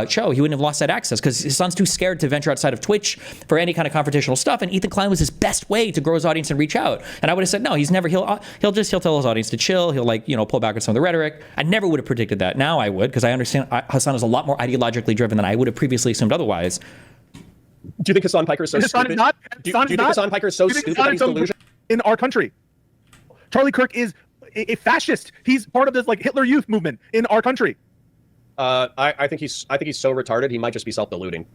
show. He wouldn't have lost that access because Hassan's too scared to venture outside of Twitch for any kind of confrontational stuff. And Ethan Klein was his best way to grow his audience and reach out. And I would have said, no, he'll tell his audience to chill. He'll pull back on some of the rhetoric. I never would have predicted that. Now I would, because I understand Hassan is a lot more ideologically driven than I would have previously assumed otherwise. Do you think Hassan Piker is so stupid? Do you think Hassan Piker is so stupid that he's delusional? In our country, Charlie Kirk is a fascist. He's part of this like Hitler Youth movement in our country. I think he's so retarded he might just be self-deluding.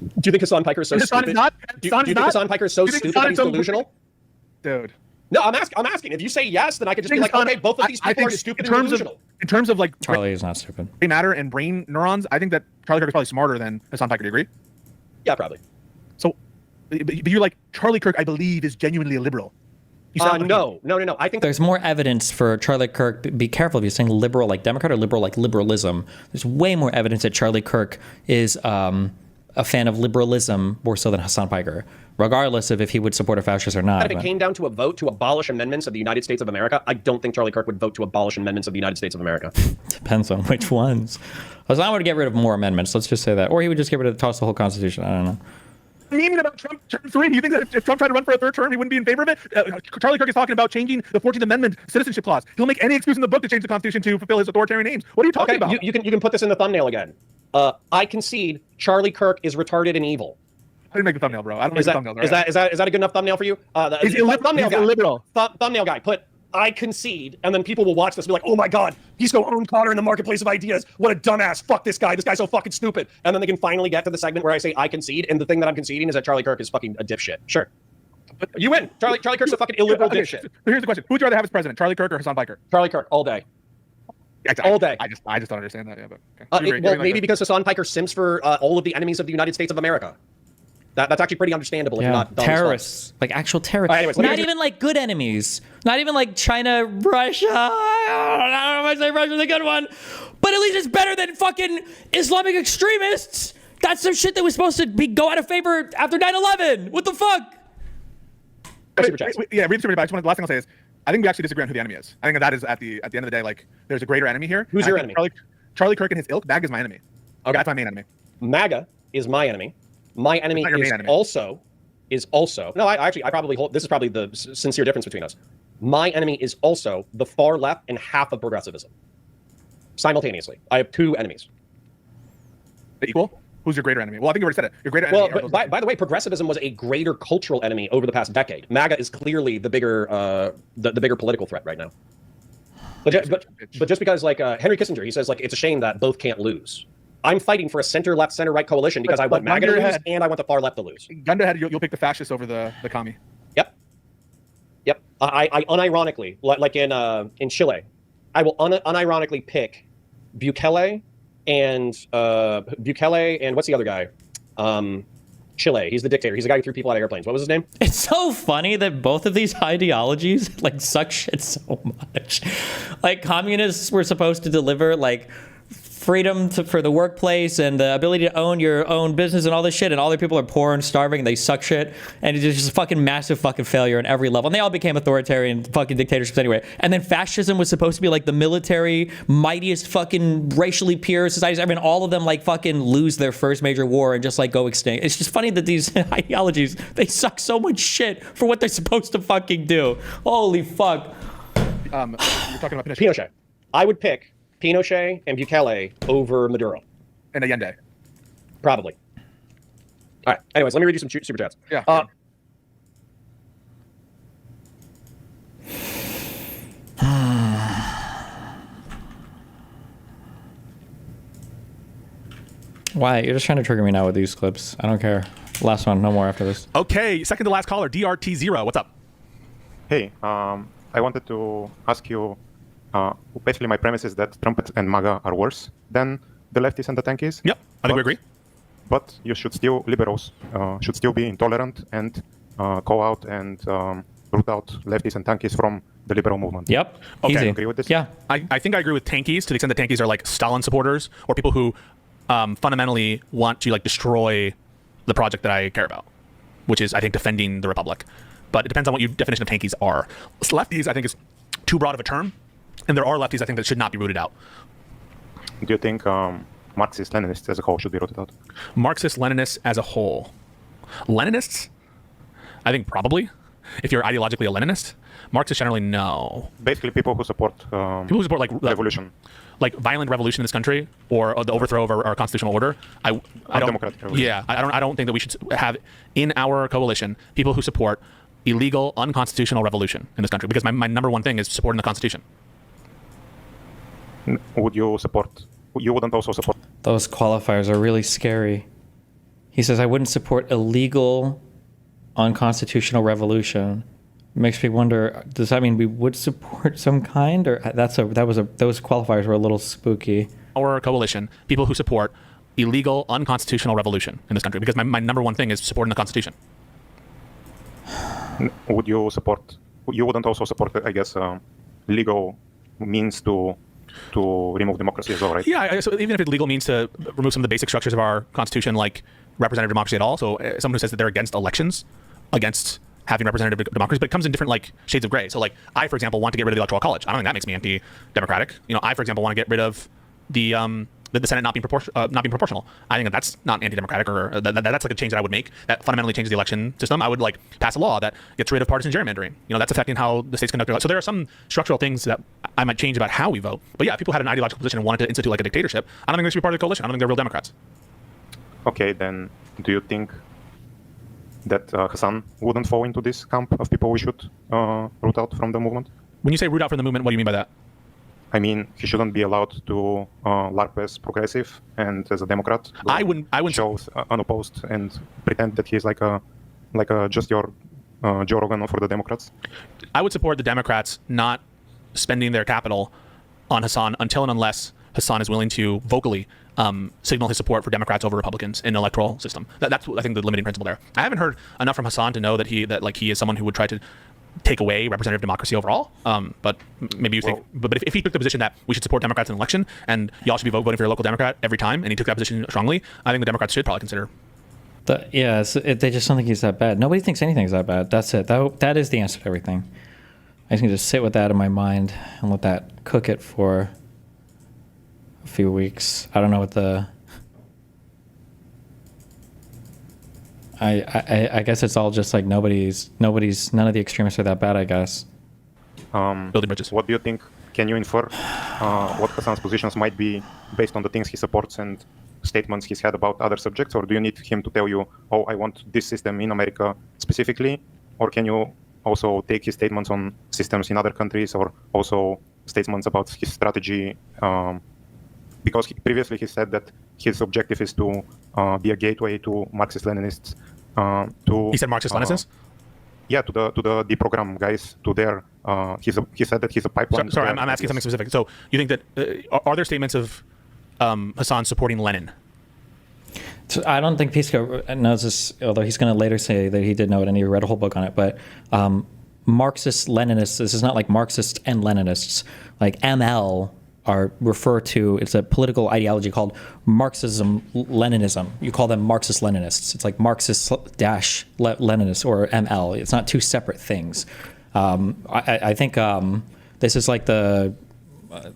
Do you think Hassan Piker is so stupid? Do you think Hassan Piker is so stupid that he's delusional? Dude. No, I'm asking. If you say yes, then I could just be like, okay, both of these people are stupid and delusional. In terms of like Charlie is not stupid. Brain matter and brain neurons, I think that Charlie Kirk is probably smarter than Hassan Piker. Do you agree? Yeah, probably. So, but you're like, Charlie Kirk, I believe, is genuinely a liberal. No. I think there's more evidence for Charlie Kirk. Be careful if you're saying liberal like Democrat or liberal like liberalism. There's way more evidence that Charlie Kirk is a fan of liberalism more so than Hassan Piker, regardless of if he would support a fascist or not. If it came down to a vote to abolish amendments of the United States of America, I don't think Charlie Kirk would vote to abolish amendments of the United States of America. Depends on which ones. Hassan would get rid of more amendments. Let's just say that, or he would just get rid of toss the whole Constitution. I don't know. Meaning about Trump term 3, do you think that if Trump tried to run for a third term, he wouldn't be in favor of it? Charlie Kirk is talking about changing the 14th Amendment citizenship clause. He'll make any excuse in the book to change the Constitution to fulfill his authoritarian aims. What are you talking about? You can put this in the thumbnail again. I concede Charlie Kirk is retarded and evil. I didn't make the thumbnail, bro. I don't make the thumbnail. Is that a good enough thumbnail for you? He's illiberal. Thumbnail guy, put I concede, and then people will watch this and be like, oh my god, Pisco owned Connor in the marketplace of ideas. What a dumbass. Fuck this guy. This guy's so fucking stupid. And then they can finally get to the segment where I say I concede, and the thing that I'm conceding is that Charlie Kirk is fucking a dipshit. Sure. But you win. Charlie Kirk's a fucking illiberal dipshit. So here's the question. Who would you rather have as president, Charlie Kirk or Hassan Piker? Charlie Kirk, all day. Exactly. All day. I just don't understand that. Yeah, but okay. Well, maybe because Hassan Piker simps for all of the enemies of the United States of America. That's actually pretty understandable if you're not dumb terrorists, like actual terrorists. Anyways, not even like good enemies. Not even like China, Russia. I don't know if I say Russia's a good one, but at least it's better than fucking Islamic extremists. That's some shit that was supposed to go out of favor after 9/11. What the fuck? Yeah, read the super chat. The last thing I'll say is, I think we actually disagree on who the enemy is. I think that is at the end of the day, like there's a greater enemy here. Who's your enemy? Charlie Kirk and his ilk. MAGA is my enemy. Okay, that's my main enemy. MAGA is my enemy. My enemy is also no. I probably hold. This is probably the sincere difference between us. My enemy is also the far left and half of progressivism. Simultaneously, I have two enemies. Equal? Who's your greater enemy? Well, I think you already said it. Your greater enemy. Well, but by the way, progressivism was a greater cultural enemy over the past decade. MAGA is clearly the bigger political threat right now. But just because like Henry Kissinger, he says like it's a shame that both can't lose. I'm fighting for a center-left, center-right coalition because I want MAGA to lose and I want the far left to lose. Gun to head, you'll pick the fascists over the commie. Yep. I unironically, like in Chile, I will unironically pick Bukele and what's the other guy? Chile. He's the dictator. He's the guy who threw people out of airplanes. What was his name? It's so funny that both of these ideologies like suck shit so much. Like communists were supposed to deliver like freedom for the workplace and the ability to own your own business and all this shit, and all their people are poor and starving and they suck shit, and it's just a fucking massive fucking failure on every level, and they all became authoritarian fucking dictatorships anyway. And then fascism was supposed to be like the military mightiest fucking racially pure societies ever, and all of them like fucking lose their first major war and just like go extinct. It's just funny that these ideologies, they suck so much shit for what they're supposed to fucking do. Holy fuck. You're talking about Pinochet. I would pick Pinochet and Bukele over Maduro. And Allende. Probably. All right. Anyways, let me read you some super chats. Yeah. Why? You're just trying to trigger me now with these clips. I don't care. Last one. No more after this. Okay. Second to last caller, DRT0. What's up? Hey, I wanted to ask you, basically my premise is that Trump and MAGA are worse than the leftists and the tankies. Yep, I think we agree. But liberals should still be intolerant and go out and root out leftists and tankies from the liberal movement. Yep. Okay. Easy. You agree with this? Yeah. I think I agree with tankies to the extent that tankies are like Stalin supporters or people who fundamentally want to like destroy the project that I care about, which is, I think, defending the Republic. But it depends on what your definition of tankies are. Lefties, I think, is too broad of a term. And there are lefties, I think, that should not be rooted out. Do you think Marxist-Leninists as a whole should be rooted out? Marxist-Leninists as a whole. Leninists? I think probably. If you're ideologically a Leninist. Marxists generally, no. Basically, people who support like revolution. Like violent revolution in this country or the overthrow of our constitutional order. I don't. Democratic revolution. Yeah, I don't think that we should have in our coalition people who support illegal, unconstitutional revolution in this country. Because my number one thing is supporting the Constitution. Would you support? You wouldn't also support? Those qualifiers are really scary. He says, I wouldn't support illegal, unconstitutional revolution. Makes me wonder, does that mean we would support some kind, or those qualifiers were a little spooky. Or coalition, people who support illegal, unconstitutional revolution in this country, because my number one thing is supporting the Constitution. Would you support? You wouldn't also support, I guess, legal means to remove democracy as well, right? Yeah, so even if it's legal means to remove some of the basic structures of our Constitution, like representative democracy at all. So someone who says that they're against elections, against having representative democracy, but it comes in different like shades of gray. So like I, for example, want to get rid of the Electoral College. I don't think that makes me anti-democratic. You know, I, for example, want to get rid of the Senate not being proportional. I think that's not anti-democratic, or that's like a change that I would make that fundamentally changes the election system. I would like pass a law that gets rid of partisan gerrymandering. You know, that's affecting how the states conduct their. So there are some structural things that I might change about how we vote. But yeah, if people had an ideological position and wanted to institute like a dictatorship, I don't think they should be part of the coalition. I don't think they're real Democrats. Okay, then do you think that Hassan wouldn't fall into this camp of people we should root out from the movement? When you say root out from the movement, what do you mean by that? I mean, he shouldn't be allowed to LARP as progressive and as a Democrat. I wouldn't show unopposed and pretend that he's like a just your Joe Rogan for the Democrats. I would support the Democrats not spending their capital on Hassan until and unless Hassan is willing to vocally signal his support for Democrats over Republicans in an electoral system. That's I think the limiting principle there. I haven't heard enough from Hassan to know that he is someone who would try to take away representative democracy overall. But maybe you think, but if he took the position that we should support Democrats in an election and y'all should be voting for your local Democrat every time, and he took that position strongly, I think the Democrats should probably consider. They just don't think he's that bad. Nobody thinks anything's that bad. That's it. That is the answer to everything. I just need to sit with that in my mind and let that cook it for a few weeks. I don't know what the. I guess it's all just like none of the extremists are that bad, I guess. Building bridges. What do you think? Can you infer what Hassan's positions might be based on the things he supports and statements he's had about other subjects, or do you need him to tell you, oh, I want this system in America specifically, or can you also take his statements on systems in other countries, or also statements about his strategy? Because previously he said that his objective is to be a gateway to Marxist-Leninists. He said Marxist-Leninists? Yeah, to the deprogram guys, to their. He said that he's a pipeline. Sorry, I'm asking something specific. So you think that are there statements of Hassan supporting Lenin? So I don't think Pisco knows this, although he's going to later say that he did know it and he read a whole book on it. But Marxist-Leninists, this is not like Marxists and Leninists. Like ML are referred to, it's a political ideology called Marxism-Leninism. You call them Marxist-Leninists. It's like Marxist-Leninists or ML. It's not two separate things. I think this is like the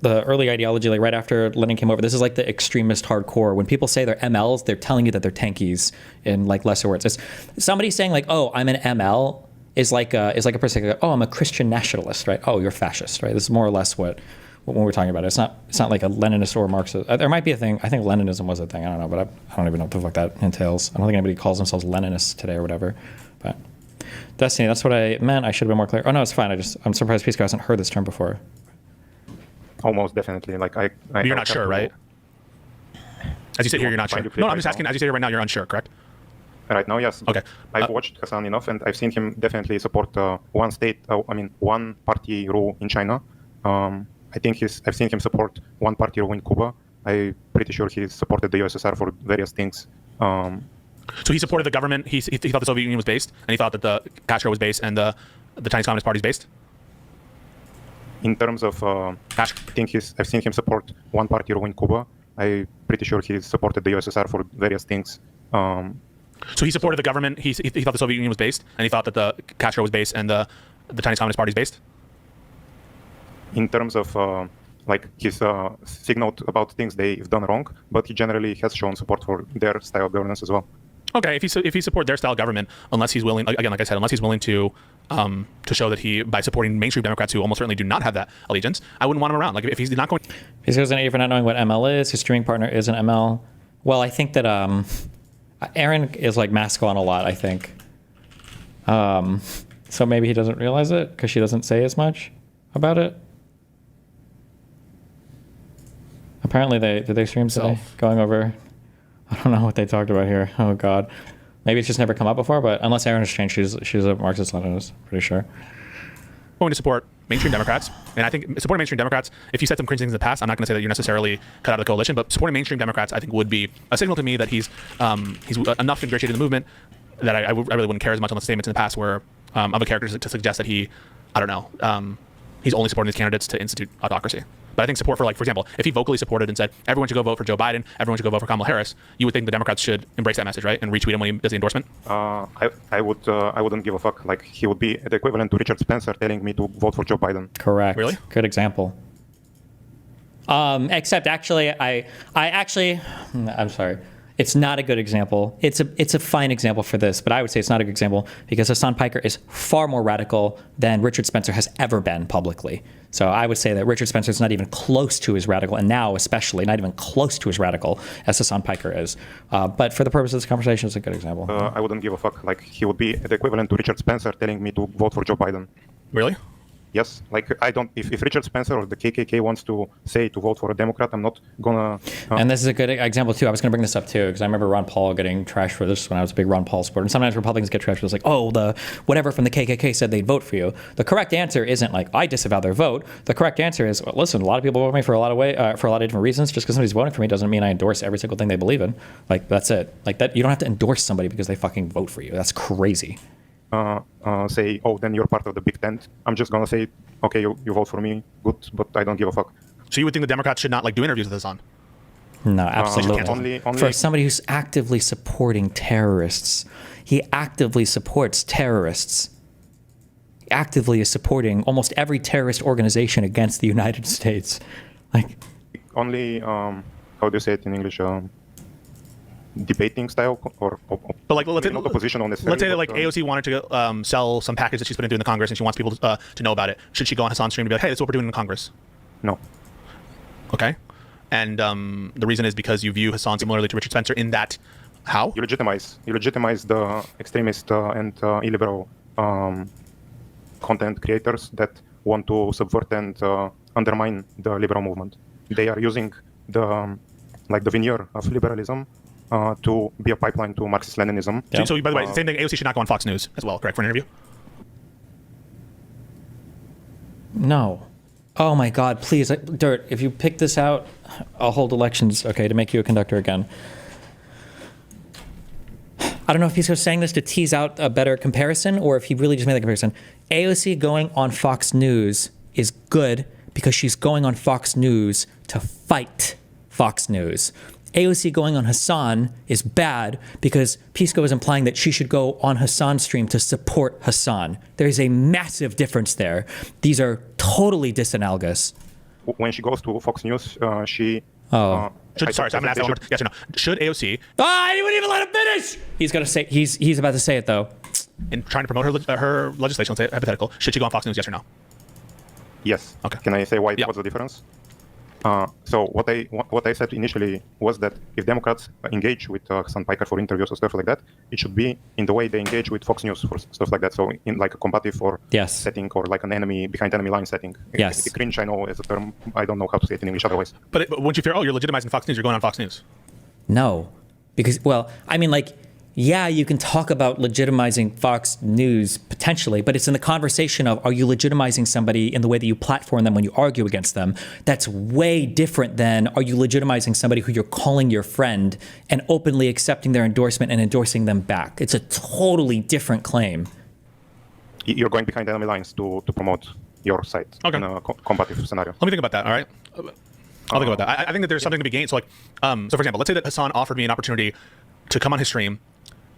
early ideology, like right after Lenin came over. This is like the extremist hardcore. When people say they're MLs, they're telling you that they're tankies in like lesser words. It's somebody saying like, oh, I'm an ML is like a person like, oh, I'm a Christian nationalist, right? Oh, you're fascist, right? This is more or less what we're talking about. It's not like a Leninist or Marxist. There might be a thing. I think Leninism was a thing. I don't know, but I don't even know what the fuck that entails. I don't think anybody calls themselves Leninists today or whatever. But Destiny, that's what I meant. I should have been more clear. Oh no, it's fine. I'm surprised Pisco hasn't heard this term before. Almost definitely. Like you're not sure, right? As you sit here, you're not sure. No, I'm just asking. As you sit here right now, you're unsure, correct? Right now, yes. Okay. I've watched Hassan enough, and I've seen him definitely support one party rule in China. I think I've seen him support one party rule in Cuba. I'm pretty sure he supported the USSR for various things. So he supported the government. He thought the Soviet Union was based, and he thought that the Castro was based, and the Chinese Communist Party is based. In terms of, I think I've seen him support one party rule in Cuba. I'm pretty sure he supported the USSR for various things. So he supported the government. He thought the Soviet Union was based, and he thought that the Castro was based, and the Chinese Communist Party is based. In terms of he's signaled about things they've done wrong, but he generally has shown support for their style of governance as well. Okay, if he support their style of government, unless he's willing, again, like I said, unless he's willing to show that by supporting mainstream Democrats who almost certainly do not have that allegiance, I wouldn't want him around. Like if he's not going. He goes, if you're not knowing what ML is, his streaming partner is an ML. Well, I think that Aaron is like masculine a lot, I think. So maybe he doesn't realize it because she doesn't say as much about it. Apparently did they stream today? Going over, I don't know what they talked about here. Oh God. Maybe it's just never come up before, but unless Aaron has changed, she's a Marxist-Leninist, pretty sure. going to support mainstream Democrats, and I think supporting mainstream Democrats, if you said some cringe things in the past, I'm not going to say that you're necessarily cut out of the coalition, but supporting mainstream Democrats, I think, would be a signal to me that he's enough ingratiated in the movement that I really wouldn't care as much on the statements in the past where of a character to suggest that he, I don't know, he's only supporting these candidates to institute autocracy. But I think support for, like, for example, if he vocally supported and said, everyone should go vote for Joe Biden, everyone should go vote for Kamala Harris, you would think the Democrats should embrace that message, right? And retweet him when he does the endorsement? I wouldn't give a fuck. Like, he would be the equivalent to Richard Spencer telling me to vote for Joe Biden. Correct. Really? Good example. Except actually, I'm sorry. It's not a good example. It's a fine example for this, but I would say it's not a good example because Hassan Piker is far more radical than Richard Spencer has ever been publicly. So I would say that Richard Spencer is not even close to as radical, and now especially not even close to as radical as Hassan Piker is. But for the purpose of this conversation, it's a good example. I wouldn't give a fuck. Like, he would be the equivalent to Richard Spencer telling me to vote for Joe Biden. Really? Yes, like I don't. If Richard Spencer or the KKK wants to say to vote for a Democrat, I'm not gonna. And this is a good example too. I was going to bring this up too because I remember Ron Paul getting trashed for this when I was a big Ron Paul supporter. And sometimes Republicans get trashed for this, like, oh, the whatever from the KKK said they'd vote for you. The correct answer isn't like I disavow their vote. The correct answer is, well, listen, a lot of people vote for me for a lot of different reasons. Just because somebody's voting for me doesn't mean I endorse every single thing they believe in. Like, that's it. Like that, you don't have to endorse somebody because they fucking vote for you. That's crazy. Say, oh, then you're part of the big tent. I'm just gonna say, okay, you vote for me, good, but I don't give a fuck. So you would think the Democrats should not, like, do interviews with Hassan? No, absolutely. Only for somebody who's actively supporting terrorists, he actively supports terrorists. Actively is supporting almost every terrorist organization against the United States. Like, only how do you say it in English? Debating style or but like let's say, not oppositional necessarily. Let's say that like AOC wanted to sell some package that she's putting through in the Congress and she wants people to know about it. Should she go on Hassan's stream to be like, hey, this is what we're doing in Congress? No. Okay. And the reason is because you view Hassan similarly to Richard Spencer in that how? You legitimize the extremist and illiberal content creators that want to subvert and undermine the liberal movement. They are using the veneer of liberalism to be a pipeline to Marxist-Leninism. Yeah. So by the way, same thing, AOC should not go on Fox News as well, correct, for an interview? No. Oh my God, please, Dirt, if you pick this out, I'll hold elections, okay, to make you a conductor again. I don't know if he's saying this to tease out a better comparison or if he really just made the comparison. AOC going on Fox News is good because she's going on Fox News to fight Fox News. AOC going on Hassan is bad because Pisco is implying that she should go on Hassan's stream to support Hassan. There is a massive difference there. These are totally disanalogous. When she goes to Fox News, she... Oh. Sorry, I'm going to ask that one more. Yes or no. Should AOC... I didn't even let him finish! He's going to say... He's about to say it, though. In trying to promote her legislation, let's say hypothetical, should she go on Fox News, yes or no? Yes. Okay. Can I say why? What's the difference? So what I said initially was that if Democrats engage with Hassan Piker for interviews or stuff like that, it should be in the way they engage with Fox News for stuff like that. So in like a combative or setting or like an enemy behind enemy line setting. Yes. Cringe, I know, as a term. I don't know how to say it in English otherwise. But once you fear, oh, you're legitimizing Fox News, you're going on Fox News. No, because, well, I mean, like, yeah, you can talk about legitimizing Fox News potentially, but it's in the conversation of, are you legitimizing somebody in the way that you platform them when you argue against them? That's way different than, are you legitimizing somebody who you're calling your friend and openly accepting their endorsement and endorsing them back? It's a totally different claim. You're going behind enemy lines to promote your side in a combative scenario. Let me think about that, all right? I'll think about that. I think that there's something to be gained. So, like, so for example, let's say that Hassan offered me an opportunity to come on his stream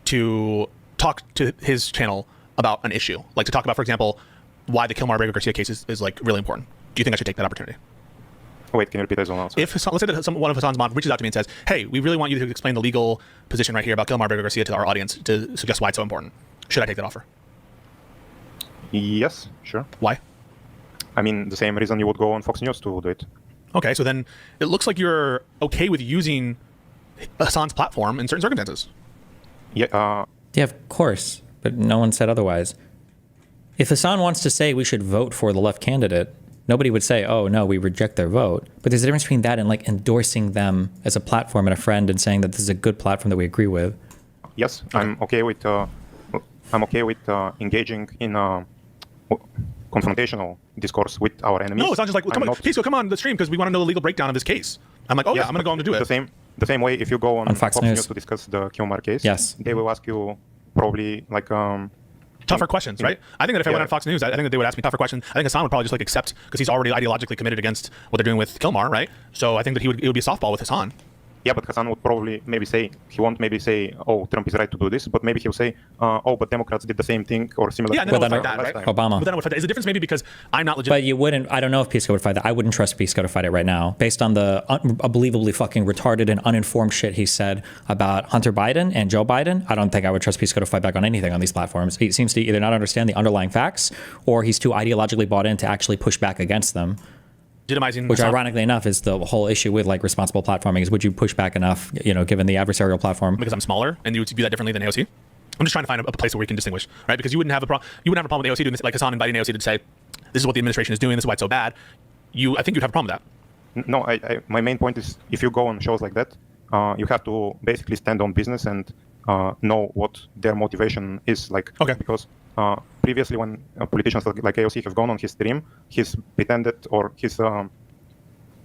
to talk to his channel about an issue, like to talk about, for example, why the Kilmar Garcia case is like really important. Do you think I should take that opportunity? Wait, can you repeat that as well? If Hassan, let's say that one of Hassan's mods reaches out to me and says, "Hey, we really want you to explain the legal position right here about Kilmar Garcia to our audience to suggest why it's so important," should I take that offer? Yes, sure. Why? I mean, the same reason you would go on Fox News to do it. Okay, so then it looks like you're okay with using Hassan's platform in certain circumstances. Yeah. Yeah, of course, but no one said otherwise. If Hassan wants to say we should vote for the left candidate, nobody would say, "Oh no, we reject their vote." But there's a difference between that and like endorsing them as a platform and a friend and saying that this is a good platform that we agree with. Yes, I'm okay with engaging in confrontational discourse with our enemies. No, it's not just like, Pisco, come on the stream because we want to know the legal breakdown of this case. I'm like, oh yeah, I'm going to go on to do it. The same way, if you go on Fox News to discuss the Kilmar case, yes, they will ask you probably like tougher questions, right? I think that if I went on Fox News, I think that they would ask me tougher questions. I think Hassan would probably just like accept because he's already ideologically committed against what they're doing with Kilmar, right? So I think that it would be a softball with Hassan. Yeah, but Hassan would probably he won't maybe say, oh, Trump is right to do this, but maybe he'll say, oh, but Democrats did the same thing or similar. Yeah, and then I would fight that, right? Obama. But then I would fight that. Is the difference maybe because I'm not legit? But you wouldn't, I don't know if Pisco would fight that. I wouldn't trust Pisco to fight it right now. Based on the unbelievably fucking retarded and uninformed shit he said about Hunter Biden and Joe Biden, I don't think I would trust Pisco to fight back on anything on these platforms. He seems to either not understand the underlying facts or he's too ideologically bought in to actually push back against them. Which ironically enough is the whole issue with like responsible platforming is would you push back enough, given the adversarial platform? Because I'm smaller and you would view that differently than AOC? I'm just trying to find a place where we can distinguish, right? Because you wouldn't have a problem with AOC doing this, like Hassan inviting AOC to say, this is what the administration is doing, this is why it's so bad. I think you'd have a problem with that. No, my main point is if you go on shows like that, you have to basically stand on business and know what their motivation is like. Okay. Because previously when politicians like AOC have gone on his stream, he's pretended or he's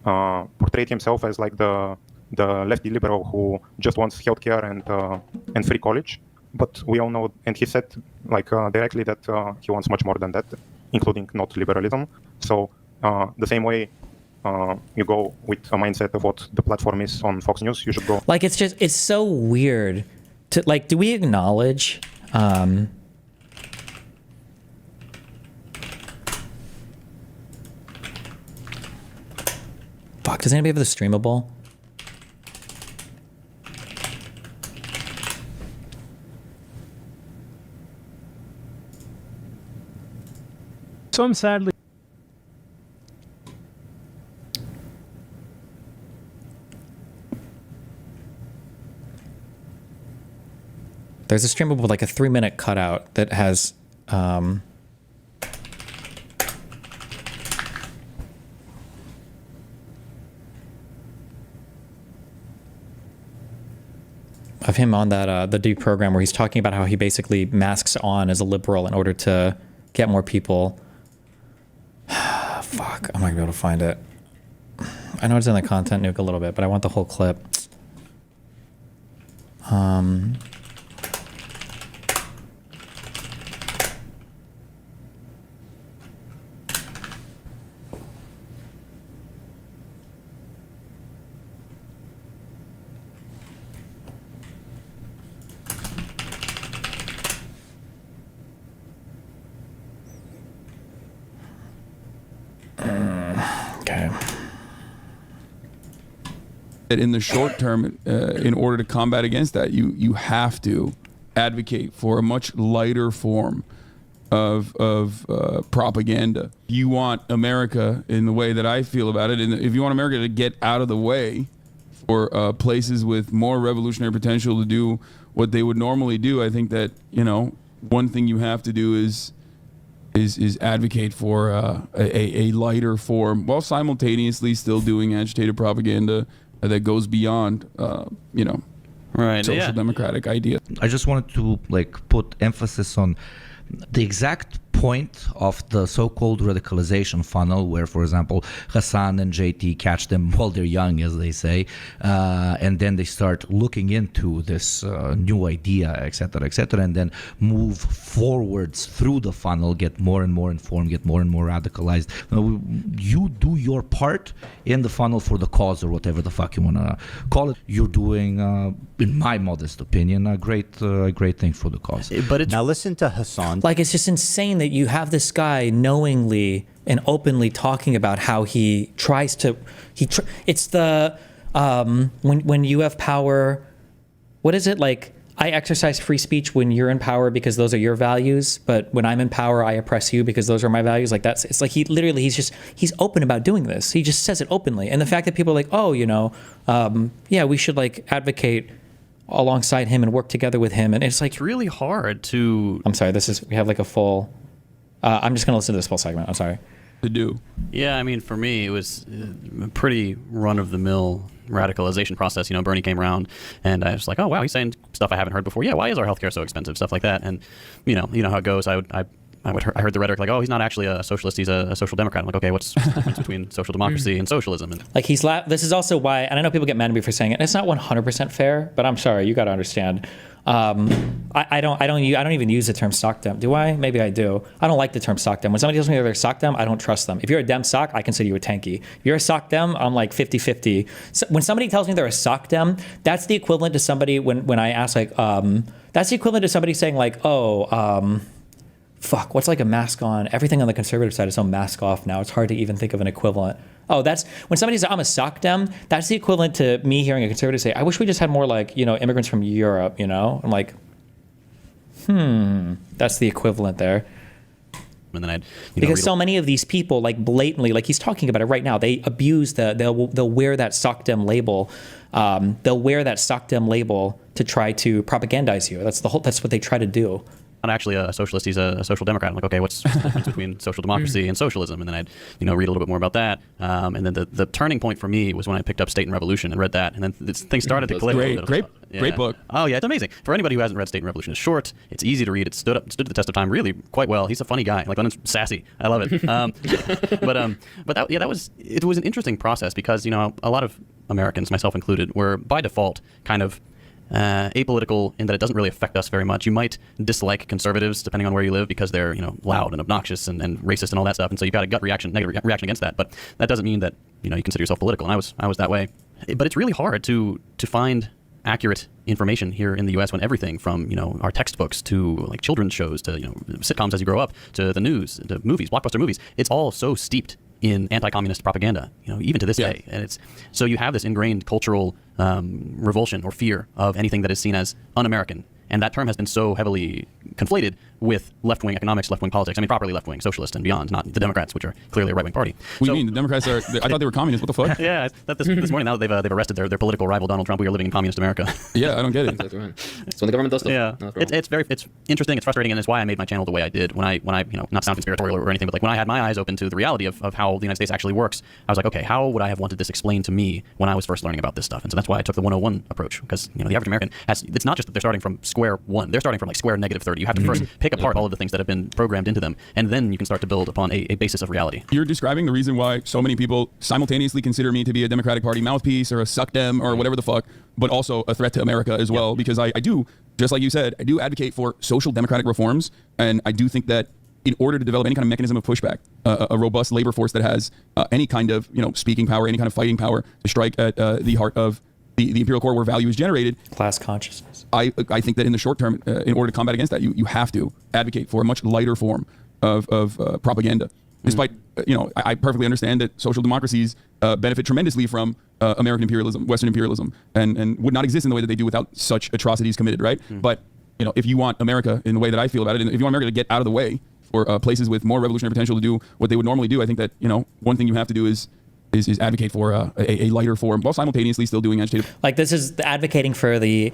portrayed himself as like the lefty liberal who just wants healthcare and free college. But we all know, and he said like directly that he wants much more than that, including not liberalism. So the same way you go with a mindset of what the platform is on Fox News, you should go. Like it's so weird to like. Do we acknowledge? Fuck, does anybody have the streamable? Some sadly. There's a streamable with like a 3-minute cutout that has of him on that the deep program where he's talking about how he basically masks on as a liberal in order to get more people. Fuck, I'm not gonna be able to find it. I know it's in the content nuke a little bit, but I want the whole clip. Okay. In the short term, in order to combat against that, you have to advocate for a much lighter form of propaganda. You want America, in the way that I feel about it, and if you want America to get out of the way for places with more revolutionary potential to do what they would normally do, I think that one thing you have to do is advocate for a lighter form while simultaneously still doing agitated propaganda that goes beyond social democratic ideas. I just wanted to put emphasis on the exact point of the so-called radicalization funnel where, for example, Hassan and JT catch them while they're young, as they say, and then they start looking into this new idea, etc., and then move forwards through the funnel, get more and more informed, get more and more radicalized. You do your part in the funnel for the cause or whatever the fuck you want to call it. You're doing, in my modest opinion, a great thing for the cause. But now listen to Hassan. Like, it's just insane that you have this guy knowingly and openly talking about how he tries to, it's the, when you have power, what is it like? I exercise free speech when you're in power because those are your values, but when I'm in power, I oppress you because those are my values. Like it's like he's open about doing this. He just says it openly. And the fact that people are like, oh, yeah, we should advocate alongside him and work together with him. And it's like, it's really hard to, I'm sorry, we have a full, I'm just going to listen to this full segment. I'm sorry. To do. Yeah, I mean, for me, it was a pretty run-of-the-mill radicalization process. Bernie came around, and I was like, oh, wow, he's saying stuff I haven't heard before. Yeah, why is our healthcare so expensive? Stuff like that. And, you know how it goes. I I heard the rhetoric like, oh, he's not actually a socialist, he's a social democrat. I'm like, okay, what's the difference between social democracy and socialism? And like this is also why, and I know people get mad at me for saying it, and it's not 100% fair, but I'm sorry, you got to understand. I don't even use the term sock dem. Do I? Maybe I do. I don't like the term sock dem. When somebody tells me they're a sock dem, I don't trust them. If you're a dem sock, I consider you a tanky. If you're a sock dem, I'm like 50-50. So when somebody tells me they're a sock dem, that's the equivalent to somebody when I ask like, that's the equivalent to somebody saying like, oh, fuck, what's like a mask on? Everything on the conservative side is so mask off now. It's hard to even think of an equivalent. Oh, that's when somebody says I'm a sock dem, that's the equivalent to me hearing a conservative say, I wish we just had more like, immigrants from Europe, I'm like, that's the equivalent there. And then because so many of these people like blatantly, like he's talking about it right now, they abuse they'll wear that sock dem label. They'll wear that sock dem label to try to propagandize you. That's what they try to do. Not actually a socialist, he's a social democrat. I'm like, okay, what's the difference between social democracy and socialism? And then I'd read a little bit more about that. And then the turning point for me was when I picked up State and Revolution and read that, and then things started to click. Great book. Oh yeah, it's amazing. For anybody who hasn't read State and Revolution, it's short, it's easy to read, it stood the test of time really quite well. He's a funny guy, like London's sassy. I love it. It was an interesting process because a lot of Americans, myself included, were by default kind of apolitical in that it doesn't really affect us very much. You might dislike conservatives depending on where you live because they're loud and obnoxious and racist and all that stuff, and so you've got a gut reaction, negative reaction against that. But that doesn't mean that you consider yourself political. And I was that way. But it's really hard to find accurate information here in the U.S. when everything from our textbooks to like children's shows to sitcoms as you grow up to the news to movies, blockbuster movies, it's all so steeped in anti-communist propaganda, even to this day. And it's so you have this ingrained cultural revulsion or fear of anything that is seen as un-American. And that term has been so heavily conflated with left-wing economics, left-wing politics. I mean, properly left-wing, socialist and beyond, not the Democrats, which are clearly a right-wing party. What do you mean? The Democrats are... I thought they were communists. What the fuck? Yeah, this morning now they've arrested their political rival, Donald Trump. We are living in communist America. Yeah, I don't get it. Exactly right. It's when the government does stuff. Yeah, it's interesting, it's frustrating, and it's why I made my channel the way I did. When I not sound conspiratorial or anything, but like when I had my eyes open to the reality of how the United States actually works, I was like, okay, how would I have wanted this explained to me when I was first learning about this stuff? And so that's why I took the 101 approach, because the average American it's not just that they're starting from square one, they're starting from like square -30. You have to first pick apart all of the things that have been programmed into them, and then you can start to build upon a basis of reality. You're describing the reason why so many people simultaneously consider me to be a Democratic Party mouthpiece or a suck dem or whatever the fuck, but also a threat to America as well, because I do, just like you said, I do advocate for social democratic reforms, and I do think that in order to develop any kind of mechanism of pushback, a robust labor force that has any kind of speaking power, any kind of fighting power to strike at the heart of the imperial core where value is generated. Class consciousness. I think that in the short term, in order to combat against that, you have to advocate for a much lighter form of propaganda. Despite, I perfectly understand that social democracies benefit tremendously from American imperialism, Western imperialism, and would not exist in the way that they do without such atrocities committed, right? But, if you want America in the way that I feel about it, and if you want America to get out of the way for places with more revolutionary potential to do what they would normally do, I think that, one thing you have to do is advocate for a lighter form while simultaneously still doing agitative. Like this is advocating for the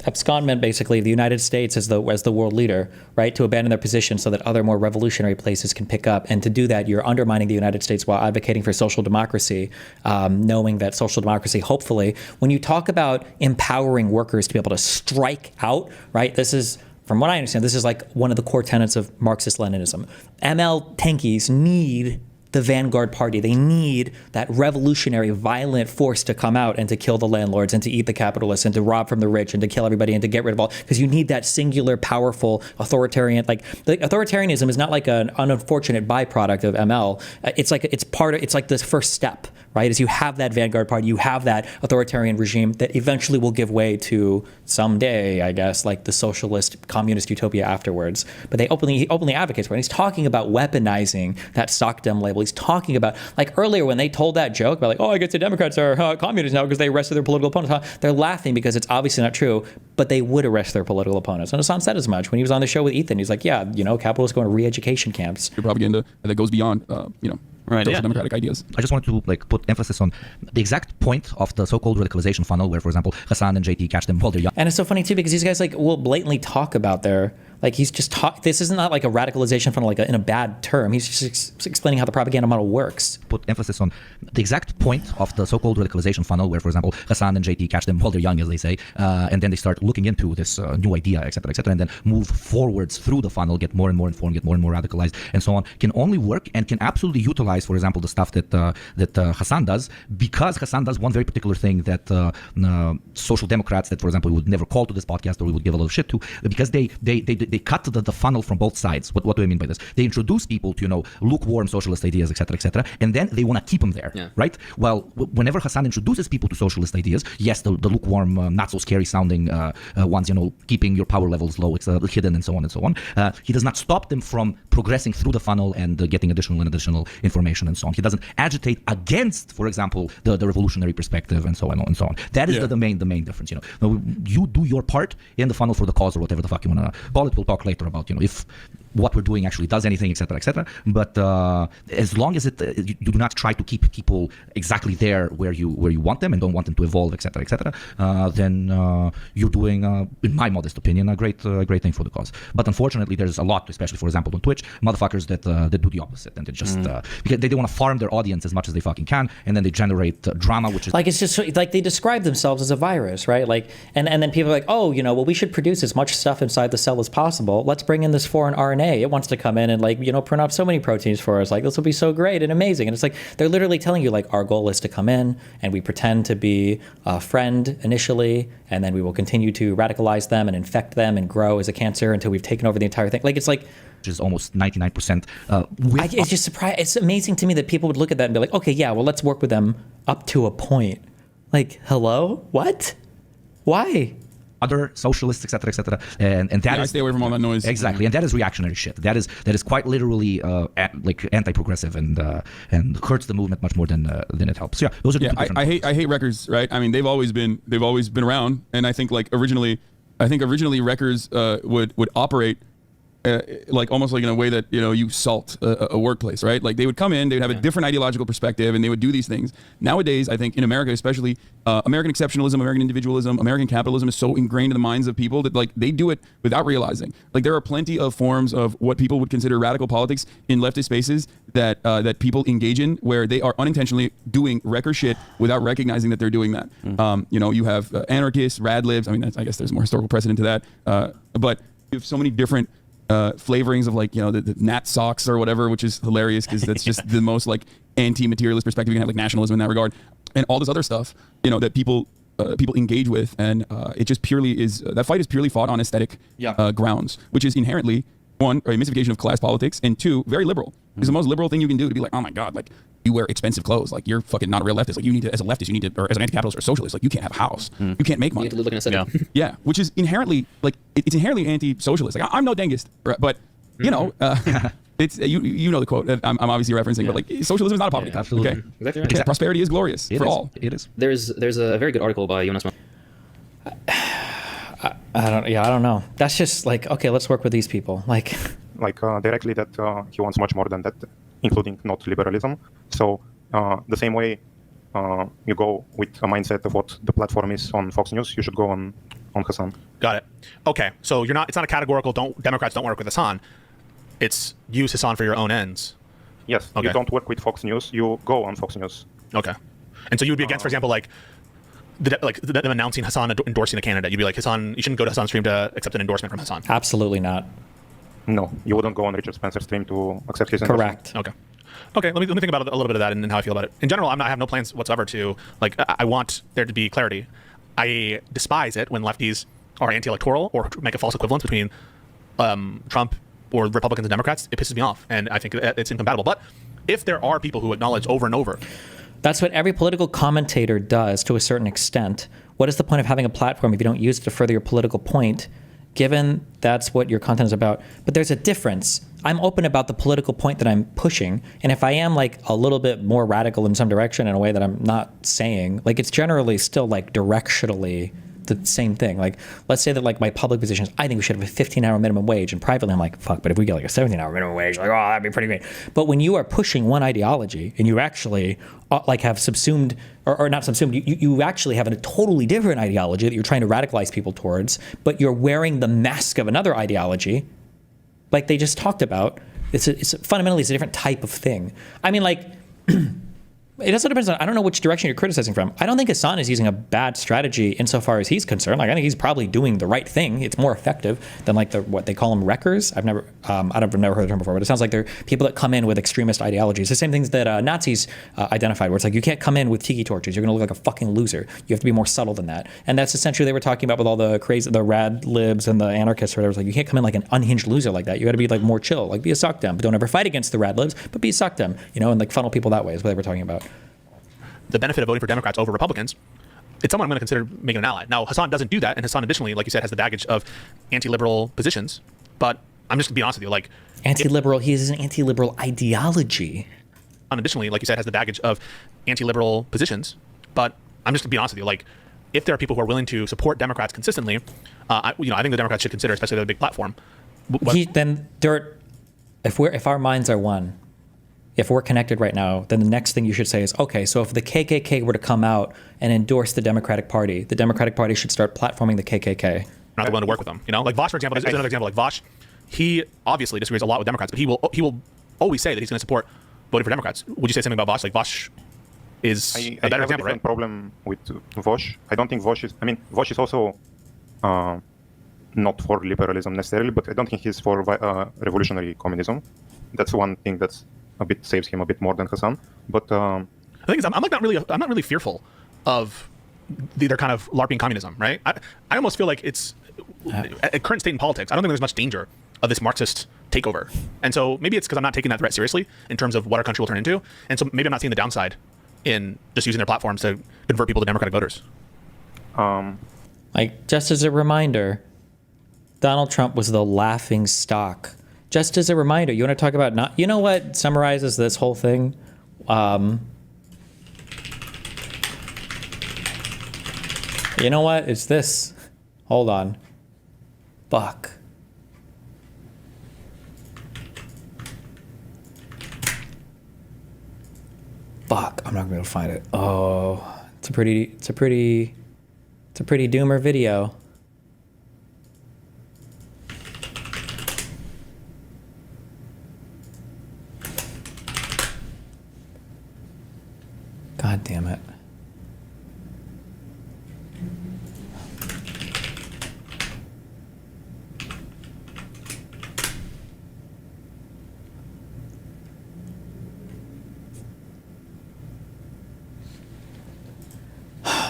abscondment basically of the United States as the world leader, right? To abandon their position so that other more revolutionary places can pick up. And to do that, you're undermining the United States while advocating for social democracy, knowing that social democracy, hopefully, when you talk about empowering workers to be able to strike out, right? This is, from what I understand, this is like one of the core tenets of Marxist-Leninism. ML tankies need the vanguard party. They need that revolutionary, violent force to come out and to kill the landlords and to eat the capitalists and to rob from the rich and to kill everybody and to get rid of all, because you need that singular, powerful, authoritarian, like the authoritarianism is not like an unfortunate byproduct of ML. It's like the first step, right? Is you have that vanguard party, you have that authoritarian regime that eventually will give way to someday, I guess, like the socialist communist utopia afterwards. But he openly advocates for it. And he's talking about weaponizing that sock dem label. He's talking about, like earlier when they told that joke about like, oh, I guess the Democrats are communists now because they arrested their political opponents. They're laughing because it's obviously not true, but they would arrest their political opponents. And Hassan said as much when he was on the show with Ethan. He's like, yeah, capitalists go to re-education camps. Propaganda that goes beyond, right, social democratic ideas. I just wanted to put emphasis on the exact point of the so-called radicalization funnel, where, for example, Hassan and JT catch them while they're young. And it's so funny too because these guys will blatantly talk about their Like he's just this is not like a radicalization funnel, like in a bad term. He's just explaining how the propaganda model works. Put emphasis on the exact point of the so-called radicalization funnel, where, for example, Hassan and JT catch them while they're young, as they say, and then they start looking into this new idea, etc., and then move forwards through the funnel, get more and more informed, get more and more radicalized, and so on. Can only work and can absolutely utilize, for example, the stuff that Hassan does, because Hassan does one very particular thing that social democrats that, for example, we would never call to this podcast or we would give a lot of shit to, because they cut the funnel from both sides. What do I mean by this? They introduce people to lukewarm socialist ideas, etc., and then they want to keep them there, right? Well, whenever Hassan introduces people to socialist ideas, yes, the lukewarm, not so scary sounding ones, keeping your power levels low, hidden, and so on. He does not stop them from progressing through the funnel and getting additional information and so on. He doesn't agitate against, for example, the revolutionary perspective and so on and so on. That is the main difference. You do your part in the funnel for the cause or whatever the fuck you want to call it. We'll talk later about if what we're doing actually does anything, etc. But as long as you do not try to keep people exactly there where you want them and don't want them to evolve, etc., then you're doing, in my modest opinion, a great thing for the cause. But unfortunately, there's a lot, especially for example on Twitch, motherfuckers that do the opposite, and they just because they want to farm their audience as much as they fucking can, and then they generate drama, which is like, it's just like they describe themselves as a virus, right? Like, and then people are like, oh, well, we should produce as much stuff inside the cell as possible. Let's bring in this foreign RNA. It wants to come in and print off so many proteins for us. Like, this will be so great and amazing. And it's like they're literally telling you, like, our goal is to come in and we pretend to be a friend initially, and then we will continue to radicalize them and infect them and grow as a cancer until we've taken over the entire thing. Like, it's like, which is almost 99%. It's just surprising. It's amazing to me that people would look at that and be like, okay, yeah, well, let's work with them up to a point. Like, hello? What? Why? Other socialists, etc., and that I stay away from all that noise. Exactly, and that is reactionary shit. That is quite literally like anti-progressive and hurts the movement much more than it helps. So yeah, those are the two different I hate records, right? I mean, they've always been around, and I think originally records would operate. Like almost like in a way that you salt a workplace, right? Like they would come in, they would have a different ideological perspective, and they would do these things. Nowadays, I think in America, especially, American exceptionalism, American individualism, American capitalism is so ingrained in the minds of people that like they do it without realizing. Like there are plenty of forms of what people would consider radical politics in leftist spaces that people engage in, where they are unintentionally doing wrecker shit without recognizing that they're doing that. You have anarchists, rad libs. I mean, I guess there's more historical precedent to that, but you have so many different flavorings of the Nat socks or whatever, which is hilarious because that's just the most like anti-materialist perspective. You can have like nationalism in that regard, and all this other stuff that people engage with, and it just purely is that fight is purely fought on aesthetic grounds, which is inherently one, a mystification of class politics, and two, very liberal. It's the most liberal thing you can do to be like, oh my god, like you wear expensive clothes, like you're fucking not a real leftist. Like you need to, as a leftist, you need to, or as an anti-capitalist or a socialist, like you can't have a house, you can't make money. You need to live like an aesthetic. Yeah, which is inherently like it's inherently anti-socialist. Like I'm no dengist, but it's you know the quote that I'm obviously referencing, but like socialism is not a poverty. Absolutely, okay? Exactly right. Because prosperity is glorious for all. It is. There's a very good article by Jonas. I don't know. That's just like, okay, let's work with these people. Like directly that he wants much more than that, including not liberalism. So the same way you go with a mindset of what the platform is on Fox News, you should go on Hassan. Got it. Okay, so it's not a categorical. Democrats don't work with Hassan. It's use Hassan for your own ends. Yes. Okay. You don't work with Fox News. You go on Fox News. Okay. And so you would be against, for example, them announcing Hassan endorsing a candidate. You'd be like, Hassan, you shouldn't go to Hassan's stream to accept an endorsement from Hassan. Absolutely not. No, you wouldn't go on Richard Spencer's stream to accept his endorsement. Correct. Okay. Let me think about it, a little bit of that and how I feel about it. In general, I have no plans whatsoever to I want there to be clarity. I despise it when lefties are anti-electoral or make a false equivalence between Trump or Republicans and Democrats. It pisses me off, and I think it's incompatible. But if there are people who acknowledge over and over, that's what every political commentator does to a certain extent. What is the point of having a platform if you don't use it to further your political point, given that's what your content is about? But there's a difference. I'm open about the political point that I'm pushing, and if I am like a little bit more radical in some direction in a way that I'm not saying, like it's generally still like directionally the same thing. Like, let's say that like my public position is, I think we should have a 15-hour minimum wage, and privately I'm like, fuck, but if we get like a 17-hour minimum wage, like, oh, that'd be pretty great. But when you are pushing one ideology and you actually like have subsumed, or not subsumed, you actually have a totally different ideology that you're trying to radicalize people towards, but you're wearing the mask of another ideology, like they just talked about. It's fundamentally it's a different type of thing. I mean, like, it also depends on, I don't know which direction you're criticizing from. I don't think Hassan is using a bad strategy insofar as he's concerned. Like, I think he's probably doing the right thing. It's more effective than like what they call them, wreckers. I've never heard the term before, but it sounds like they're people that come in with extremist ideologies. The same things that Nazis identified, where it's like, you can't come in with tiki torches. You're going to look like a fucking loser. You have to be more subtle than that. And that's essentially what they were talking about with all the crazy, the rad libs and the anarchists or whatever. It's like, you can't come in like an unhinged loser like that. You got to be like more chill, like be a suck dem, but don't ever fight against the rad libs, but be a suck dem, you know, and like funnel people that way is what they were talking about. The benefit of voting for Democrats over Republicans, it's someone I'm going to consider making an ally. Now, Hassan doesn't do that, and Hassan additionally, like you said, has the baggage of anti-liberal positions. But I'm just going to be honest with you, like anti-liberal, he has an anti-liberal ideology. Additionally, like you said, has the baggage of anti-liberal positions. But I'm just going to be honest with you, like if there are people who are willing to support Democrats consistently, I think the Democrats should consider, especially with a big platform. If our minds are one. If we're connected right now, then the next thing you should say is, okay, so if the KKK were to come out and endorse the Democratic Party should start platforming the KKK. Not willing to work with them, you know? Like Vosh, for example, is another example. Like Vosh, he obviously disagrees a lot with Democrats, but he will always say that he's going to support voting for Democrats. Would you say something about Vosh? Like Vosh is a better example, right? Problem with Vosh. I don't think Vosh is. I mean, Vosh is also not for liberalism necessarily, but I don't think he's for revolutionary communism. That's one thing that's saves him a bit more than Hassan. But the thing is, I'm not really fearful of their kind of LARPing communism, right? I almost feel like it's at current state in politics. I don't think there's much danger of this Marxist takeover, and so maybe it's because I'm not taking that threat seriously in terms of what our country will turn into, and so maybe I'm not seeing the downside in just using their platforms to convert people to Democratic voters. Like, just as a reminder, Donald Trump was the laughing stock. Just as a reminder, you want to talk about you know what summarizes this whole thing? You know what? It's this. Hold on. Fuck. Fuck. I'm not gonna be able to find it. Oh, it's a pretty doomer video. God damn it.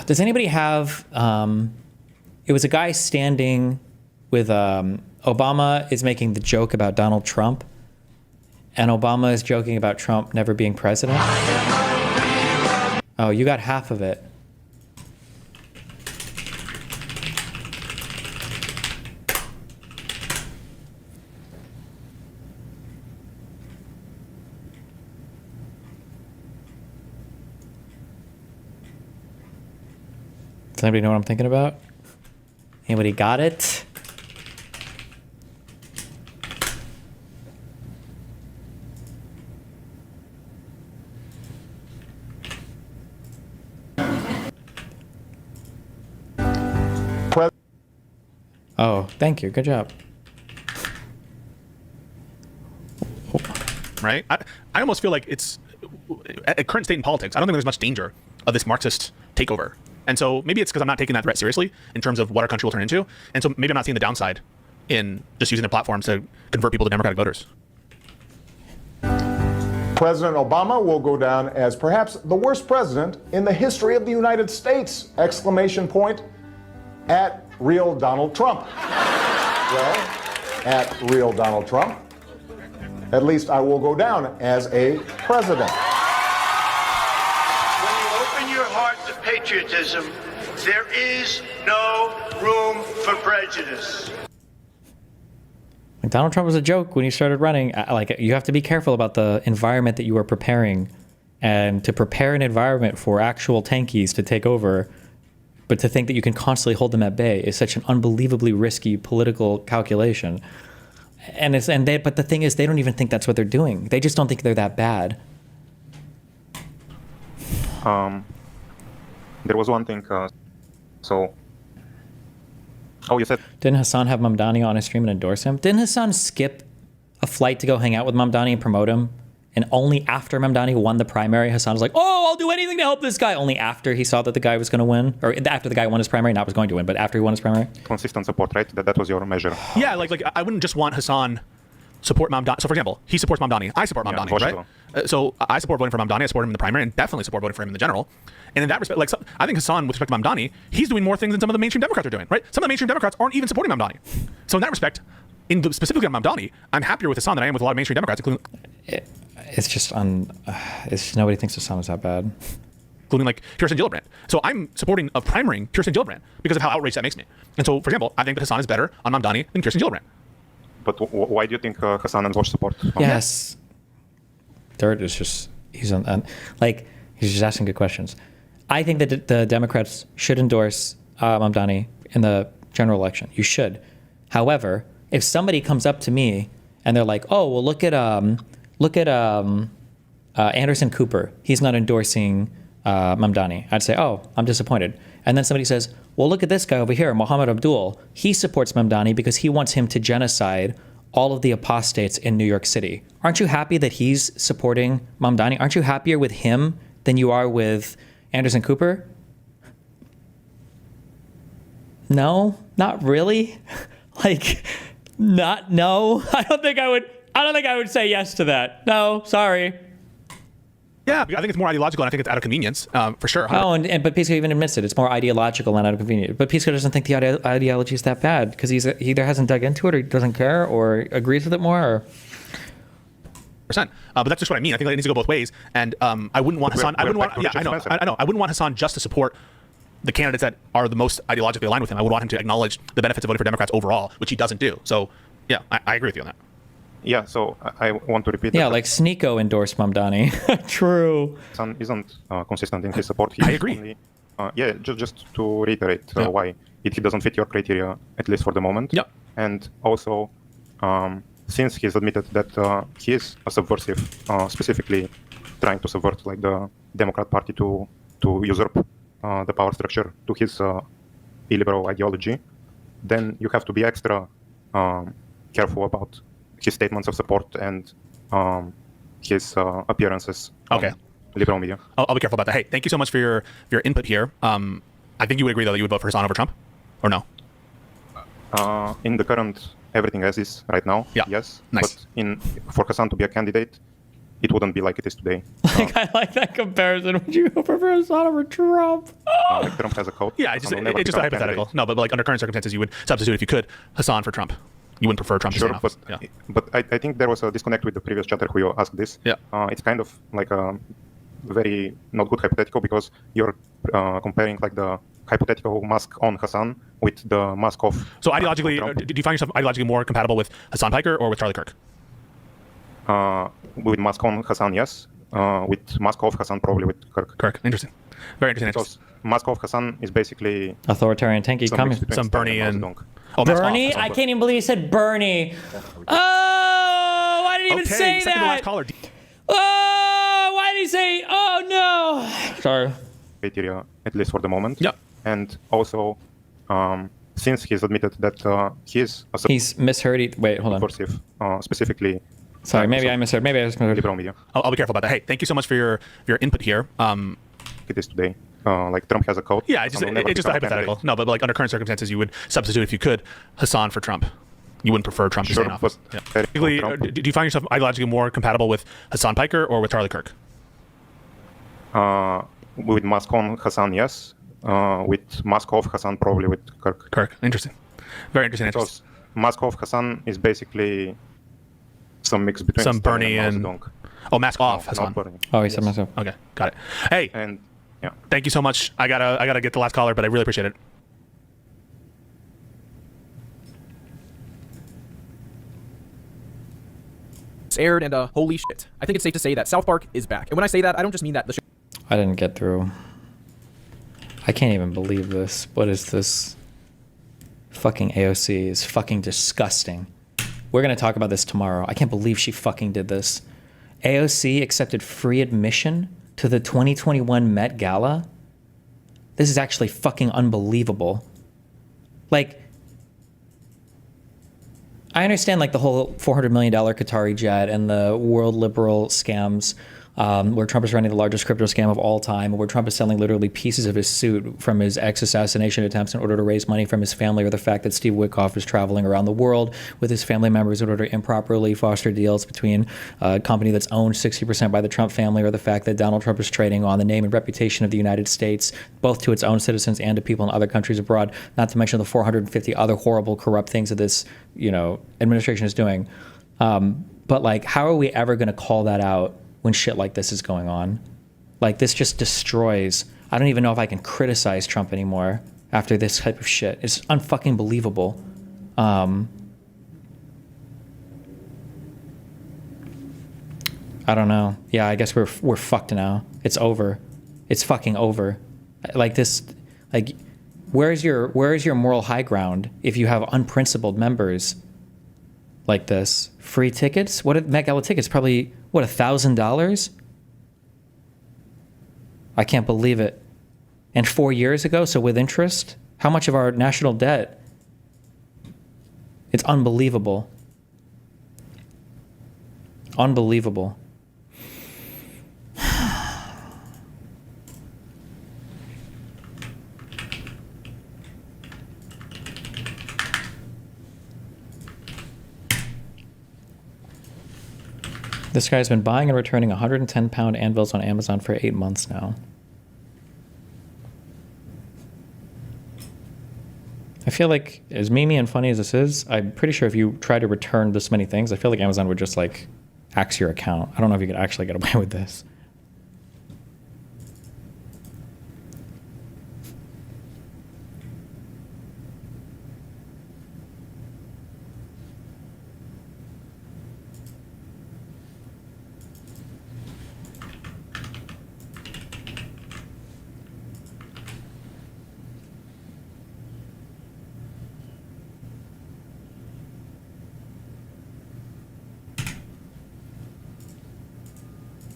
Does anybody have, it was a guy standing with, Obama is making the joke about Donald Trump, and Obama is joking about Trump never being president. Oh, you got half of it. Does anybody know what I'm thinking about? Anybody got it? Oh, thank you. Good job. Right? I almost feel like it's at current state in politics. I don't think there's much danger of this Marxist takeover. And so maybe it's because I'm not taking that threat seriously in terms of what our country will turn into. And so maybe I'm not seeing the downside in just using their platforms to convert people to Democratic voters. President Obama will go down as perhaps the worst president in the history of the United States! Exclamation point at real Donald Trump. Well, at real Donald Trump, at least I will go down as a president. When you open your heart to patriotism, there is no room for prejudice. Donald Trump was a joke when he started running. Like, you have to be careful about the environment that you are preparing, and to prepare an environment for actual tankies to take over, But to think that you can constantly hold them at bay is such an unbelievably risky political calculation. But the thing is, they don't even think that's what they're doing. They just don't think they're that bad. There was one thing. You said. Didn't Hassan have Mamdani on his stream and endorse him? Didn't Hassan skip a flight to go hang out with Mamdani and promote him? And only after Mamdani won the primary, Hassan was like, "Oh, I'll do anything to help this guy." Only after he saw that the guy was going to win, or after the guy won his primary, not was going to win, but after he won his primary. Consistent support, right? That was your measure. Yeah, like I wouldn't just want Hassan support Mamdani. So for example, he supports Mamdani. I support Mamdani, right? So I support voting for Mamdani. I support him in the primary, and definitely support voting for him in the general. And in that respect, like I think Hassan, with respect to Mamdani, he's doing more things than some of the mainstream Democrats are doing, right? Some of the mainstream Democrats aren't even supporting Mamdani. So in that respect, specifically on Mamdani, I'm happier with Hassan than I am with a lot of mainstream Democrats, including. It's just nobody thinks Hassan is that bad. Including like Kirsten Gillibrand. So I'm supporting of primarying Kirsten Gillibrand because of how outraged that makes me. And so, for example, I think that Hassan is better on Mamdani than Kirsten Gillibrand. But why do you think Hassan and Vosh support? Yes. Third is just, he's just asking good questions. I think that the Democrats should endorse Mamdani in the general election. You should. However, if somebody comes up to me and they're like, "Oh, well, look at Anderson Cooper. He's not endorsing Mamdani," I'd say, "Oh, I'm disappointed." And then somebody says, "Well, look at this guy over here, Mohammed Abdul. He supports Mamdani because he wants him to genocide all of the apostates in New York City." Aren't you happy that he's supporting Mamdani? Aren't you happier with him than you are with Anderson Cooper? No, not really. No. I don't think I would say yes to that. No, sorry. Yeah, I think it's more ideological, and I think it's out of convenience, for sure. 100%. Oh, but Pisco even admits it. It's more ideological and out of convenience. But Pisco doesn't think the ideology is that bad because he either hasn't dug into it, or he doesn't care, or agrees with it more. Or... But that's just what I mean. I think it needs to go both ways. And I wouldn't want Hassan. I know. I wouldn't want Hassan just to support the candidates that are the most ideologically aligned with him. I would want him to acknowledge the benefits of voting for Democrats overall, which he doesn't do. So, yeah, I agree with you on that. Yeah, so I want to repeat. Yeah, like Sneeko endorsed Mamdani. True. Hassan isn't consistent in his support. I agree. Only, just to reiterate why he doesn't fit your criteria, at least for the moment. Yeah. And also, since he's admitted that he is a subversive, specifically trying to subvert like the Democrat Party to usurp the power structure to his illiberal ideology, then you have to be extra careful about his statements of support and his appearances on liberal media. I'll be careful about that. Hey, thank you so much for your input here. I think you would agree, though, that you would vote for Hassan over Trump, or no? In the current everything as is right now, yes. Nice. But for Hassan to be a candidate, it wouldn't be like it is today. I like that comparison. Would you prefer Hassan over Trump? Like Trump has a code. Yeah, it's just a hypothetical. No, but like under current circumstances, you would substitute, if you could, Hassan for Trump. You wouldn't prefer Trump to stay in office. But I think there was a disconnect with the previous chatter who you asked this. Yeah. It's kind of like a very not good hypothetical because you're comparing like the hypothetical mask on Hassan with the mask off. So ideologically, do you find yourself ideologically more compatible with Hassan Piker or with Charlie Kirk? With mask on Hassan, yes. With mask off Hassan, probably with Kirk. Kirk, interesting. Very interesting. Because mask off Hassan is basically authoritarian tanky coming. Some Bernie and Bernie? I can't even believe he said Bernie. Oh, why did he even say that? To last caller. Oh, why did he say? Oh no. Sorry. Criteria, at least for the moment. Yeah. And also, since he's admitted that he's misheard. Wait, hold on. Specifically. Sorry, maybe I misheard. Maybe I just misheard. Liberal media. I'll be careful about that. Hey, thank you so much for your input here. It is today. Like Trump has a code. Yeah, it's just a hypothetical. Candidate. No, but like under current circumstances, you would substitute, if you could, Hassan for Trump. You wouldn't prefer Trump to stay in office. Do you find yourself ideologically more compatible with Hassan Piker or with Charlie Kirk? With mask on Hassan, yes. With mask off Hassan, probably with Kirk. Kirk, interesting. Very interesting. Because mask off Hassan is basically some mix between some Bernie and mask off Hassan. Oh, he said mask off. Okay, got it. Hey, and yeah, thank you so much. I gotta get the last caller, but I really appreciate it. It's aired and holy shit. I think it's safe to say that South Park is back. And when I say that, I don't just mean that the show. I didn't get through. I can't even believe this. What is this? Fucking AOC is fucking disgusting. We're going to talk about this tomorrow. I can't believe she fucking did this. AOC accepted free admission to the 2021 Met Gala. This is actually fucking unbelievable. Like, I understand like the whole $400 million Qatari jet and the world liberal scams, where Trump is running the largest crypto scam of all time, where Trump is selling literally pieces of his suit from his ex-assassination attempts in order to raise money from his family, or the fact that Steve Witkoff is traveling around the world with his family members in order to improperly foster deals between a company that's owned 60% by the Trump family, or the fact that Donald Trump is trading on the name and reputation of the United States, both to its own citizens and to people in other countries abroad, not to mention the 450 other horrible, corrupt things that this, administration is doing. But like, how are we ever going to call that out when shit like this is going on? Like, this just destroys. I don't even know if I can criticize Trump anymore after this type of shit. It's unfucking believable. I don't know. Yeah, I guess we're fucked now. It's over. It's fucking over. Like this. Like, where is your moral high ground if you have unprincipled members like this? Free tickets? What Met Gala tickets? Probably, what, $1,000? I can't believe it. And 4 years ago, so with interest, how much of our national debt? It's unbelievable. Unbelievable. This guy's been buying and returning 110-pound anvils on Amazon for 8 months now. I feel like, as memey and funny as this is, I'm pretty sure if you try to return this many things, I feel like Amazon would just like axe your account. I don't know if you could actually get away with this.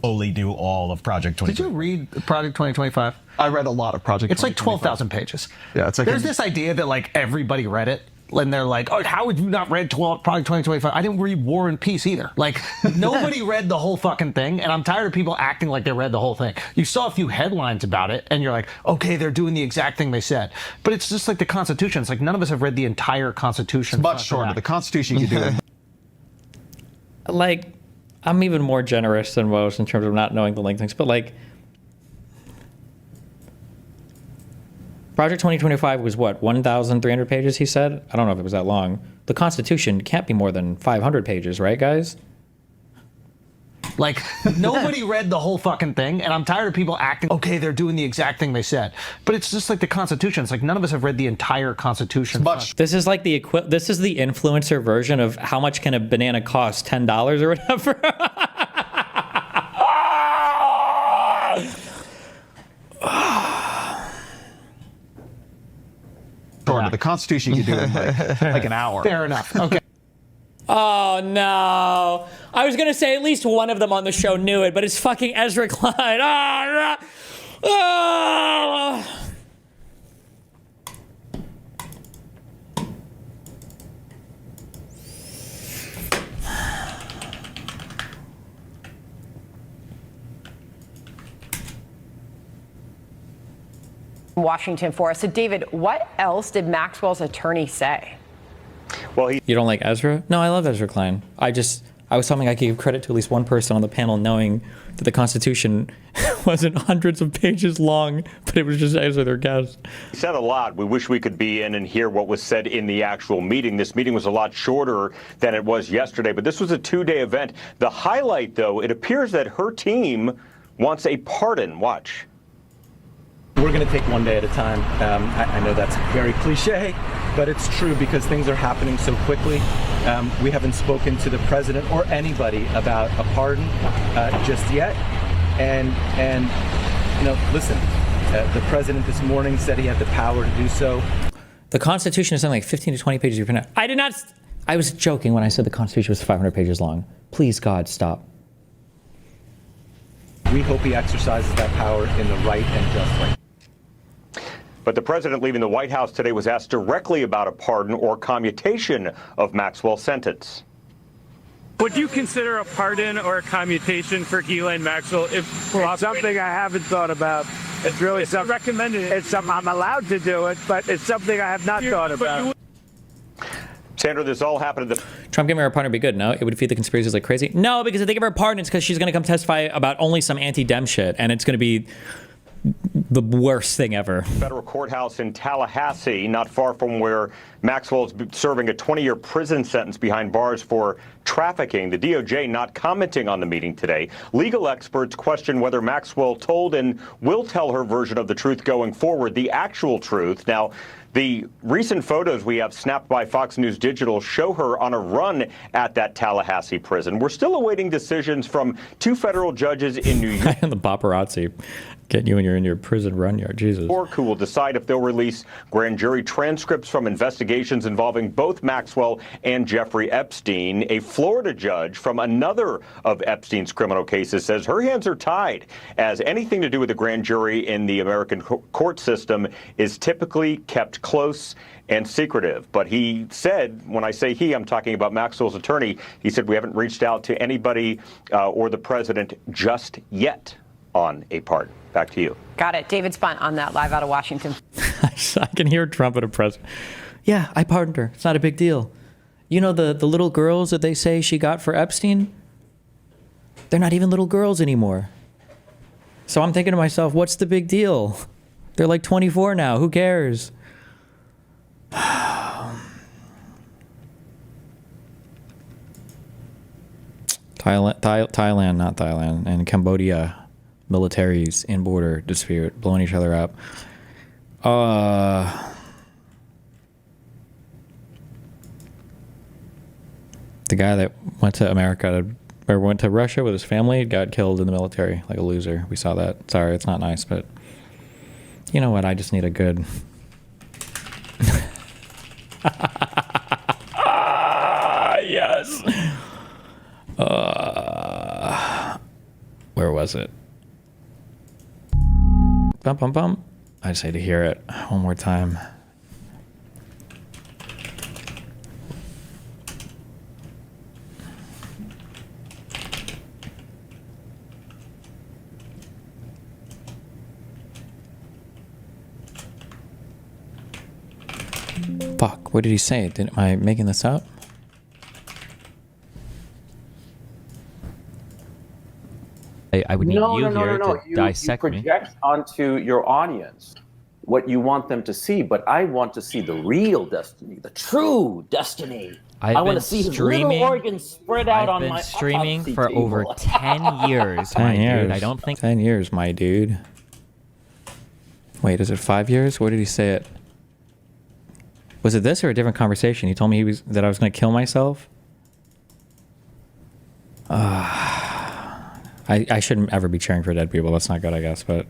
Slowly do all of Project 2025. Did you read Project 2025? I read a lot of Project 2025. It's like 12,000 pages. Yeah, it's like there's this idea that like everybody read it, and they're like, "Oh, how would you not read Project 2025?" I didn't read War and Peace either. Like, nobody read the whole fucking thing, and I'm tired of people acting like they read the whole thing. You saw a few headlines about it, and you're like, "Okay, they're doing the exact thing they said." But it's just like the Constitution. It's like none of us have read the entire Constitution. It's much shorter. The Constitution you do. Like, I'm even more generous than most in terms of not knowing the length things, but like, Project 2025 was what, 1,300 pages, he said? I don't know if it was that long. The Constitution can't be more than 500 pages, right, guys? Like, nobody read the whole fucking thing, and I'm tired of people acting, okay, they're doing the exact thing they said. But it's just like the Constitution. It's like none of us have read the entire Constitution. This is like this is the influencer version of how much can a banana cost, $10 or whatever. Shorter. The Constitution you do in like an hour. Fair enough. Okay. Oh no! I was gonna say at least one of them on the show knew it, but it's fucking Ezra Klein. Oh, no. Oh. Washington for us. So, David, what else did Maxwell's attorney say? Well, you don't like Ezra? No, I love Ezra Klein. I was hoping I could give credit to at least one person on the panel knowing that the Constitution wasn't hundreds of pages long, but it was just Ezra, their guest. He said a lot. We wish we could be in and hear what was said in the actual meeting. This meeting was a lot shorter than it was yesterday, but this was a two-day event. The highlight, though, it appears that her team wants a pardon. Watch. We're going to take one day at a time. I know that's very cliche, but it's true because things are happening so quickly. We haven't spoken to the president or anybody about a pardon just yet. And listen, The president this morning said he had the power to do so. The Constitution is something like 15 to 20 pages. You print out. I did not. I was joking when I said the Constitution was 500 pages long. Please, God, stop. We hope he exercises that power in the right and just way. But the president leaving the White House today was asked directly about a pardon or commutation of Maxwell's sentence. Would you consider a pardon or a commutation for Ghislaine Maxwell? It's something I haven't thought about. It's really something recommended. It's something I'm allowed to do it, but it's something I have not thought about. Sandra, this all happened at the... Trump giving her a pardon would be good, no? It would feed the conspiracies like crazy? No, because if they give her a pardon, it's because she's going to come testify about only some anti-Dem shit, and it's going to be the worst thing ever. Federal courthouse in Tallahassee, not far from where Maxwell is serving a 20-year prison sentence behind bars for trafficking. The DOJ not commenting on the meeting today. Legal experts question whether Maxwell told and will tell her version of the truth going forward, the actual truth. Now, the recent photos we have snapped by Fox News Digital show her on a run at that Tallahassee prison. We're still awaiting decisions from 2 federal judges in New York. And the paparazzi getting you when you're in your prison run yard, Jesus. Who will decide if they'll release grand jury transcripts from investigations involving both Maxwell and Jeffrey Epstein. A Florida judge from another of Epstein's criminal cases says her hands are tied, as anything to do with the grand jury in the American court system is typically kept close and secretive. But he said, when I say he, I'm talking about Maxwell's attorney, he said we haven't reached out to anybody or the president just yet on a pardon. Back to you. Got it. David Spunt on that, live out of Washington. I can hear Trump at a press. Yeah, I pardoned her. It's not a big deal. You know the little girls that they say she got for Epstein? They're not even little girls anymore. So I'm thinking to myself, what's the big deal? They're like 24 now. Who cares? Thailand, not Thailand, and Cambodia. Militaries in border dispute, blowing each other up. The guy that went to America, or went to Russia with his family, got killed in the military like a loser. We saw that. Sorry, it's not nice, but you know what? I just need a good... Yes! Where was it? Bum, bum, bum. I just had to hear it one more time. Fuck, what did he say? Am I making this up? I would need you here to dissect you project onto your audience what you want them to see, but I want to see the real destiny, the true destiny. I want to see his little organs spread out on my I've been streaming for table. over 10 years, 10 my years. dude. I don't think 10 years, my dude. Wait, is it 5 years? Where did he say it? Was it this or a different conversation? He told me that I was going to kill myself. I shouldn't ever be cheering for dead people. That's not good, I guess. But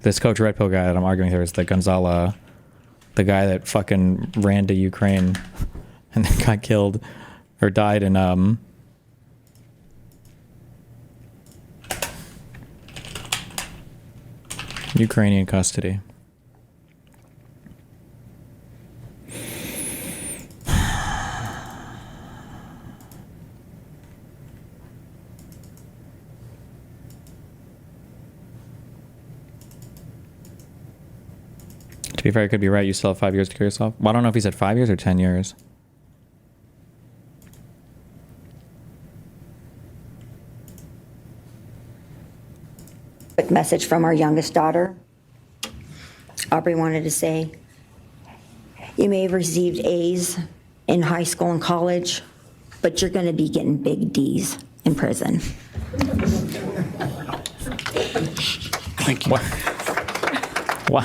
this Coach Red Pill guy that I'm arguing here is the Gonzala, the guy that fucking ran to Ukraine and then got killed or died in Ukrainian custody. To be fair, I could be right. You still have 5 years to kill yourself. Well, I don't know if he said 5 years or 10 years. Quick message from our youngest daughter. Aubrey wanted to say, you may have received A's in high school and college, but you're going to be getting big D's in prison. Thank you. Why?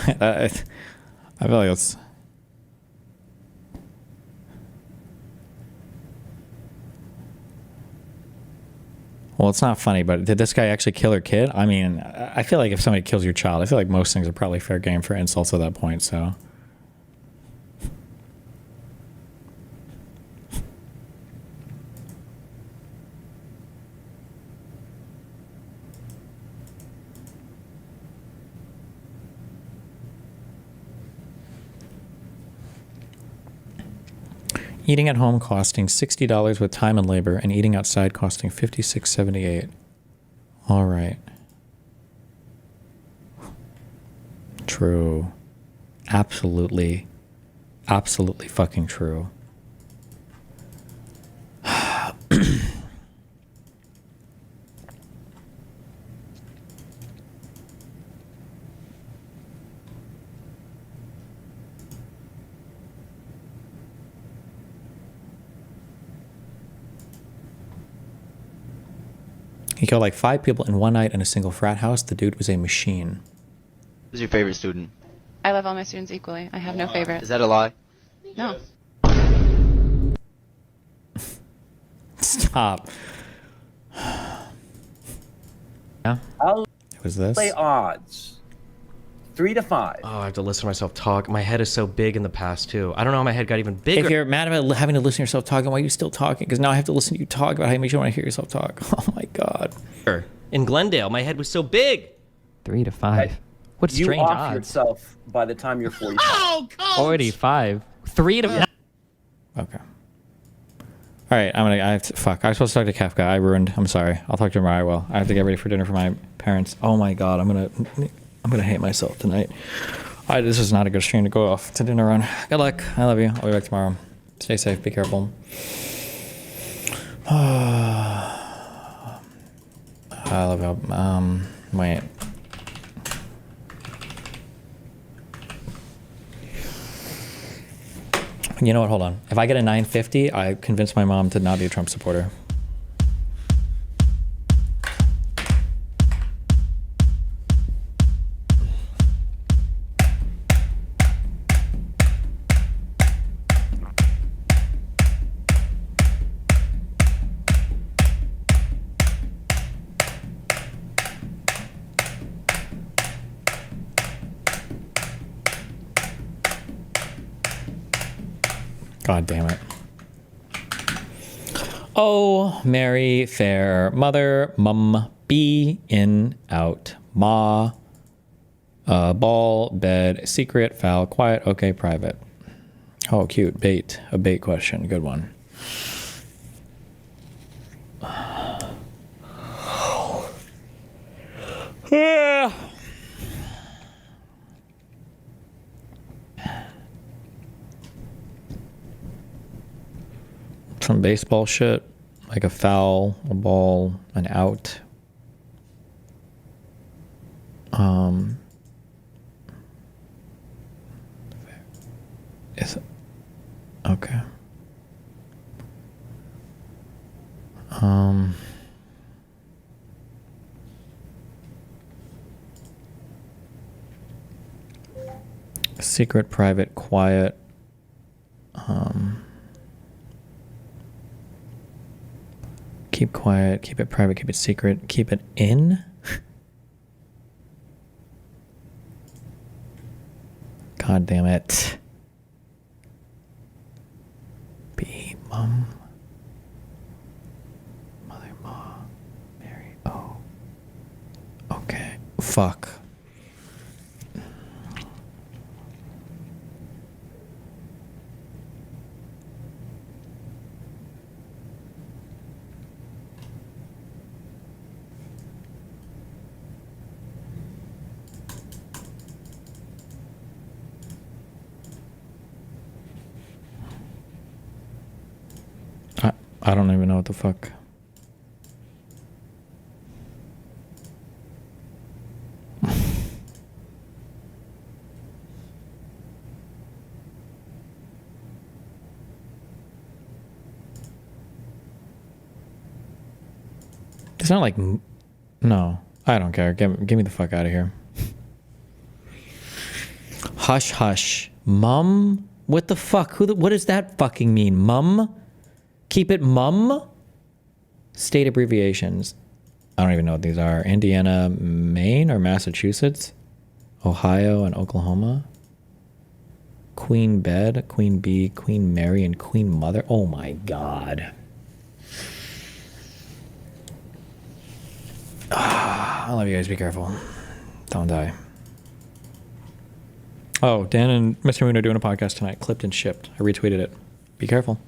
I feel like it's... Well, it's not funny, but did this guy actually kill her kid? I mean, I feel like if somebody kills your child, I feel like most things are probably fair game for insults at that point, so. Eating at home costing $60 with time and labor, and eating outside costing $56.78. All right. True. Absolutely. Absolutely fucking true. He killed like 5 people in one night in a single frat house. The dude was a machine. Who's your favorite student? I love all my students equally. I have no favorite. Is that a lie? No. Stop. Yeah. I'll It was this. play odds. 3 to 5. Oh, I have to listen to myself talk. My head is so big in the past, too. I don't know how my head got even bigger. If you're mad about having to listen to yourself talking, why are you still talking? Because now I have to listen to you talk about how you make you want to hear yourself talk. Oh my God. In Glendale, my head was so big. 3 to 5. What You strange off odds. yourself by the time you're 45. Oh, God. 45. 3 to 5. Okay. All right, I have to, fuck. I was supposed to talk to Kafka. I ruined. I'm sorry. I'll talk to him tomorrow. I will. I have to get ready for dinner for my parents. Oh my God, I'm gonna hate myself tonight. This is not a good stream to go off to dinner on. Good luck. I love you. I'll be back tomorrow. Stay safe. Be careful. I love you. Wait. You know what? Hold on. If I get a 950, I convince my mom to not be a Trump supporter. God damn it. Oh, Mary, fair, mother, mum, be, in, out, ma, ball, bed, secret, foul, quiet, okay, private. Oh, cute, bait, a bait question, good one. Yeah. Some baseball shit, like a foul, a ball, an out. Is it? Okay. Secret, private, quiet. Keep quiet, keep it private, keep it secret, keep it in. God damn it. B, mum. Mother, ma. Mary, oh. Okay. Fuck. I don't even know what the fuck. It's not like, no, I don't care. Get me the fuck out of here. Hush, hush. Mum? What the fuck? What does that fucking mean? Mum? Keep it mum? State abbreviations. I don't even know what these are. Indiana, Maine, or Massachusetts? Ohio and Oklahoma? Queen Bed, Queen Bee, Queen Mary, and Queen Mother. Oh my God. I love you guys. Be careful. Don't die. Oh, Dan and Mr. Moon are doing a podcast tonight. Clipped and shipped. I retweeted it. Be careful.